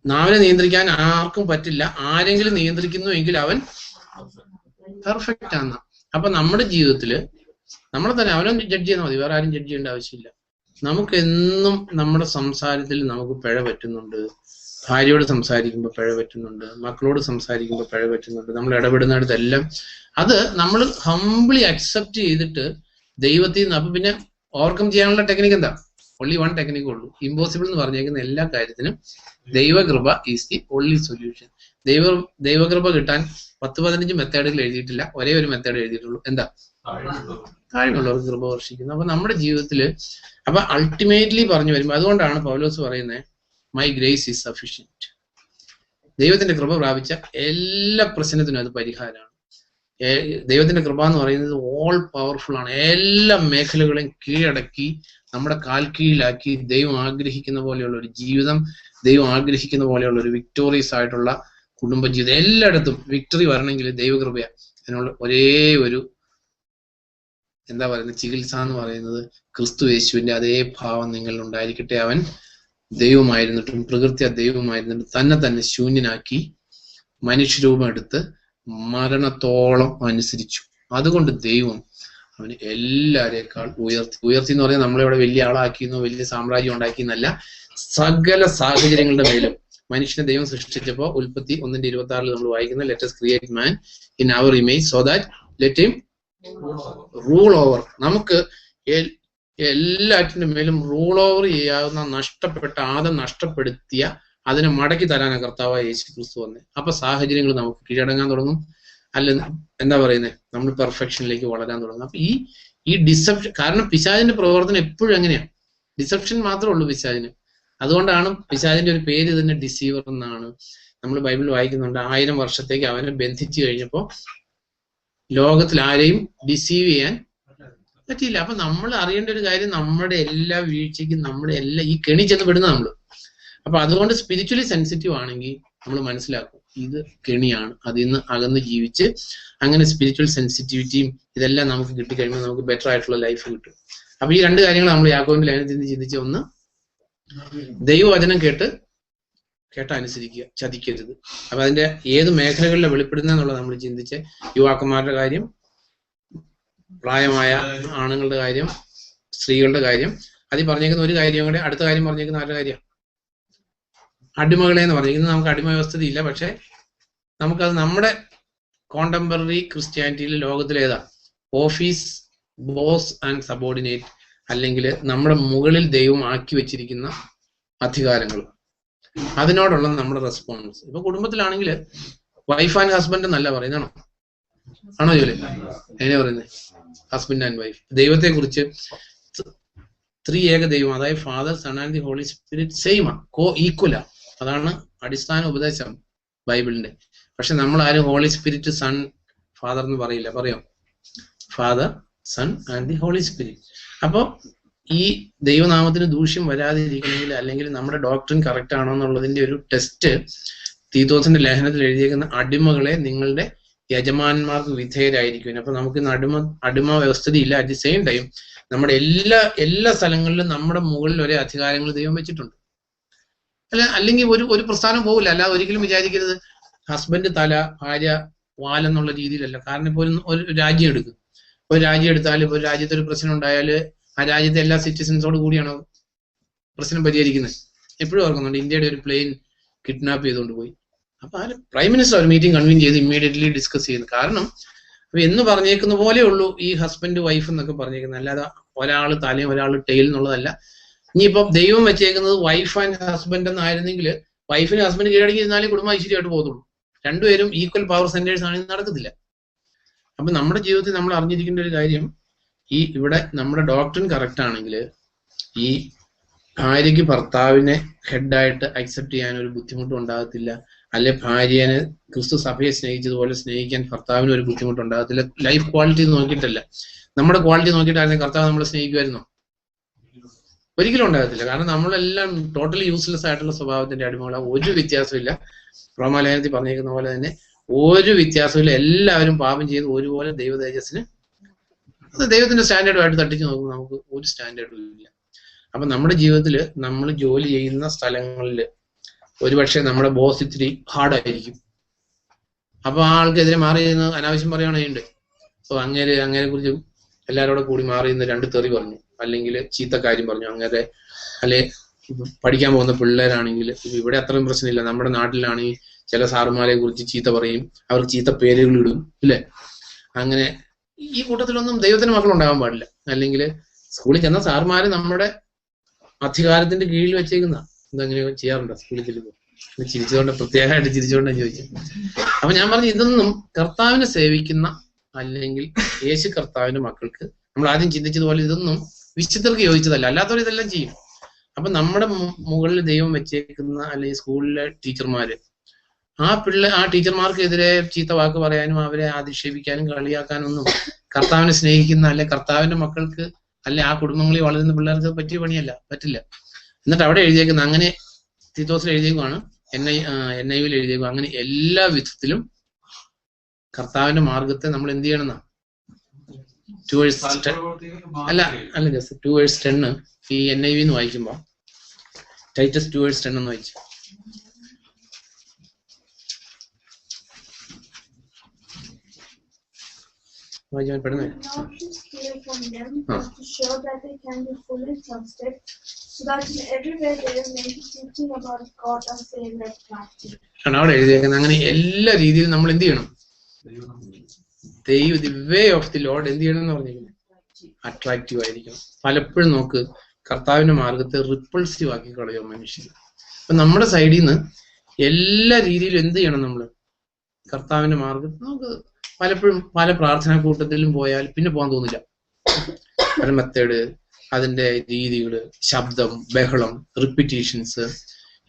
നാവിനെ നിയന്ത്രിക്കാൻ ആർക്കും പറ്റില്ല, ആരെങ്കിലും നിയന്ത്രിക്കുന്നു എങ്കിൽ അവൻ പെർഫെക്റ്റ് ആണ്. അപ്പൊ നമ്മുടെ ജീവിതത്തില് നമ്മളെ തന്നെ അവനും ജഡ്ജ് ചെയ്താൽ മതി, വേറെ ആരും ജഡ്ജ് ചെയ്യേണ്ട ആവശ്യമില്ല. നമുക്ക് എന്നും നമ്മുടെ സംസാരത്തിൽ നമുക്ക് പിഴ പറ്റുന്നുണ്ട്. ഭാര്യയോട് സംസാരിക്കുമ്പോൾ പിഴ പറ്റുന്നുണ്ട്, മക്കളോട് സംസാരിക്കുമ്പോൾ പിഴ പറ്റുന്നുണ്ട്, നമ്മൾ ഇടപെടുന്നിടത്തെല്ലാം അത് നമ്മൾ ഹംബ്ലി അക്സെപ്റ്റ് ചെയ്തിട്ട് ദൈവത്തിൽ നിന്ന്. അപ്പൊ പിന്നെ ഓവർകം ചെയ്യാനുള്ള ടെക്നിക്ക് എന്താ? ഓൺലി വൺ ടെക്നിക്കേ ഉള്ളൂ. ഇമ്പോസിബിൾ എന്ന് പറഞ്ഞേക്കുന്ന എല്ലാ കാര്യത്തിനും ദൈവകൃപ ഈസ് ദി ഓൺലി സൊല്യൂഷൻ. ദൈവകൃപ കിട്ടാൻ 10-15 മെത്തേഡുകൾ എഴുതിയിട്ടില്ല, ഒരേ ഒരു മെത്തേഡ് എഴുതിയിട്ടുള്ളൂ. എന്താ? താഴ്മയുള്ളവർക്ക് കൃപ വർഷിക്കുന്നു. അപ്പൊ നമ്മുടെ ജീവിതത്തില് അപ്പൊ അൾട്ടിമേറ്റ്ലി പറഞ്ഞു വരുമ്പോൾ, അതുകൊണ്ടാണ് പൗലോസ് പറയുന്നത് മൈ ഗ്രേസ് ഈസ് സഫിഷ്യന്റ്. ദൈവത്തിന്റെ കൃപ പ്രാപിച്ച എല്ലാ പ്രശ്നത്തിനും അത് പരിഹാരമാണ്. ദൈവത്തിന്റെ കൃപ എന്ന് പറയുന്നത് ഓൾ പവർഫുൾ ആണ്. എല്ലാ മേഖലകളെയും കീഴടക്കി നമ്മുടെ കാൽ കീഴിലാക്കി ദൈവം ആഗ്രഹിക്കുന്ന പോലെയുള്ള ഒരു ജീവിതം, ദൈവം ആഗ്രഹിക്കുന്ന പോലെയുള്ള ഒരു വിക്ടോറിയസ് ആയിട്ടുള്ള കുടുംബജീവിതം, എല്ലായിടത്തും വിക്ടറി വരണമെങ്കിൽ ദൈവകൃപയാണ്. അതിനുള്ള ഒരേ ഒരു എന്താ പറയുന്നത് ചികിത്സ എന്ന് പറയുന്നത് ക്രിസ്തു യേശുവിന്റെ അതേ ഭാവം നിങ്ങളിൽ ഉണ്ടായിരിക്കട്ടെ. അവൻ ദൈവമായിരുന്നിട്ടും പ്രകൃത്യ ദൈവമായിരുന്നിട്ടും തന്നെ ശൂന്യനാക്കി മനുഷ്യരൂപം എടുത്ത് മരണത്തോളം അനുസരിച്ചു. അതുകൊണ്ട് ദൈവം അവന് എല്ലാരേക്കാൾ ഉയർത്തി എന്ന് പറഞ്ഞാൽ നമ്മളിവിടെ വലിയ ആളാക്കിയെന്നോ വലിയ സാമ്രാജ്യം ഉണ്ടാക്കിയെന്നല്ല, സകല സാഹചര്യങ്ങളുടെ മേലും മനുഷ്യനെ ദൈവം സൃഷ്ടിച്ചപ്പോൾ ഉൽപ്പത്തി 1:26 നമ്മൾ വായിക്കുന്ന let us create man in our image so that let him rule over. നമുക്ക് എല്ലാറ്റിന്റെ മേലും റൂൾ ഓവർ ചെയ്യാവുന്ന ആദം നഷ്ടപ്പെടുത്തിയ അതിനെ മടക്കി തരാനാണ് കർത്താവായ യേശു ക്രിസ്തു വന്നത്. അപ്പൊ സാഹചര്യങ്ങൾ നമുക്ക് കീഴടങ്ങാൻ തുടങ്ങും. അല്ല എന്താ പറയുന്നത്, നമ്മൾ പെർഫെക്ഷനിലേക്ക് വളരാൻ തുടങ്ങും. അപ്പൊ ഈ ഡിസെപ്ഷൻ, കാരണം പിശാചിന്റെ പ്രവർത്തനം എപ്പോഴും എങ്ങനെയാണ്, ഡിസെപ്ഷൻ മാത്രമേ ഉള്ളൂ പിശാചിന്. അതുകൊണ്ടാണ് പിശാചിന്റെ ഒരു പേര് തന്നെ ഡിസീവർ എന്നാണ്. നമ്മൾ ബൈബിൾ വായിക്കുന്നുണ്ട്, 1000 വർഷത്തേക്ക് അവനെ ബന്ധിച്ചു കഴിഞ്ഞപ്പോ ലോകത്തിൽ ആരെയും ഡിസീവ് ചെയ്യാൻ പറ്റിയില്ല. അപ്പൊ നമ്മൾ അറിയേണ്ട ഒരു കാര്യം, നമ്മുടെ എല്ലാ വീഴ്ചയ്ക്കും നമ്മുടെ എല്ലാ ഈ കെണി ചെന്ന് വിടുന്ന നമ്മള്. അപ്പൊ അതുകൊണ്ട് സ്പിരിച്വലി സെൻസിറ്റീവ് ആണെങ്കിൽ നമ്മൾ മനസ്സിലാക്കും ഇത് കെണിയാണ്. അതിൽ നിന്ന് അകന്ന് ജീവിച്ച് അങ്ങനെ സ്പിരിച്വൽ സെൻസിറ്റിവിറ്റിയും ഇതെല്ലാം നമുക്ക് കിട്ടിക്കഴിയുമ്പോൾ നമുക്ക് ബെറ്റർ ആയിട്ടുള്ള ലൈഫ് കിട്ടും. അപ്പൊ ഈ രണ്ട് കാര്യങ്ങൾ നമ്മൾ യാക്കോബിന്റെ ലേഖനത്തിൽ ചിന്തിച്ച്, ഒന്ന് ദൈവവചനം കേട്ട് അനുസരിക്കുക, ചതിക്കരുത്. അപ്പൊ അതിന്റെ ഏത് മേഖലകളിലാണ് വെളിപ്പെടുന്നതെന്നുള്ളത് നമ്മൾ ചിന്തിച്ച്, യുവാക്കന്മാരുടെ കാര്യം, പ്രായമായ ആണുങ്ങളുടെ കാര്യം, സ്ത്രീകളുടെ കാര്യം, അതിൽ പറഞ്ഞേക്കുന്ന ഒരു കാര്യം കൂടെ, അടുത്ത കാര്യം പറഞ്ഞേക്കുന്ന ആരുടെ കാര്യം? അടിമകളെ എന്ന് പറഞ്ഞിരിക്കുന്നത്. നമുക്ക് അടിമ വ്യവസ്ഥയില്ല, പക്ഷെ നമുക്കത് നമ്മുടെ കോണ്ടംപററി ക്രിസ്ത്യാനിറ്റിയിൽ ലോകത്തിലേതാ ഓഫീസ്, ബോസ് ആൻഡ് സബോർഡിനേറ്റ്, അല്ലെങ്കിൽ നമ്മുടെ മുകളിൽ ദൈവം ആക്കി വെച്ചിരിക്കുന്ന അധികാരങ്ങൾ, അതിനോടുള്ള നമ്മുടെ റെസ്പോൺസ്. ഇപ്പൊ കുടുംബത്തിലാണെങ്കിൽ വൈഫ് ആൻഡ് ഹസ്ബൻഡ് എന്നല്ല പറയുന്നതാണോ? ആണോ ജോലി? എങ്ങനെ പറയുന്നത്? Husband and wife. ദൈവത്തെ കുറിച്ച് ത്രീ ഏക ദൈവം, അതായത് Father, Son and the Holy Spirit സെയിമാ, ഈക്വലാ. അതാണ് അടിസ്ഥാന ഉപദേശം ബൈബിളിന്റെ. പക്ഷെ നമ്മൾ ആരും ഹോളി സ്പിരിറ്റ്, സൺ, ഫാദർ എന്ന് പറയില്ല. പറയോ? Father, Son and the Holy Spirit. അപ്പോൾ ഈ ദൈവനാമത്തിന് ദൂഷ്യം വരാതിരിക്കണമെങ്കിൽ, അല്ലെങ്കിൽ നമ്മുടെ ഡോക്ടറിൻ കറക്റ്റ് ആണോ എന്നുള്ളതിന്റെ ഒരു ടെസ്റ്റ് തീത്തോസിന്റെ ലേഖനത്തിൽ എഴുതിയേക്കുന്ന അടിമകളെ നിങ്ങളുടെ യജമാന്മാർക്ക് വിധേയരായിരിക്കും. അപ്പൊ നമുക്ക് അടിമ വ്യവസ്ഥയില്ല. അറ്റ് ദി സെയിം ടൈം നമ്മുടെ എല്ലാ സ്ഥലങ്ങളിലും നമ്മുടെ മുകളിൽ ഒരേ അധികാരങ്ങൾ ദൈവം വെച്ചിട്ടുണ്ട്. അല്ലെങ്കിൽ ഒരു പ്രസ്ഥാനം പോകില്ല. അല്ലാതെ ഒരിക്കലും വിചാരിക്കരുത് ഹസ്ബൻഡ് തല, ഭാര്യ വാലെന്നുള്ള രീതിയിലല്ല. കാരണം ഇപ്പോൾ ഒരു രാജ്യം എടുക്കും. ഒരു രാജ്യം എടുത്താൽ ഇപ്പോൾ ഒരു രാജ്യത്ത് ഒരു പ്രശ്നം ഉണ്ടായാൽ ആ രാജ്യത്തെ എല്ലാ സിറ്റിസൻസോട് കൂടിയാണ് പ്രശ്നം പരിഹരിക്കുന്നത്. എപ്പോഴും ഓർക്കുന്നുണ്ട്, ഇന്ത്യയുടെ ഒരു പ്ലെയിൻ കിഡ്നാപ്പ് ചെയ്തുകൊണ്ട് പോയി. അപ്പൊ ആ പ്രൈം മിനിസ്റ്റർ ഒരു മീറ്റിംഗ് കൺവീൻ ചെയ്ത് ഇമ്മീഡിയറ്റ്ലി ഡിസ്കസ് ചെയ്യുന്നു. കാരണം എന്ന് പറഞ്ഞേക്കുന്ന പോലെ ഉള്ളൂ ഈ ഹസ്ബൻഡ് വൈഫ് എന്നൊക്കെ പറഞ്ഞേക്കുന്നത്. അല്ലാതെ ഒരാൾ തലയും ഒരാൾ ടെയിൽ എന്നുള്ളതല്ല. ഇനിയിപ്പോ ദൈവം വെച്ചേക്കുന്നത് വൈഫ് ആൻഡ് ഹസ്ബൻഡ് എന്നായിരുന്നെങ്കിൽ വൈഫിന് ഹസ്ബൻഡ് കീഴടങ്ങി ഇരുന്നാലേ കുടുംബം ഐശ്വര്യമായിട്ട് പോകത്തുള്ളൂ. രണ്ടുപേരും ഈക്വൽ പവർ സെന്റേഴ്സ് ആണെങ്കിൽ നടക്കത്തില്ല. അപ്പൊ നമ്മുടെ ജീവിതത്തിൽ നമ്മൾ അറിഞ്ഞിരിക്കേണ്ട ഒരു കാര്യം, ഇവിടെ നമ്മുടെ ഡോക്ടറിൻ കറക്റ്റ് ആണെങ്കിൽ ഈ ഭാര്യയ്ക്ക് ഭർത്താവിനെ ഹെഡായിട്ട് അക്സെപ്റ്റ് ചെയ്യാൻ ഒരു ബുദ്ധിമുട്ടും ഉണ്ടാകത്തില്ല. അല്ലെ ഭാര്യനെ ക്രിസ്തു സഭയെ സ്നേഹിച്ചതുപോലെ സ്നേഹിക്കാൻ ഭർത്താവിന് ഒരു ബുദ്ധിമുട്ടും ഉണ്ടാകത്തില്ല. ലൈഫ് ക്വാളിറ്റി നോക്കിയിട്ടല്ല, നമ്മുടെ ക്വാളിറ്റി നോക്കിയിട്ടായിരുന്നു കർത്താവ് നമ്മളെ സ്നേഹിക്കുമായിരുന്നോ? ഒരിക്കലും ഉണ്ടാകത്തില്ല. കാരണം നമ്മളെല്ലാം ടോട്ടലി യൂസ്ലെസ് ആയിട്ടുള്ള സ്വഭാവത്തിന്റെ അടിമകളാണ്. ഒരു വ്യത്യാസമില്ല. റോമാലേഖനത്തിൽ പറഞ്ഞേക്കുന്ന പോലെ തന്നെ ഒരു വ്യത്യാസമില്ല. എല്ലാവരും പാപം ചെയ്ത് ഒരുപോലെ ദൈവ തേജസ്സിന്, അത് ദൈവത്തിന്റെ സ്റ്റാൻഡേർഡുമായിട്ട് തട്ടിച്ച് നോക്കുമ്പോൾ നമുക്ക് ഒരു സ്റ്റാൻഡേർഡും ഇല്ല. അപ്പൊ നമ്മുടെ ജീവിതത്തിൽ നമ്മൾ ജോലി ചെയ്യുന്ന സ്ഥലങ്ങളിൽ ഒരുപക്ഷെ നമ്മുടെ ബോസ് ഇത്തിരി ഹാർഡായിരിക്കും. അപ്പൊ ആ ആൾക്കെതിരെ മാറി നിന്ന് അനാവശ്യം പറയുകയാണെങ്കിൽ സോ അങ്ങേരെ കുറിച്ച് എല്ലാവരോടും കൂടി മാറി നിന്ന് 2 തെറി പറഞ്ഞു, അല്ലെങ്കിൽ ചീത്ത കാര്യം പറഞ്ഞു. അങ്ങനെ അല്ലെ പഠിക്കാൻ പോകുന്ന പിള്ളേരാണെങ്കിൽ ഇവിടെ അത്രയും പ്രശ്നമില്ല. നമ്മുടെ നാട്ടിലാണെങ്കിൽ ചില സാറുമാരെ കുറിച്ച് ചീത്ത പറയും, അവർക്ക് ചീത്ത പേരുകൾ ഇടും, ഇല്ലേ? അങ്ങനെ ഈ കൂട്ടത്തിലൊന്നും ദൈവത്തിന് മക്കളുണ്ടാകാൻ പാടില്ല. അല്ലെങ്കിൽ സ്കൂളിൽ ചെന്ന സാറുമാര് നമ്മുടെ അധികാരത്തിന്റെ കീഴിൽ വെച്ചേക്കുന്ന ഇതങ്ങനെ ചെയ്യാറുണ്ടോ? സ്കൂളിൽ ചെല്ലുമ്പോൾ ചിരിച്ചുകൊണ്ട്, പ്രത്യേകമായിട്ട് ചിരിച്ചുകൊണ്ടാണ് ചോദിച്ചത്. അപ്പൊ ഞാൻ പറഞ്ഞു, ഇതൊന്നും കർത്താവിനെ സേവിക്കുന്ന അല്ലെങ്കിൽ യേശു കർത്താവിന്റെ മക്കൾക്ക് നമ്മൾ ആദ്യം ചിന്തിച്ചതുപോലെ ഇതൊന്നും വിശുദ്ധർക്ക് യോജിച്ചതല്ല. അല്ലാത്തവർ ഇതെല്ലാം ചെയ്യും. അപ്പൊ നമ്മുടെ മുകളിൽ ദൈവം വെച്ചേക്കുന്ന അല്ലെങ്കിൽ സ്കൂളിലെ ടീച്ചർമാര് ആ ടീച്ചർമാർക്കെതിരെ ചീത്ത വാക്ക് പറയാനും അവരെ അധിക്ഷേപിക്കാനും കളിയാക്കാനും ഒന്നും കർത്താവിനെ സ്നേഹിക്കുന്ന അല്ലെ കർത്താവിന്റെ മക്കൾക്ക് അല്ലെ ആ കുടുംബങ്ങളിൽ വളരുന്ന പിള്ളേർക്ക് പറ്റിയ പറ്റില്ല. എന്നിട്ട് അവിടെ എഴുതിയേക്കുന്ന, അങ്ങനെ തീത്തോസിൽ എഴുതിയേക്കുവാണ്, NIV എഴുതിയേക്കും, അങ്ങനെ എല്ലാ വിധത്തിലും കർത്താവിന്റെ മാർഗത്തെ നമ്മൾ എന്ത് ചെയ്യണമെന്നാ? 2:10 ജസ്റ്റ് 2:10 ഈ NIV എന്ന് വായിക്കുമ്പോ ടൈറ്റസ് 2:10 എന്ന് വായിച്ചു. പെടുന്നേ അവിടെ എഴുതിയേക്കുന്നത്. അങ്ങനെ എല്ലാ രീതിയിലും നമ്മൾ എന്ത് ചെയ്യണം? The way of the Lord എന്ത് ചെയ്യണം എന്ന് പറഞ്ഞിരിക്കുന്നത്? അട്രാക്റ്റീവ് ആയിരിക്കണം. പലപ്പോഴും നമുക്ക് കർത്താവിന്റെ മാർഗത്തെ റിപ്പൾസീവ് ആക്കി കളയോ മനുഷ്യൻ. അപ്പൊ നമ്മുടെ സൈഡിൽ നിന്ന് എല്ലാ രീതിയിലും എന്ത് ചെയ്യണം? നമ്മള് കർത്താവിന്റെ മാർഗത്തിൽ നമുക്ക് പലപ്പോഴും പല പ്രാർത്ഥനാ കൂട്ടത്തിലും പോയാൽ പിന്നെ പോകാൻ തോന്നില്ല. പല മെത്തേഡ്, അതിന്റെ രീതികള്, ശബ്ദം, ബഹളം, റിപ്പീറ്റേഷൻസ്,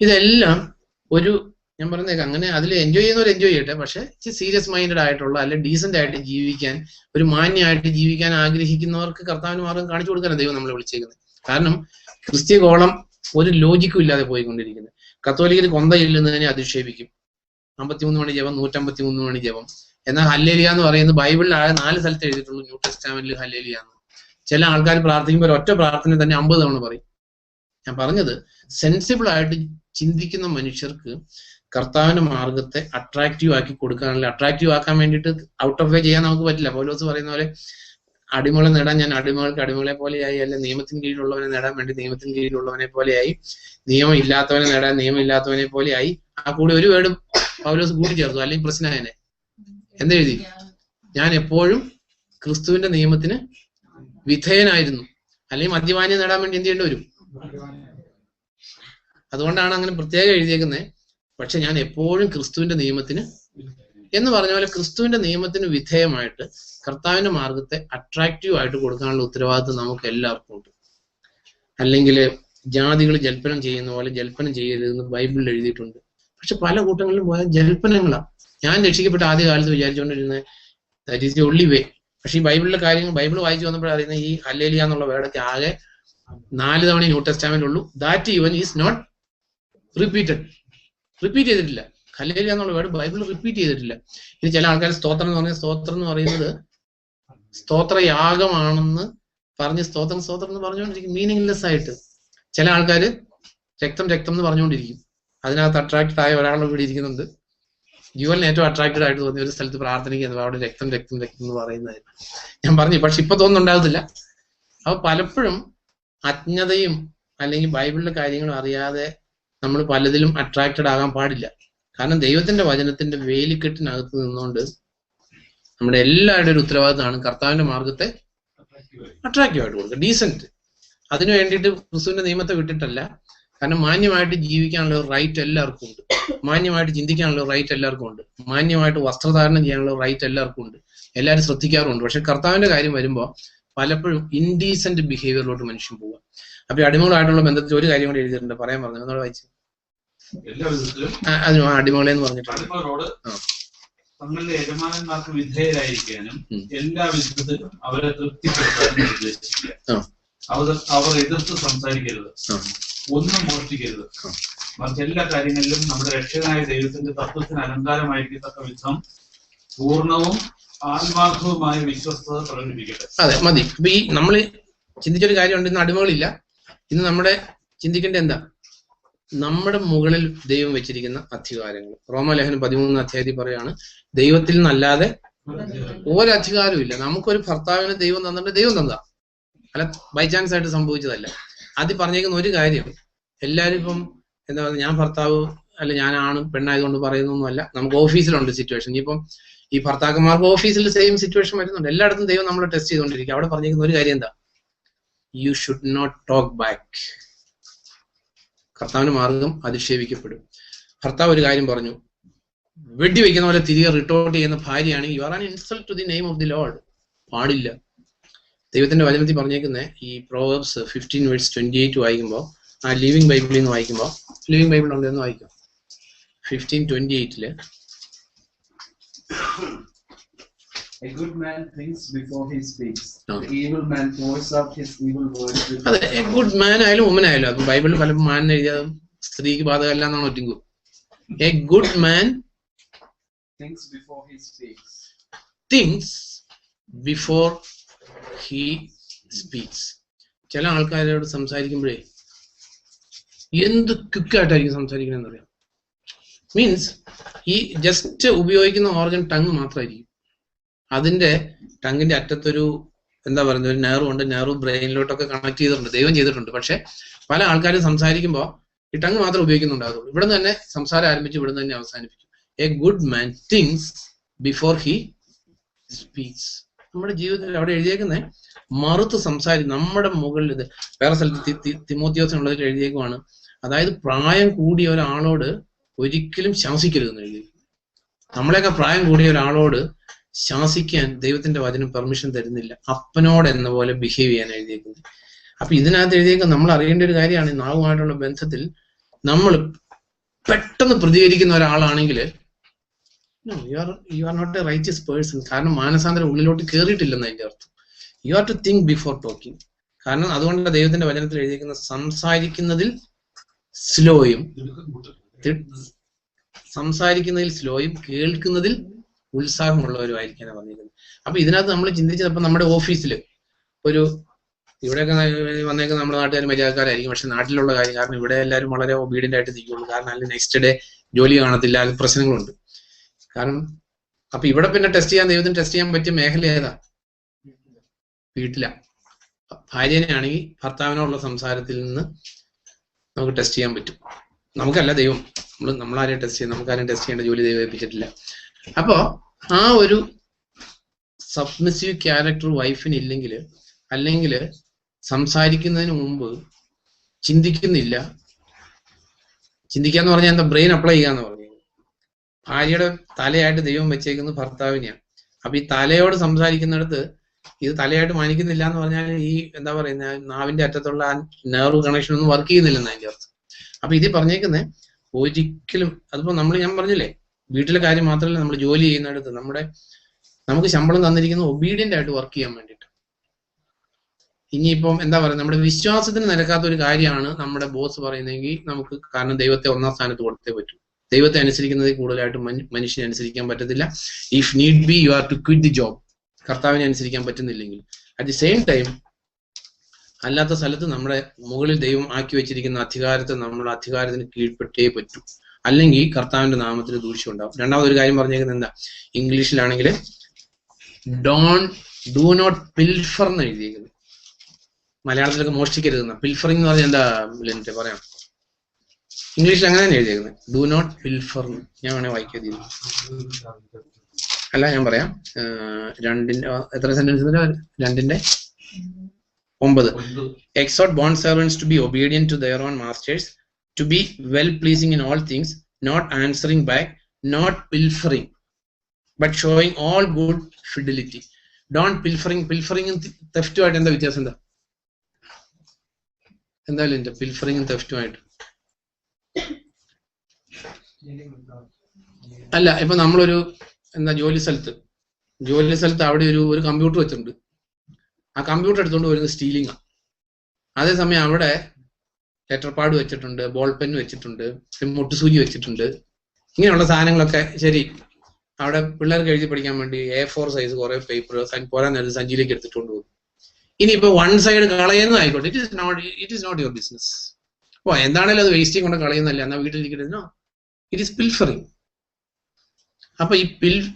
ഇതെല്ലാം ഞാൻ പറഞ്ഞേക്കാം, അങ്ങനെ അതിൽ എൻജോയ് ചെയ്യുന്നവർ എൻജോയ് ചെയ്യട്ടെ. പക്ഷെ സീരിയസ് മൈൻഡഡ് ആയിട്ടുള്ള അല്ലെ ഡീസന്റ് ആയിട്ട് ജീവിക്കാൻ, ഒരു മാന്യമായിട്ട് ജീവിക്കാൻ ആഗ്രഹിക്കുന്നവർക്ക് കർത്താവിന് മാർഗം കാണിച്ചു കൊടുക്കാനാണ് ദൈവം നമ്മളെ വിളിച്ചേക്കുന്നത്. കാരണം ക്രിസ്ത്യ ഗോളം ഒരു ലോജിക്കും ഇല്ലാതെ പോയിക്കൊണ്ടിരിക്കുന്നത്. കത്തോലിക്കൽ കൊന്ത ചെല്ലുന്നതിനെ അധിക്ഷേപിക്കും. 53 മണി ജപം, 153 മണി ജപം. എന്നാൽ ഹല്ലേലൂയ എന്ന് പറയുന്നത് ബൈബിളിൽ 4 സ്ഥലത്ത് എഴുതിയിട്ടുള്ളൂ. ന്യൂ ടെസ്റ്റമെന്റിൽ ഹല്ലേലൂയ എന്ന്. ചില ആൾക്കാർ പ്രാർത്ഥിക്കുമ്പോൾ ഒറ്റ പ്രാർത്ഥന തന്നെ 50 തവണ പറയും. ഞാൻ പറഞ്ഞത്, സെൻസിബിൾ ആയിട്ട് ചിന്തിക്കുന്ന മനുഷ്യർക്ക് കർത്താവിന്റെ മാർഗത്തെ അട്രാക്റ്റീവ് ആക്കി കൊടുക്കാനുള്ള, അട്രാക്റ്റീവ് ആക്കാൻ വേണ്ടിയിട്ട് ഔട്ട് ഓഫ് വേ ചെയ്യാൻ നമുക്ക് പറ്റില്ല. പൗലോസ് പറയുന്ന പോലെ അടിമകളെ നേടാൻ ഞാൻ അടിമകൾക്ക് അടിമകളെ പോലെയായി, അല്ലെ നിയമത്തിന് കീഴിലുള്ളവനെ നേടാൻ വേണ്ടി നിയമത്തിന് കീഴിലുള്ളവനെ പോലെയായി, നിയമം ഇല്ലാത്തവനെ നേടാൻ നിയമം ഇല്ലാത്തവനെ പോലെയായി. ആ കൂടി ഒരു വേർഡ് പൗലോസ് കൂട്ടിച്ചേർത്തു, അല്ലെങ്കിൽ പ്രശ്നമായനെ. എന്തെഴുതി? ഞാൻ എപ്പോഴും ക്രിസ്തുവിന്റെ നിയമത്തിന് വിധേയനായിരുന്നു. അല്ലെങ്കിൽ മദ്യപാനം നേടാൻ വേണ്ടി എന്ത് ചെയ്യേണ്ടി വരും? അതുകൊണ്ടാണ് അങ്ങനെ പ്രത്യേകം എഴുതിയേക്കുന്നത്. പക്ഷെ ഞാൻ എപ്പോഴും ക്രിസ്തുവിന്റെ നിയമത്തിന് എന്ന് പറഞ്ഞ പോലെ ക്രിസ്തുവിന്റെ നിയമത്തിന് വിധേയമായിട്ട് കർത്താവിന്റെ മാർഗത്തെ അട്രാക്റ്റീവ് ആയിട്ട് കൊടുക്കാനുള്ള ഉത്തരവാദിത്വം നമുക്ക് എല്ലാവർക്കും ഉണ്ട്. അല്ലെങ്കിൽ ജാതികൾ ജൽപ്പനം ചെയ്യുന്ന പോലെ ജൽപ്പനം ചെയ്യരുതെന്ന് ബൈബിളിൽ എഴുതിയിട്ടുണ്ട്. പക്ഷെ പല കൂട്ടങ്ങളിലും പോയാൽ ജൽപ്പനങ്ങളാണ്. ഞാൻ രക്ഷിക്കപ്പെട്ട ആദ്യ കാലത്ത് വിചാരിച്ചുകൊണ്ടിരുന്നത് ദാറ്റ് ഈസ് ദി ഒൺലി വേ. പക്ഷെ ഈ ബൈബിളിലെ കാര്യങ്ങൾ ബൈബിൾ വായിച്ചു വന്നപ്പോഴേ അറിയുന്നത് ഈ ഹല്ലേലൂയ എന്നുള്ള വേർഡൊക്കെ ആകെ 4 തവണ ന്യൂ ടെസ്റ്റമെന്റ് ഉള്ളൂ. That even is not repeat ചെയ്തിട്ടില്ല. ഹല്ലേലൂയ എന്നുള്ള വേർഡ് ബൈബിളിൽ റിപ്പീറ്റ് ചെയ്തിട്ടില്ല. ഇനി ചില ആൾക്കാർ സ്തോത്രം എന്ന് പറഞ്ഞാൽ സ്തോത്രം എന്ന് പറയുന്നത് സ്തോത്രയാഗമാണെന്ന് പറഞ്ഞ് സ്തോത്രം എന്ന് പറഞ്ഞുകൊണ്ടിരിക്കും മീനിങ്ലെസ് ആയിട്ട്. ചില ആൾക്കാർ രക്തം എന്ന് പറഞ്ഞുകൊണ്ടിരിക്കും. അതിനകത്ത് അട്രാക്റ്റഡ് ആയ ഒരാൾ ഇവിടെ ഇരിക്കുന്നുണ്ട്. ജീവലിന് ഏറ്റവും അട്രാക്റ്റഡ് ആയിട്ട് തോന്നിയ ഒരു സ്ഥലത്ത് പ്രാർത്ഥനിക്കുന്നത് അവിടെ രക്തം എന്ന് പറയുന്നതായിരുന്നു. ഞാൻ പറഞ്ഞു, പക്ഷെ ഇപ്പൊ തോന്നുന്നുണ്ടാകത്തില്ല. അപ്പൊ പലപ്പോഴും അജ്ഞതയും അല്ലെങ്കിൽ ബൈബിളിലെ കാര്യങ്ങളും അറിയാതെ നമ്മൾ പലതിലും അട്രാക്റ്റഡ് ആകാൻ പാടില്ല. കാരണം ദൈവത്തിന്റെ വചനത്തിന്റെ വേലിക്കെട്ടിനകത്ത് നിന്നുകൊണ്ട് നമ്മുടെ എല്ലാവരുടെ ഒരു ഉത്തരവാദിത്തമാണ് കർത്താവിന്റെ മാർഗത്തെ അട്രാക്റ്റീവ് ആയിട്ട് കൊടുക്കുക, ഡീസന്റ്. അതിനു വേണ്ടിയിട്ട് ക്രിസ്തുവിന്റെ നിയമത്തെ വിട്ടിട്ടല്ല. കാരണം മാന്യമായിട്ട് ജീവിക്കാനുള്ള ഒരു റൈറ്റ് എല്ലാവർക്കും ഉണ്ട്, മാന്യമായിട്ട് ചിന്തിക്കാനുള്ള റൈറ്റ് എല്ലാവർക്കും ഉണ്ട്, മാന്യമായിട്ട് വസ്ത്രധാരണം ചെയ്യാനുള്ള റൈറ്റ് എല്ലാവർക്കും ഉണ്ട്. എല്ലാവരും ശ്രദ്ധിക്കാറുണ്ട്. പക്ഷെ കർത്താവിന്റെ കാര്യം വരുമ്പോൾ പലപ്പോഴും ഇൻഡീസന്റ് ബിഹേവിയറിലോട്ട് മനുഷ്യൻ പോവുക. അപ്പൊ അടിമകളായിട്ടുള്ള ബന്ധത്തിൽ ഒരു കാര്യം കൂടി എഴുതിയിട്ടുണ്ട്, പറയാൻ പറഞ്ഞു എന്നോട് വായിച്ചു. അതിന് അടിമകളെ എന്ന് പറഞ്ഞിട്ടുണ്ട്. തങ്ങളുടെ യജമാനന്മാർക്ക് വിധേയരായിരിക്കാനും എല്ലാ വിധത്തിലും അവരെ തൃപ്തിപ്പെടുത്താനും നിർദ്ദേശിക്കുക. അവർ എതിർത്ത് സംസാരിക്കരുത്, ഒന്നും മോഷ്ടിക്കരുത്, മറിച്ച് എല്ലാ കാര്യങ്ങളിലും നമ്മുടെ രക്ഷകനായ ദൈവത്തിന്റെ തത്വത്തിന് അലങ്കാരമായിരിക്കത്തക്ക വിധം പൂർണ്ണവും ആത്മാർത്ഥവുമായ വിശ്വസ്തത പ്രകടിപ്പിക്കട്ടെ. അതെ, മതി. അപ്പൊ ഈ നമ്മൾ ചിന്തിച്ചൊരു കാര്യമുണ്ട്, ഇന്ന് അടിമകളില്ല. ഇന്ന് നമ്മുടെ ചിന്തിക്കേണ്ട എന്താ? നമ്മുടെ മുകളിൽ ദൈവം വെച്ചിരിക്കുന്ന അധികാരങ്ങൾ. റോമാലേഖനം 13 അധ്യായത്തിൽ പറയാണ്, ദൈവത്തിൽ നിന്നല്ലാതെ ഒരധികാരവും ഇല്ല. നമുക്കൊരു ഭർത്താവിന് ദൈവം തന്നിട്ട് ദൈവം തന്നതാ, അല്ല ബൈ ചാൻസ് ആയിട്ട് സംഭവിച്ചതല്ല. അതിൽ പറഞ്ഞേക്കുന്ന ഒരു കാര്യം, എല്ലാവരും ഇപ്പം എന്താ പറയുക, ഞാൻ ഭർത്താവ് അല്ല ഞാനാണ് പെണ്ണായതുകൊണ്ട് പറയുന്നൊന്നുമല്ല. നമുക്ക് ഓഫീസിലുണ്ട് സിറ്റുവേഷൻ. ഇപ്പം ഈ ഭർത്താക്കന്മാർക്ക് ഓഫീസിൽ സെയിം സിറ്റുവേഷൻ വരുന്നുണ്ട്. എല്ലായിടത്തും ദൈവം നമ്മളെ ടെസ്റ്റ് ചെയ്തുകൊണ്ടിരിക്കുക. അവിടെ പറഞ്ഞേക്കുന്ന ഒരു കാര്യം എന്താ? You should not talk back. കർത്താവിന് മാർഗം അധിക്ഷേപിക്കപ്പെടും. ഭർത്താവ് ഒരു കാര്യം പറഞ്ഞു, വെടിവെക്കുന്ന പോലെ തിരികെ റിട്ടോർട്ട് ചെയ്യുന്ന ഭാര്യയാണെങ്കിൽ you are an insult to the name of the Lord. പാടില്ല. ദൈവത്തിന്റെ വചനത്തിൽ പറഞ്ഞേക്കുന്ന ഈ പ്രോവേർബ്സ് 15:28 വായിക്കുമ്പോൾ, ആ ലിവിംഗ് ബൈബിളിൽ നിന്ന് വായിക്കുമ്പോൾ, ലിവിംഗ് ബൈബിൾ ഉണ്ട് എന്ന് വായിക്കും. 15:28 A good man thinks before he speaks. The evil man pours out his evil words. അതെ, എ ഗുഡ് മാൻ ആയാലും വുമൻ ആയാലും. അപ്പൊ ബൈബിളിൽ പല മാൻ എഴുതിയതും സ്ത്രീക്ക് ബാധകമല്ല എന്നാണ് ഒറ്റിങ്കു. A good man thinks before he speaks. Thinks before he speaks. ചില ആൾക്കാരോട് സംസാരിക്കുമ്പോഴേ എന്ത് ക്വിക്കായിട്ടായിരിക്കും സംസാരിക്കണമെന്ന് അറിയാം. മീൻസ് ഈ ജസ്റ്റ് ഉപയോഗിക്കുന്ന ഓർഗൻ ടങ് മാത്രമായിരിക്കും. അതിന്റെ ടങ്ങിന്റെ അറ്റത്തൊരു എന്താ പറയുന്നത്, ഒരു നെർവ് ഉണ്ട്. നെർവ് ബ്രെയിനിലോട്ടൊക്കെ കണക്ട് ചെയ്തിട്ടുണ്ട്, ദൈവം ചെയ്തിട്ടുണ്ട്. പക്ഷെ പല ആൾക്കാരും സംസാരിക്കുമ്പോൾ ഈ ടങ് മാത്രം ഉപയോഗിക്കുന്നുണ്ടാകുള്ളൂ. ഇവിടെ നിന്ന് തന്നെ സംസാരം ആരംഭിച്ച് ഇവിടെ നിന്ന് തന്നെ അവസാനിപ്പിക്കും. A good man things before he speaks. നമ്മുടെ ജീവിതത്തിൽ അവിടെ എഴുതിയേക്കുന്നത് മറുത്ത് സംസാരിക്കും. നമ്മുടെ മുകളിൽ ഇത് വേറെ സ്ഥലത്ത് തിമോത്തിയോസിനുള്ളതിൽ എഴുതിയേക്കുവാണ്. അതായത് പ്രായം കൂടിയ ഒരാളോട് ഒരിക്കലും ശാസിക്കരുതെന്ന് എഴുതി. നമ്മളെയൊക്കെ പ്രായം കൂടിയ ഒരാളോട് ശാസിക്കാൻ ദൈവത്തിന്റെ വചനം പെർമിഷൻ തരുന്നില്ല. അപ്പനോട് എന്ന പോലെ ബിഹേവ് ചെയ്യാൻ എഴുതിയേക്കുന്നത്. അപ്പൊ ഇതിനകത്ത് എഴുതിയേക്കുന്നത് നമ്മൾ അറിയേണ്ട ഒരു കാര്യമാണ്. നാവുമായിട്ടുള്ള ബന്ധത്തിൽ നമ്മൾ പെട്ടെന്ന് പ്രതികരിക്കുന്ന ഒരാളാണെങ്കിൽ you are not a righteous person. കാരണം മാനസാന്തരം ഉള്ളിലോട്ട് കയറിയിട്ടില്ലെന്ന് അതിന്റെ അർത്ഥം. You are to think before talking. കാരണം അതുകൊണ്ട് ദൈവത്തിന്റെ വചനത്തിൽ എഴുതിയിരിക്കുന്ന സംസാരിക്കുന്നതിൽ സ്ലോയും കേൾക്കുന്നതിൽ ഉത്സാഹമുള്ളവരുമായിരിക്കാനാണ് പറഞ്ഞിരിക്കുന്നത്. അപ്പൊ ഇതിനകത്ത് നമ്മൾ ചിന്തിച്ചത്, നമ്മുടെ ഓഫീസിൽ ഒരു ഇവിടെയൊക്കെ വന്നേക്കുന്ന നമ്മുടെ നാട്ടുകാർ മര്യാദക്കാരായിരിക്കും. പക്ഷെ നാട്ടിലുള്ള കാര്യം, കാരണം ഇവിടെ എല്ലാവരും വളരെ ഒബീഡിയന്റ് ആയിട്ട് നിൽക്കുള്ളൂ. കാരണം അല്ലെങ്കിൽ നെക്സ്റ്റ് ഡേ ജോലി കാണത്തില്ല, അത് പ്രശ്നങ്ങളുണ്ട്. കാരണം അപ്പൊ ഇവിടെ പിന്നെ ടെസ്റ്റ് ചെയ്യാൻ, ദൈവത്തിന് ടെസ്റ്റ് ചെയ്യാൻ പറ്റിയ മേഖല ഏതാ? വീട്ടില. ഭാര്യനെ ആണെങ്കിൽ ഭർത്താവിനോടുള്ള സംസാരത്തിൽ നിന്ന് നമുക്ക് ടെസ്റ്റ് ചെയ്യാൻ പറ്റും. നമുക്കല്ല ദൈവം, നമ്മളാരെയും ടെസ്റ്റ് ചെയ്യാൻ, നമുക്കാരെയും ടെസ്റ്റ് ചെയ്യേണ്ട ജോലി ദൈവം ഏൽപ്പിച്ചിട്ടില്ല. അപ്പോ ആ ഒരു സബ്മിസീവ് ക്യാരക്ടർ വൈഫിന് ഇല്ലെങ്കിൽ, അല്ലെങ്കിൽ സംസാരിക്കുന്നതിന് മുമ്പ് ചിന്തിക്കുന്നില്ല. ചിന്തിക്കാന്ന് പറഞ്ഞാൽ എന്താ? ബ്രെയിൻ അപ്ലൈ ചെയ്യാന്ന് പറഞ്ഞു. ഭാര്യയുടെ തലയായിട്ട് ദൈവം വെച്ചേക്കുന്നത് ഭർത്താവിനെയാണ്. അപ്പൊ ഈ തലയോട് സംസാരിക്കുന്നിടത്ത് ഇത് തലയായിട്ട് മാനിക്കുന്നില്ല എന്ന് പറഞ്ഞാൽ ഈ എന്താ പറയുന്നത് നാവിന്റെ അറ്റത്തുള്ള ആ നെർവ് കണക്ഷൻ ഒന്നും വർക്ക് ചെയ്യുന്നില്ലെന്ന് അതിന്റെ അർത്ഥം. അപ്പൊ ഇത് പറഞ്ഞേക്കുന്നത് ഒരിക്കലും അതിപ്പോ ഞാൻ പറഞ്ഞില്ലേ, വീട്ടിലെ കാര്യം മാത്രമല്ല, നമ്മൾ ജോലി ചെയ്യുന്നിടത്ത് നമുക്ക് ശമ്പളം തന്നിരിക്കുന്ന ഒബീഡിയന്റ് ആയിട്ട് വർക്ക് ചെയ്യാൻ വേണ്ടിയിട്ട്. ഇനിയിപ്പം എന്താ പറയുക, നമ്മുടെ വിശ്വാസത്തിന് നിരക്കാത്ത ഒരു കാര്യമാണ് നമ്മുടെ ബോസ് പറയുന്നതെങ്കിൽ നമുക്ക്, കാരണം ദൈവത്തെ ഒന്നാം സ്ഥാനത്ത് കൊടുത്തേ പറ്റൂ. ദൈവത്തെ അനുസരിക്കുന്നതിൽ കൂടുതലായിട്ട് മനുഷ്യനെ അനുസരിക്കാൻ പറ്റത്തില്ല. If need be you are to quit the job. കർത്താവിനെ അനുസരിക്കാൻ പറ്റുന്നില്ലെങ്കിൽ അറ്റ് ദി സെയിം ടൈം അല്ലാത്ത സ്ഥലത്ത് നമ്മുടെ മുകളിൽ ദൈവം ആക്കി വെച്ചിരിക്കുന്ന അധികാരത്തെ നമ്മൾ അധികാരത്തിന് കീഴ്പ്പെട്ടേ പറ്റൂ, അല്ലെങ്കിൽ കർത്താവിന്റെ നാമത്തിൽ ദൂഷ്യം ഉണ്ടാവും. രണ്ടാമതൊരു കാര്യം പറഞ്ഞേക്കുന്നത് എന്താ, ഇംഗ്ലീഷിലാണെങ്കിൽ ഡു നോട്ട് പിൽഫർ എന്ന് എഴുതിയിരിക്കുന്നത്. മലയാളത്തിലൊക്കെ മോഷ്ടിക്കരുതെന്ന. പിൽഫറിംഗ് എന്ന് പറഞ്ഞാൽ എന്താ പറയാം, ഇംഗ്ലീഷിൽ അങ്ങനെ തന്നെ എഴുതിയേക്കുന്നത്, ഡു നോട്ട് പിൽഫർ. ഞാൻ വേണേ വായിക്കാതി, അല്ല ഞാൻ പറയാം. 2 sentence? 2:9. Exhort bond servants to be obedient to their own masters, to be well pleasing in all things, not answering back, not pilfering, but showing all good fidelity. Don't pilfering theft ആയിട്ട് എന്താ വ്യത്യാസം? എന്തായാലും എന്റെ പിൽഫറിങ്ങും തെഫ്റ്റുമായിട്ട് അല്ല. ഇപ്പൊ നമ്മളൊരു ജോലി സ്ഥലത്ത് അവിടെ ഒരു കമ്പ്യൂട്ടർ വെച്ചിട്ടുണ്ട്. ആ കമ്പ്യൂട്ടർ എടുത്തുകൊണ്ട് വരുന്നത് സ്റ്റീലിംഗാണ്. അതേസമയം അവിടെ ലെറ്റർ പാഡ് വെച്ചിട്ടുണ്ട്, ബോൾ പെൻ വെച്ചിട്ടുണ്ട്, മുട്ടുസൂചി വെച്ചിട്ടുണ്ട്. ഇങ്ങനെയുള്ള സാധനങ്ങളൊക്കെ ശരി അവിടെ പിള്ളേർക്ക് എഴുതി പഠിക്കാൻ വേണ്ടി A4 സൈസ് കുറെ പേപ്പർ പോരാൻ നേരത്തെ സഞ്ചിയിലേക്ക് എടുത്തിട്ടുണ്ട് പോകും. ഇനിയിപ്പോ വൺ സൈഡ് കളയുന്നതായിക്കോട്ടെ, it is not your business. എന്താണേലും അത് വേസ്റ്റിംഗ് കൊണ്ട് കളയുന്നല്ല, എന്നാൽ വീട്ടിലിരിക്കരുതോ, ഇറ്റ് ഈസ് പിൽഫറിങ്. അപ്പൊ ഈ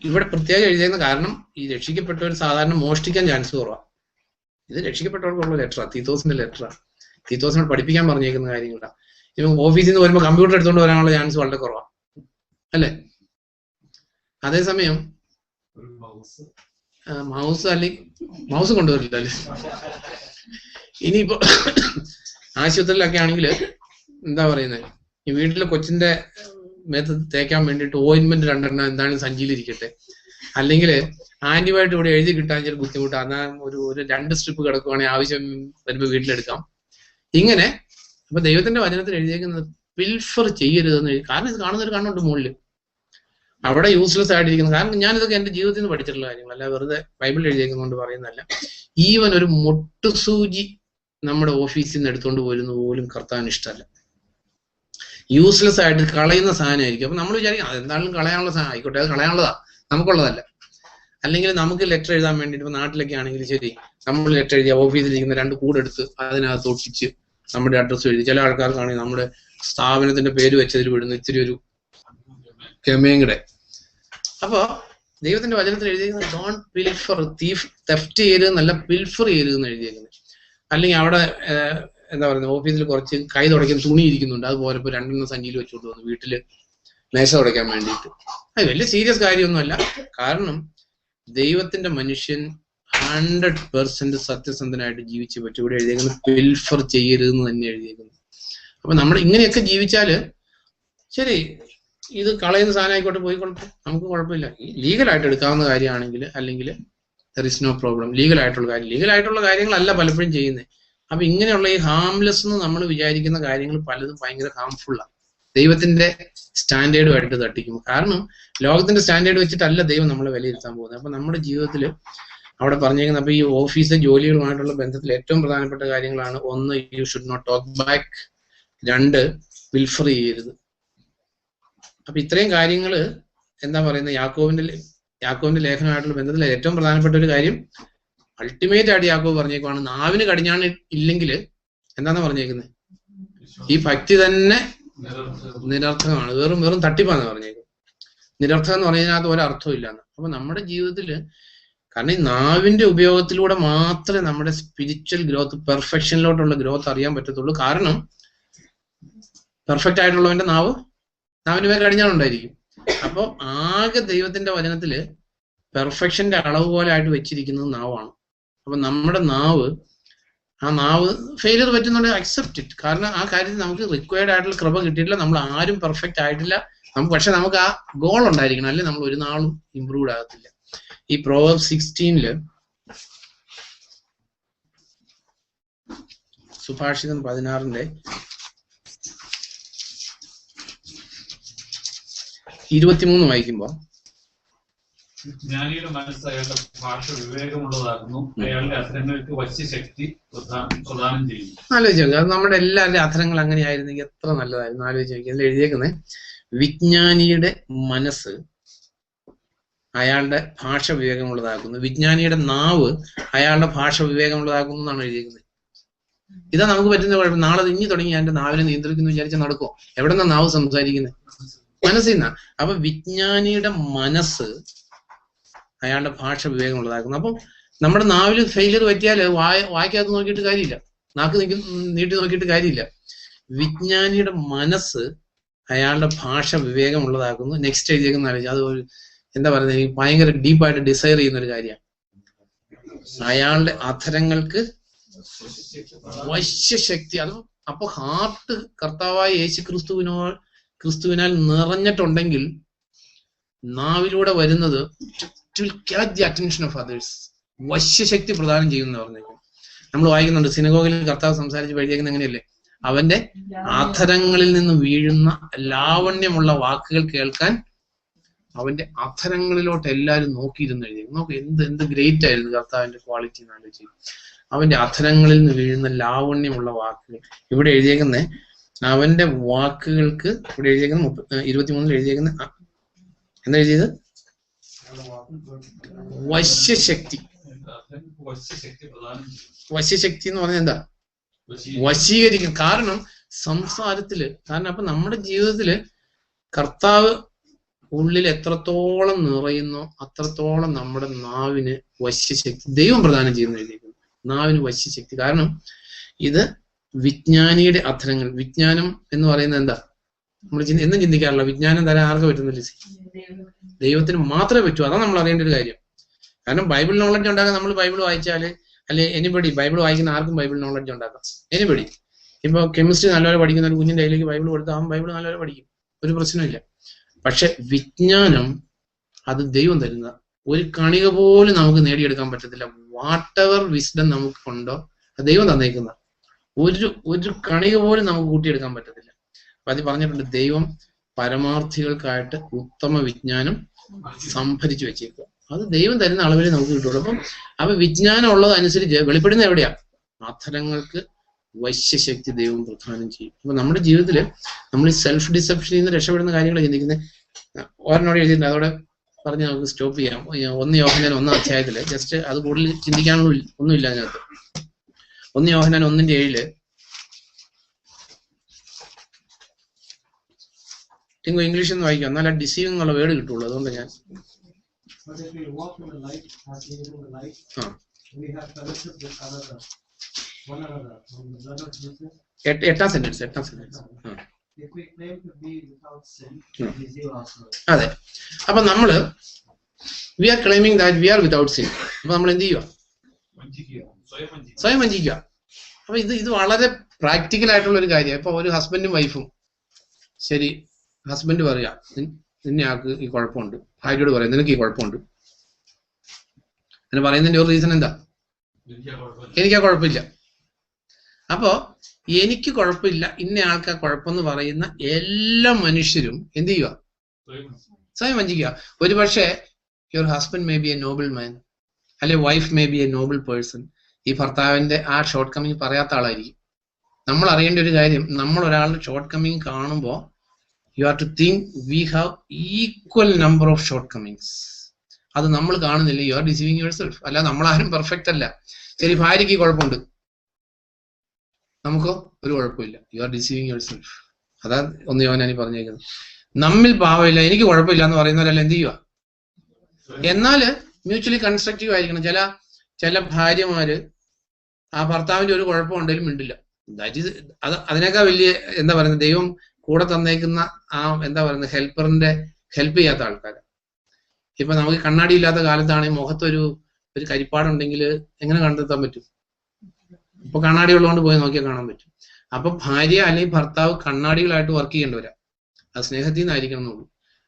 ഇവിടെ പ്രത്യേകം എഴുതിയിരുന്ന കാരണം, ഈ രക്ഷിക്കപ്പെട്ടവർ സാധാരണ മോഷ്ടിക്കാൻ ചാൻസ് കുറവാണ്. ഇത് രക്ഷിക്കപ്പെട്ടവർക്കുള്ള ലെറ്ററാണ്, തീത്തോസിന്റെ ലെറ്ററാണ്. തീത്തോസിനോട് പഠിപ്പിക്കാൻ പറഞ്ഞേക്കുന്ന കാര്യങ്ങളാണ്. ഇപ്പം ഓഫീസിൽ നിന്ന് വരുമ്പോൾ കമ്പ്യൂട്ടർ എടുത്തുകൊണ്ട് വരാനുള്ള ചാൻസ് വളരെ കുറവാണ്, അല്ലേ? അതേസമയം മൗസ് കൊണ്ടുവരില്ല അല്ലേ? ഇനിയിപ്പോ ആശുപത്രിയിലൊക്കെ ആണെങ്കിൽ എന്താ പറയുന്നത്, ഈ വീട്ടിലെ കൊച്ചിന്റെ മേത്ത് തേക്കാൻ വേണ്ടിയിട്ട് ഓയിൻമെന്റ് 2 എന്താണെങ്കിലും സഞ്ചിയിലിരിക്കട്ടെ, അല്ലെങ്കിൽ ആന്റിബയോട്ടിക് ഇവിടെ എഴുതി കിട്ടാൻ ചില ബുദ്ധിമുട്ടാണ്. എന്നാൽ ഒരു 2 സ്ട്രിപ്പ് കിടക്കുവാണെങ്കിൽ ആവശ്യം വരുമ്പോൾ വീട്ടിലെടുക്കാം. ഇങ്ങനെ അപ്പൊ ദൈവത്തിന്റെ വചനത്തിൽ എഴുതിയേക്കുന്നത് പിൽഫർ ചെയ്യരുതെന്ന് എഴുതി. കാരണം ഇത് കാണുന്നൊരു കണ്ണുണ്ട് മുകളിൽ, അവിടെ യൂസ്ലെസ് ആയിട്ടിരിക്കുന്നത്. കാരണം ഞാനിതൊക്കെ എന്റെ ജീവിതത്തിൽ നിന്ന് പഠിച്ചിട്ടുള്ള കാര്യങ്ങളല്ല, വെറുതെ ബൈബിളിൽ എഴുതിയേക്കുന്നതുകൊണ്ട് പറയുന്നതല്ല. ഈവൻ ഒരു മുട്ടുസൂചി നമ്മുടെ ഓഫീസിൽ നിന്ന് എടുത്തുകൊണ്ട് പോരുന്നത് പോലും കർത്താവിന് ഇഷ്ടമല്ല. യൂസ്ലെസ് ആയിട്ട് കളയുന്ന സാധനമായിരിക്കും. അപ്പൊ നമ്മൾ വിചാരിക്കും അതെന്തായാലും കളയാനുള്ള സാധനം ആയിക്കോട്ടെ, അത് കളയാനുള്ളതാ, നമുക്കുള്ളതല്ല. അല്ലെങ്കിൽ നമുക്ക് ലെറ്റർ എഴുതാൻ വേണ്ടിയിട്ട് ഇപ്പൊ നാട്ടിലൊക്കെ ആണെങ്കിൽ ശരി, നമ്മൾ ലെറ്റർ എഴുതിയ ഓഫീസിലിരിക്കുന്ന 2 കൂടെടുത്ത് അതിനകത്ത് ഒട്ടിച്ച് നമ്മുടെ അഡ്രസ്സ് എഴുതി. ചില ആൾക്കാർക്കാണെങ്കിൽ നമ്മുടെ സ്ഥാപനത്തിന്റെ പേര് വെച്ചതിൽ വിടുന്ന ഇത്തിരി ഒരു കെമയും കൂടെ. അപ്പൊ ദൈവത്തിന്റെ വചനത്തിൽ എഴുതിയിരിക്കുന്നത് ഡോണ്ട് പിൽഫർ, തെഫ്റ്റ് ചെയ്യരുതെന്നല്ല, പിൽഫർ ചെയ്യരുതെന്ന് എഴുതിയിരിക്കുന്നത്. അല്ലെങ്കിൽ അവിടെ എന്താ പറയുന്നത്, ഓഫീസിൽ കുറച്ച് കൈ തുടയ്ക്കുന്ന തുണി ഇരിക്കുന്നുണ്ട്, അതുപോലെ ഇപ്പോൾ 2 സഞ്ചിയിൽ വെച്ചുകൊണ്ട് വന്നു വീട്ടില് മേശ തുടയ്ക്കാൻ വേണ്ടിയിട്ട്. അത് വലിയ സീരിയസ് കാര്യമൊന്നുമല്ല. കാരണം ദൈവത്തിന്റെ മനുഷ്യൻ 100% സത്യസന്ധനായിട്ട് ജീവിച്ചു പറ്റും. ഇവിടെ എഴുതിയേക്കുന്നത് പിൽഫർ ചെയ്യരുതെന്ന് തന്നെ എഴുതിയേക്കുന്നത്. അപ്പൊ നമ്മൾ ഇങ്ങനെയൊക്കെ ജീവിച്ചാല് ശരി, ഇത് കളയുന്ന സാധനം ആയിക്കോട്ടെ, പോയിക്കോട്ടെ, നമുക്ക് കുഴപ്പമില്ല. ലീഗലായിട്ട് എടുക്കാവുന്ന കാര്യമാണെങ്കിൽ അല്ലെങ്കിൽ ദർ ഇസ് നോ പ്രോബ്ലം. ലീഗലായിട്ടുള്ള കാര്യങ്ങളല്ല പലപ്പോഴും ചെയ്യുന്നത്. അപ്പൊ ഇങ്ങനെയുള്ള ഈ ഹാംലെസ് എന്ന് നമ്മൾ വിചാരിക്കുന്ന കാര്യങ്ങൾ പലതും ഭയങ്കര ഹാംഫുള്ളാണ്. ദൈവത്തിന്റെ സ്റ്റാൻഡേർഡുമായിട്ട് തട്ടിക്കും. കാരണം ലോകത്തിന്റെ സ്റ്റാൻഡേർഡ് വെച്ചിട്ടല്ല ദൈവം നമ്മളെ വിലയിരുത്താൻ പോകുന്നത്. അപ്പൊ നമ്മുടെ ജീവിതത്തിൽ അവിടെ പറഞ്ഞേക്കുന്നത്, അപ്പൊ ഈ ഓഫീസ് ജോലികളുമായിട്ടുള്ള ബന്ധത്തിൽ ഏറ്റവും പ്രധാനപ്പെട്ട കാര്യങ്ങളാണ്: 1, you should not talk back; 2, pilfer ചെയ്യരുത്. അപ്പൊ ഇത്രയും കാര്യങ്ങൾ എന്താ പറയുന്നത്, യാക്കോബിന്റെ ലേഖനമായിട്ടുള്ള ബന്ധത്തിൽ ഏറ്റവും പ്രധാനപ്പെട്ട ഒരു കാര്യം അൾട്ടിമേറ്റ് ആയിട്ട് യാക്കോബ് പറഞ്ഞേക്കുവാണ്, നാവിന് കടിഞ്ഞാണ് ഇല്ലെങ്കിൽ എന്താന്ന് പറഞ്ഞേക്കുന്നത്, ഈ ഭക്തി തന്നെ നിരർത്ഥകമാണ്, വെറും തട്ടിപ്പാന്ന് പറഞ്ഞേക്കുന്നത്. നിരർത്ഥകം എന്ന് പറഞ്ഞതിനകത്ത് ഒരർത്ഥവും ഇല്ലാന്ന്. അപ്പൊ നമ്മുടെ ജീവിതത്തില്, കാരണം ഈ നാവിന്റെ ഉപയോഗത്തിലൂടെ മാത്രമേ നമ്മുടെ സ്പിരിച്വൽ ഗ്രോത്ത്, പെർഫെക്ഷനിലോട്ടുള്ള ഗ്രോത്ത് അറിയാൻ പറ്റത്തുള്ളൂ. കാരണം പെർഫെക്റ്റ് ആയിട്ടുള്ളവന്റെ നാവിന് പേര് കടിഞ്ഞാളുണ്ടായിരിക്കും. അപ്പോൾ ആകെ ദൈവത്തിന്റെ വചനത്തില് പെർഫെക്ഷന്റെ അളവ് പോലെ ആയിട്ട് വെച്ചിരിക്കുന്നത് നാവാണ്. അപ്പൊ നമ്മുടെ ആ നാവ് ഫെയിലിയർ പറ്റുന്നുണ്ട്, അക്സെപ്റ്റ് ഇറ്റ്. കാരണം ആ കാര്യത്തിൽ നമുക്ക് റിക്വയർഡ് ആയിട്ടുള്ള കൃപ കിട്ടിയിട്ടില്ല, നമ്മൾ ആരും പെർഫെക്റ്റ് ആയിട്ടില്ല. പക്ഷെ നമുക്ക് ആ ഗോൾ ഉണ്ടായിരിക്കണം, അല്ലെങ്കിൽ നമ്മൾ ഒരു നാളും ഇമ്പ്രൂവ്ഡ് ആകത്തില്ല. ഈ Proverbs 16 സുഭാഷിതം 16-ന്റെ 23 വായിക്കുമ്പോൾ, ജ്ഞാനിയുടെ മനസ്സ് അയാളുടെ ഭാഷ വിവേകമുള്ളതാകുന്നു, അയാളുടെ അധരങ്ങൾക്ക് വശ്യശക്തി പ്രദാനം ചെയ്യുന്നു. ആലോചിച്ച് നോക്കുക, അത് നമ്മുടെ എല്ലാവരുടെയും അധരങ്ങൾ അങ്ങനെയായിരുന്നെങ്കിൽ എത്ര നല്ലതായിരുന്നു. ആലോചിച്ച് നോക്കി. അതിൽ എഴുതിയേക്കുന്നത് വിജ്ഞാനിയുടെ മനസ്സ് അയാളുടെ ഭാഷ വിവേകമുള്ളതാക്കുന്നു, വിജ്ഞാനിയുടെ നാവ് അയാളുടെ ഭാഷ വിവേകമുള്ളതാക്കുന്നു എന്നാണ് എഴുതിയിരിക്കുന്നത്. ഇതാ നമുക്ക് പറ്റുന്ന കുഴപ്പം. നാളെ ഇനി തുടങ്ങി എന്റെ നാവിനെ നിയന്ത്രിക്കുന്നു വിചാരിച്ചാൽ നടക്കുമോ? എവിടെ നിന്നാ നാവ് സംസാരിക്കുന്നത്? മനസ്സിൽ നിന്നാ. അപ്പൊ വിജ്ഞാനിയുടെ മനസ്സ് അയാളുടെ ഭാഷ വിവേകമുള്ളതാക്കുന്നു. അപ്പം നമ്മുടെ നാവിൽ ഫെയിലിയർ പറ്റിയാൽ വായിക്കകത്ത് നോക്കിയിട്ട് കാര്യമില്ല, നാക്ക് നീട്ടി നോക്കിയിട്ട് കാര്യമില്ല. വിജ്ഞാനിയുടെ മനസ്സ് അയാളുടെ ഭാഷ വിവേകമുള്ളതാക്കുന്നു. നെക്സ്റ്റ് എഴുതിയേക്കുന്ന ആലോചിച്ച് അത് ഒരു എന്താ പറയുന്നത്, എനിക്ക് ഭയങ്കര ഡീപ്പായിട്ട് ഡിസൈർ ചെയ്യുന്ന ഒരു കാര്യമാണ്. അയാളുടെ അധരങ്ങൾക്ക് വശ്യശക്തി. അത് അപ്പൊ ഹാർട്ട് കർത്താവായ യേശു ക്രിസ്തുവിനാൽ നിറഞ്ഞിട്ടുണ്ടെങ്കിൽ നാവിലൂടെ വരുന്നത് it will catch the attention of others. വശ്യശക്തി പ്രദാനം ചെയ്യുമെന്ന് പറഞ്ഞേക്കും. നമ്മൾ വായിക്കുന്നുണ്ട്, സിനഗോഗിൽ കർത്താവ് സംസാരിച്ച് എഴുതിയേക്കുന്നത് എങ്ങനെയല്ലേ, അവന്റെ അധരങ്ങളിൽ നിന്ന് വീഴുന്ന ലാവണ്യമുള്ള വാക്കുകൾ കേൾക്കാൻ അവന്റെ അധരങ്ങളിലോട്ട് എല്ലാവരും നോക്കിയിരുന്നു എഴുതി. നോക്ക് എന്ത് ഗ്രേറ്റ് ആയിരുന്നു കർത്താവിന്റെ ക്വാളിറ്റി എന്ന് ആലോചിച്ച്. അവന്റെ അധരങ്ങളിൽ നിന്ന് വീഴുന്ന ലാവണ്യമുള്ള വാക്കുകൾ. ഇവിടെ എഴുതിയേക്കുന്നത് അവന്റെ വാക്കുകൾക്ക്, ഇവിടെ എഴുതിയേക്കുന്ന 23 എഴുതിയേക്കുന്ന എന്താ എഴുതിയത്? വശ്യശക്തി. വശ്യശക്തി എന്ന് പറഞ്ഞാൽ എന്താ? വശീകരിക്കും. കാരണം സംസാരത്തില്, അപ്പൊ നമ്മുടെ ജീവിതത്തില് കർത്താവ് ഉള്ളിൽ എത്രത്തോളം നിറയുന്നോ അത്രത്തോളം നമ്മുടെ നാവിന് വശ്യശക്തി ദൈവം പ്രദാനം ചെയ്യുന്ന എഴുതിയിരിക്കുന്നു. നാവിന് വശ്യശക്തി. കാരണം ഇത് വിജ്ഞാനിയുടെ അധരങ്ങൾ. വിജ്ഞാനം എന്ന് പറയുന്നത് എന്താ? നമ്മൾ എന്നും ചിന്തിക്കാറില്ല. വിജ്ഞാനം തരാൻ ആർക്കും പറ്റുന്നില്ല, ദൈവത്തിന് മാത്രമേ പറ്റൂ. അതാണ് നമ്മൾ അറിയേണ്ട ഒരു കാര്യം. കാരണം ബൈബിൾ നോളജ് ഉണ്ടാക്കാൻ നമ്മൾ ബൈബിൾ വായിച്ചാല്, അല്ലെ എനിബഡി ബൈബിൾ വായിക്കുന്ന ആർക്കും ബൈബിൾ നോളജ് ഉണ്ടാക്കാം. എനിബഡി. ഇപ്പൊ കെമിസ്ട്രി നല്ലപോലെ പഠിക്കുന്ന ഒരു കുഞ്ഞിന്റെ കയ്യിലേക്ക് ബൈബിൾ കൊടുത്താൽ അവൻ ബൈബിൾ നല്ലപോലെ പഠിക്കും, ഒരു പ്രശ്നമില്ല. പക്ഷെ വിജ്ഞാനം അത് ദൈവം തരുന്ന, ഒരു കണിക പോലും നമുക്ക് നേടിയെടുക്കാൻ പറ്റത്തില്ല. വാട്ട് എവർ വിസ്ഡം നമുക്കുണ്ടോ അത് ദൈവം തന്നേക്കുന്ന, ഒരു കണിക പോലും നമുക്ക് കൂട്ടിയെടുക്കാൻ പറ്റത്തില്ല. അപ്പൊ അത് പറഞ്ഞിട്ടുണ്ട്, ദൈവം പരമാർത്ഥികൾക്കായിട്ട് ഉത്തമ വിജ്ഞാനം സംഭരിച്ചു വെച്ചേക്കുക. അത് ദൈവം തരുന്ന അളവിൽ നമുക്ക് കിട്ടുള്ളൂ. അപ്പൊ വിജ്ഞാനം ഉള്ളതനുസരിച്ച് വെളിപ്പെടുന്ന എവിടെയാ? അധരങ്ങൾക്ക് വശ്യശക്തി ദൈവം പ്രദാനം ചെയ്യും. അപ്പൊ നമ്മുടെ ജീവിതത്തില് നമ്മൾ ഈ സെൽഫ് ഡിസെപ്ഷനിൽ നിന്ന് രക്ഷപ്പെടുന്ന കാര്യങ്ങൾ ചിന്തിക്കുന്നത് ഓരോനോട് എഴുതിയിട്ടുണ്ട്. അതോടെ പറഞ്ഞ് നമുക്ക് സ്റ്റോപ്പ് ചെയ്യാം. 1 യോഹന്നാൻ 1-ാം അധ്യായത്തില് ജസ്റ്റ് അത് കൂടുതൽ ചിന്തിക്കാനുള്ള ഒന്നുമില്ല അതിനകത്ത്. 1 യോഹന്നാൻ 1:7 ടിങ്കു ഇംഗ്ലീഷിൽ നിന്ന് വായിക്കാം, എന്നാലും ഡിസീവിംഗ് എന്നുള്ള വേർഡ് കിട്ടുള്ളൂ. അതുകൊണ്ട് ഞാൻ 8-ാം സെന്റൻസ്. അതെ. അപ്പൊ നമ്മള് we are claiming that we are without sin. അപ്പൊ നമ്മൾ എന്ത് ചെയ്യുക? സ്വയം വഞ്ചിക്കുക. അപ്പൊ ഇത് വളരെ പ്രാക്ടിക്കൽ ആയിട്ടുള്ള ഒരു കാര്യമാണ്. ഇപ്പൊ ഒരു ഹസ്ബൻഡും വൈഫും, ശരി, ഹസ്ബൻഡ് പറയാ നിന്നെ ആൾക്ക് ഈ കുഴപ്പമുണ്ട്, ഭാര്യയോട് പറയാം നിനക്ക് ഈ കുഴപ്പമുണ്ട്. അങ്ങനെ പറയുന്നതിന്റെ ഒരു റീസൺ എന്താ? എനിക്കാ കുഴപ്പമില്ല. അപ്പോ എനിക്ക് കുഴപ്പമില്ല, ഇന്ന ആൾക്കാ കുഴപ്പമെന്ന് പറയുന്ന എല്ലാ മനുഷ്യരും എന്ത് ചെയ്യുക? സ്വയം വഞ്ചിക്കുക. ഒരു പക്ഷേ your husband may be a noble man, അല്ലെ wife may be a noble person. ഈ ഭർത്താവിന്റെ ആ ഷോർട്ട് കമ്മിങ് പറയാത്ത ആളായിരിക്കും. നമ്മൾ അറിയേണ്ട ഒരു കാര്യം, നമ്മൾ ഒരാളുടെ ഷോർട്ട് കമ്മിങ് കാണുമ്പോൾ you have to think we have equal number of shortcomings. അത് നമ്മൾ കാണുന്നില്ല, you are deceiving yourself. അല്ല, നമ്മളാരും പെർഫെക്റ്റ് അല്ല. ശരി, ഭാര്യയ്ക്ക് കുഴപ്പമുണ്ട്, നമുക്കോ ഒരു കുഴപ്പമില്ല, U are deceiving your self. അതാ 1 യോഹന്നാനിൽ പറഞ്ഞേക്കുന്നത്. നമ്മിൽ പാവമില്ല, എനിക്ക് കുഴപ്പമില്ല എന്ന് പറയുന്നവരല്ല എന്ത് ചെയ്യുക? എന്നാല് മ്യൂച്വലി കൺസ്ട്രക്റ്റീവ് ആയിരിക്കണം. ചില ഭാര്യമാര് ആ ഭർത്താവിന്റെ ഒരു കുഴപ്പമുണ്ടെങ്കിലും മിണ്ടില്ല. അതിനേക്കാൾ വലിയ എന്താ പറയുന്നത്, ദൈവം കൂടെ തന്നേക്കുന്ന ആ എന്താ പറയുന്നത് ഹെൽപ്പറിന്റെ ഹെൽപ്പ് ചെയ്യാത്ത ആൾക്കാർ. ഇപ്പൊ നമുക്ക് കണ്ണാടി ഇല്ലാത്ത കാലത്താണെങ്കിൽ മുഖത്തൊരു കരിപ്പാടുണ്ടെങ്കിൽ എങ്ങനെ കണ്ടെത്താൻ പറ്റും? ഇപ്പൊ കണ്ണാടി ഉള്ളതുകൊണ്ട് പോയി നോക്കിയാൽ കാണാൻ പറ്റും. അപ്പൊ ഭാര്യ അല്ലെങ്കിൽ ഭർത്താവ് കണ്ണാടികളായിട്ട് വർക്ക് ചെയ്യേണ്ടവരാ. അത് സ്നേഹത്തിൽ നിന്നായിരിക്കണം എന്നുള്ളൂ.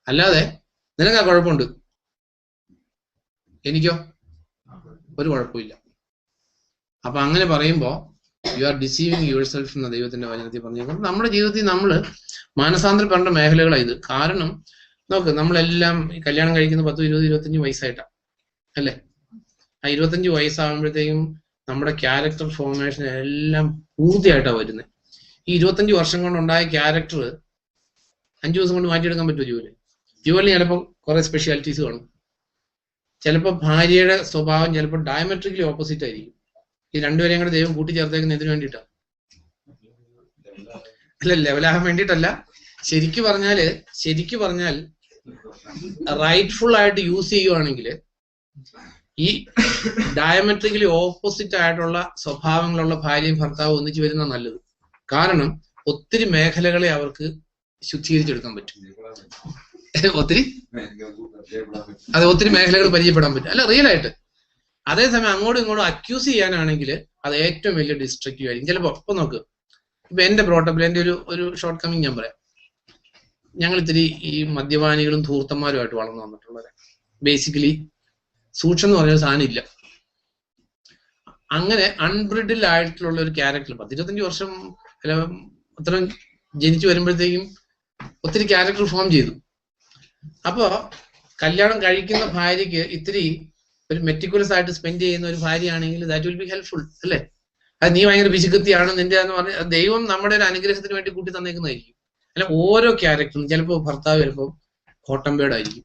അല്ലാതെ നിനക്ക് ആ കുഴപ്പമുണ്ട്, എനിക്കോ ഒരു കുഴപ്പമില്ല. അപ്പൊ അങ്ങനെ പറയുമ്പോ U are deceiving your self എന്ന ദൈവത്തിന്റെ വചനത്തിൽ പറഞ്ഞേക്കുന്നത്. നമ്മുടെ ജീവിതത്തിൽ നമ്മൾ മാനസാന്തരപ്പെടേണ്ട മേഖലകളാണ് ഇത്. കാരണം നോക്ക്, നമ്മളെല്ലാം കല്യാണം കഴിക്കുന്ന 10, 20, 25 വയസ്സായിട്ടാണ് അല്ലേ? ആ 25 വയസ്സാകുമ്പോഴത്തേക്കും നമ്മുടെ ക്യാരക്ടർ ഫോർമേഷൻ എല്ലാം പൂർത്തിയായിട്ടാണ് വരുന്നത്. ഈ 25 വർഷം കൊണ്ടുണ്ടായ ക്യാരക്ടർ 5 ദിവസം കൊണ്ട് മാറ്റിയെടുക്കാൻ പറ്റുമോ? ജോലി ചിലപ്പോൾ കുറെ സ്പെഷ്യാലിറ്റീസ് കാണും. ചിലപ്പോൾ ഭാര്യയുടെ സ്വഭാവം ചിലപ്പോൾ ഡയമെട്രിക്കലി ഓപ്പോസിറ്റ് ആയിരിക്കും. ഈ രണ്ടുപേരെയും കൂടെ ദൈവം കൂട്ടിച്ചേർത്തേക്കുന്ന എന്തിനു വേണ്ടിയിട്ടാണ്? അല്ല, ലെവലാകാൻ വേണ്ടിയിട്ടല്ല. ശരിക്കു പറഞ്ഞാൽ റൈറ്റ്ഫുൾ ആയിട്ട് യൂസ് ചെയ്യുവാണെങ്കിൽ ഈ ഡയമെട്രിക്കലി ഓപ്പോസിറ്റ് ആയിട്ടുള്ള സ്വഭാവങ്ങളുള്ള ഭാര്യയും ഭർത്താവും ഒന്നിച്ചു വരുന്ന നല്ലത്. കാരണം ഒത്തിരി മേഖലകളെ അവർക്ക് ശുദ്ധീകരിച്ചെടുക്കാൻ പറ്റും. ഒത്തിരി മേഖലകൾ പരിചയപ്പെടാൻ പറ്റും. അല്ല, റിയൽ ആയിട്ട്. അതേസമയം അങ്ങോട്ടും ഇങ്ങോട്ടും അക്യൂസ് ചെയ്യാനാണെങ്കിൽ അത് ഏറ്റവും വലിയ ഡിസ്ട്രക്റ്റീവ് ആയിരിക്കും. ചിലപ്പോൾ ഇപ്പൊ നോക്ക്, ഇപ്പൊ എന്റെ പ്രോട്ടോപ്പിൽ എന്റെ ഒരു ഷോർട്ട് കമ്മിങ് ഞാൻ പറയാം. ഞങ്ങൾ ഇത്തിരി ഈ മദ്യപാനികളും ധൂർത്തന്മാരുമായിട്ട് വളർന്നു വന്നിട്ടുള്ളത്. ബേസിക്കലി സൂക്ഷം എന്ന് പറഞ്ഞൊരു സാധനം ഇല്ല. അങ്ങനെ അൺബ്രിഡിൽ ആയിട്ടുള്ള ഒരു ക്യാരക്ടർ 10-25 വർഷം അല്ല അത്രയും ജനിച്ചു വരുമ്പോഴത്തേക്കും ഒത്തിരി ക്യാരക്ടർ ഫോം ചെയ്തു. അപ്പോ കല്യാണം കഴിക്കുന്ന ഭാര്യയ്ക്ക് ഇത്തിരി ഒരു മെറ്റിക്കുലസ് ആയിട്ട് സ്പെൻഡ് ചെയ്യുന്ന ഒരു ഭാര്യയാണെങ്കിൽ ദാറ്റ് വിൽ ബി ഹെൽപ്ഫുൾ അല്ലേ? അത് നീ ഭയങ്കര പിശുക്കത്തിയാണ് നിന്റെ എന്ന് പറഞ്ഞ ദൈവം നമ്മുടെ ഒരു അനുഗ്രഹത്തിന് വേണ്ടി കൂട്ടി തന്നേക്കുന്നതായിരിക്കും. അല്ല, ഓരോ ക്യാരക്ടറും ചിലപ്പോൾ ഭർത്താവ് ചിലപ്പോൾ ഹോട്ടംബേർഡായിരിക്കും,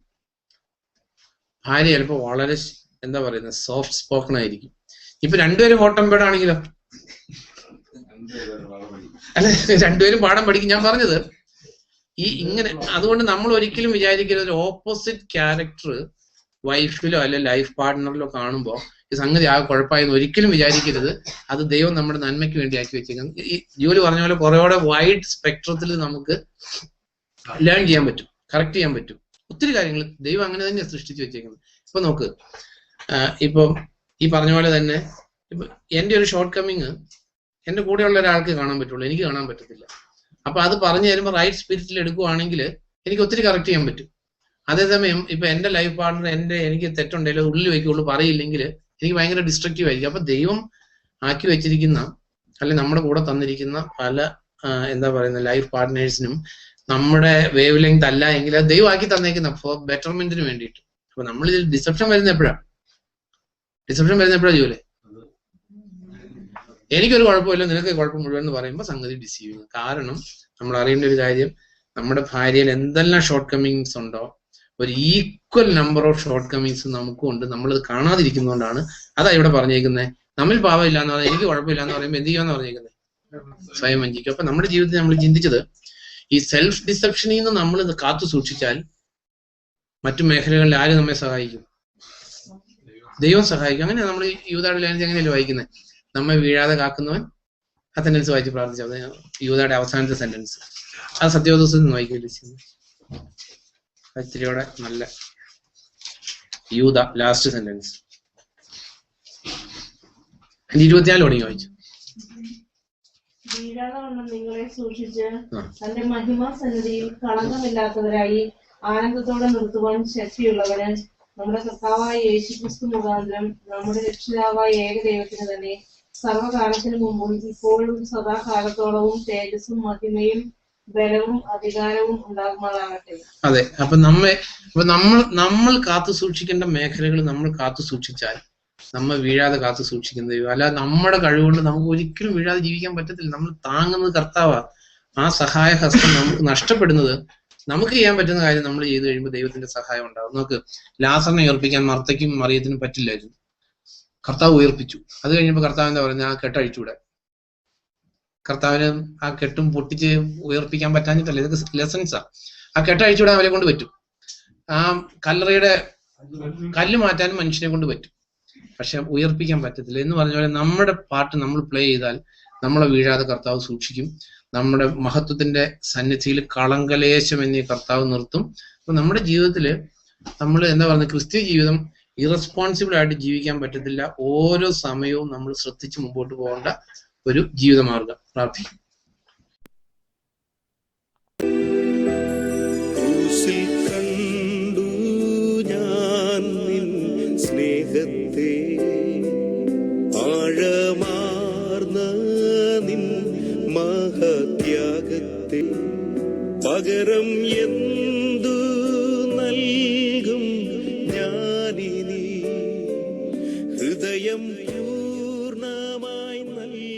ഭാര്യ ചിലപ്പോൾ വളരെ എന്താ പറയുന്നത് സോഫ്റ്റ് സ്പോക്കൺ ആയിരിക്കും. ഇപ്പൊ രണ്ടുപേരും ഹോട്ടംബേർഡാണെങ്കിലോ? അല്ലെ, രണ്ടുപേരും പാഠം പഠിക്കും. ഞാൻ പറഞ്ഞത് ഇങ്ങനെ. അതുകൊണ്ട് നമ്മൾ ഒരിക്കലും വിചാരിക്കരുത് ഒരു ഓപ്പോസിറ്റ് ക്യാരക്ടർ വൈഫിലോ അല്ലെ ലൈഫ് പാർട്ട്ണറിലോ കാണുമ്പോൾ ഈ സംഗതി ആ കുഴപ്പമായെന്ന് ഒരിക്കലും വിചാരിക്കരുത്. അത് ദൈവം നമ്മുടെ നന്മയ്ക്ക് വേണ്ടി ആക്കി വെച്ചേക്കുന്നത്. ഈ ജോലി പറഞ്ഞ പോലെ കുറേയോടെ വൈഡ് സ്പെക്ട്രത്തിൽ നമുക്ക് ലേൺ ചെയ്യാൻ പറ്റും, കറക്റ്റ് ചെയ്യാൻ പറ്റും. ഒത്തിരി കാര്യങ്ങൾ ദൈവം അങ്ങനെ തന്നെയാണ് സൃഷ്ടിച്ചു വെച്ചേക്കുന്നത്. ഇപ്പൊ നോക്ക്, ഇപ്പം ഈ പറഞ്ഞ പോലെ തന്നെ ഇപ്പൊ എന്റെ ഒരു ഷോർട്ട് കമ്മിങ് എന്റെ കൂടെയുള്ള ഒരാൾക്ക് കാണാൻ പറ്റുള്ളൂ, എനിക്ക് കാണാൻ പറ്റത്തില്ല. അപ്പൊ അത് പറഞ്ഞു തരുമ്പോൾ റൈറ്റ് സ്പിരിറ്റിൽ എടുക്കുവാണെങ്കിൽ എനിക്ക് ഒത്തിരി കറക്റ്റ് ചെയ്യാൻ പറ്റും. അതേസമയം ഇപ്പൊ എന്റെ ലൈഫ് പാർട്ണർ എനിക്ക് തെറ്റുണ്ടെങ്കിലും അത് ഉള്ളിൽ വയ്ക്കുള്ളൂ, പറയില്ലെങ്കിൽ എനിക്ക് ഭയങ്കര ഡിസ്ട്രക്റ്റീവ് ആയിരിക്കും. അപ്പൊ ദൈവം ആക്കി വെച്ചിരിക്കുന്ന അല്ലെ നമ്മുടെ കൂടെ തന്നിരിക്കുന്ന പല എന്താ പറയുന്ന ലൈഫ് പാർട്ട്നേഴ്സിനും നമ്മുടെ വേവ് ലെങ്ത് അല്ല എങ്കിൽ അത് ദൈവം ആക്കി തന്നേക്കുന്ന ഫോർ ബെറ്റർമെന്റിന് വേണ്ടിയിട്ട്. അപ്പൊ നമ്മൾ ഇതിൽ ഡിസെപ്ഷൻ വരുന്ന എപ്പോഴാണ് ജോലി? എനിക്കൊരു കുഴപ്പമില്ല, നിനക്ക് കുഴപ്പം മുഴുവൻ എന്ന് പറയുമ്പോൾ സംഗതി ഡിസീവിങ്. കാരണം നമ്മൾ അറിയേണ്ട ഒരു കാര്യം, നമ്മുടെ ഭാര്യയിൽ എന്തെല്ലാം ഷോർട്ട് കമ്മിങ്സ് ഉണ്ടോ ഒരു equal number of short Cummings നമുക്കും ഉണ്ട്. നമ്മളത് കാണാതിരിക്കുന്നതുകൊണ്ടാണ് അതാ ഇവിടെ പറഞ്ഞേക്കുന്നത്. നമ്മിൽ പാവമില്ല എന്ന് പറഞ്ഞാൽ എനിക്ക് കുഴപ്പമില്ല എന്ന് പറയുമ്പോൾ എന്ത് ചെയ്യാന്ന് പറഞ്ഞേക്കുന്നത്? സ്വയം വഞ്ചിക്കും. അപ്പൊ നമ്മുടെ ജീവിതത്തിൽ നമ്മൾ ചിന്തിച്ചത് ഈ സെൽഫ് ഡിസെപ്ഷനിൽ നിന്ന് നമ്മൾ ഇത് കാത്തു സൂക്ഷിച്ചാൽ മറ്റു മേഖലകളിൽ ആര് നമ്മെ സഹായിക്കും? ദൈവം സഹായിക്കും. അങ്ങനെ നമ്മൾ യൂദായുടെ ലേഖനത്തിൽ എങ്ങനെയല്ലേ വായിക്കുന്നത്? നമ്മെ വീഴാതെ കാക്കുന്നവൻ. ആ സെന്റൻസ് വായിച്ച് പ്രാർത്ഥിച്ചത് യൂദായുടെ അവസാനത്തെ സെന്റൻസ്. അത് സത്യവദോസിൽ നിന്ന് വായിക്കില്ല, ഇത്തിരിയോടെ നല്ല യൂദ ലാസ്റ്റ് സെന്റൻസ് 24 തുടങ്ങി വായിച്ചു. വീഴാതെ വണ്ണം നിങ്ങളെ സൂക്ഷിച്ച് തന്റെ മഹിമാ സന്നിധിയിൽ കളങ്കമില്ലാത്തവരായി ആനന്ദത്തോടെ നിർത്തുവാൻ ശക്തിയുള്ളവന് നമ്മുടെ കർത്താവായ യേശുക്രിസ്തു മുഖാന്തരം നമ്മുടെ രക്ഷിതാവായ ഏകദൈവത്തിന് തന്നെ സർവകാലത്തിനു മുമ്പും ഇപ്പോഴും സദാകാലത്തോളവും തേജസ്സും മഹിമയും ബലവും അധികാരവും ഉണ്ടാകുമാറാകട്ടെ. അതെ. അപ്പൊ നമ്മൾ കാത്തു സൂക്ഷിക്കേണ്ട മേഖലകൾ നമ്മൾ കാത്തു സൂക്ഷിച്ചാൽ നമ്മൾ വീഴാതെ കാത്തു സൂക്ഷിക്കുന്ന ദൈവം. അല്ല, നമ്മുടെ കഴിവുകൊണ്ട് നമുക്ക് ഒരിക്കലും വീഴാതെ ജീവിക്കാൻ പറ്റത്തില്ല. നമ്മൾ താങ്ങുന്നത് കർത്താവാ. ആ സഹായ ഹസ്തം നമുക്ക് നഷ്ടപ്പെടുന്നത് നമുക്ക് ചെയ്യാൻ പറ്റുന്ന കാര്യം നമ്മൾ ചെയ്തു കഴിയുമ്പോൾ ദൈവത്തിന്റെ സഹായം ഉണ്ടാകും. നമുക്ക് ലാസറിനെ ഉയർപ്പിക്കാൻ മർത്തയ്ക്കും മറിയത്തിനും പറ്റില്ലായിരുന്നു. കർത്താവ് ഉയർപ്പിച്ചു. അത് കഴിഞ്ഞപ്പോൾ കർത്താവ് എന്താ പറയുന്നത്? ആ കെട്ടഴിച്ചുകൂടെ. കർത്താവിന് ആ കെട്ടും പൊട്ടിച്ച് ഉയർപ്പിക്കാൻ പറ്റാഞ്ഞിട്ടല്ല, ഇതൊക്കെ ലെസൺസാ. ആ കെട്ടഴിച്ചുകൂടാൻ അവരെ കൊണ്ട് പറ്റും. ആ കല്ലറയുടെ കല്ല് മാറ്റാനും മനുഷ്യനെ കൊണ്ട് പറ്റും. പക്ഷെ ഉയർപ്പിക്കാൻ പറ്റത്തില്ല. എന്ന് പറഞ്ഞ പോലെ നമ്മുടെ പാട്ട് നമ്മൾ പ്ലേ ചെയ്താൽ നമ്മളെ വീഴാതെ കർത്താവ് സൂക്ഷിക്കും. നമ്മുടെ മഹത്വത്തിന്റെ സന്നിധിയിൽ കളങ്കലേശം എന്നീ കർത്താവ് നിർത്തും. അപ്പൊ നമ്മുടെ ജീവിതത്തില് നമ്മൾ എന്താ പറയുന്നത്, ക്രിസ്ത്യ ജീവിതം ഇറസ്പോൺസിബിൾ ആയിട്ട് ജീവിക്കാൻ പറ്റത്തില്ല. ഓരോ സമയവും നമ്മൾ ശ്രദ്ധിച്ച് മുമ്പോട്ട് പോകേണ്ട ഒരു ജീവിതമാർഗം. പ്രാർത്ഥിക്കും. കണ്ടു ഞാൻ നിൻ സ്നേഹത്തെ ആഴമാർന്ന ഹൃദയം പൂർണ്ണമായി നൽകി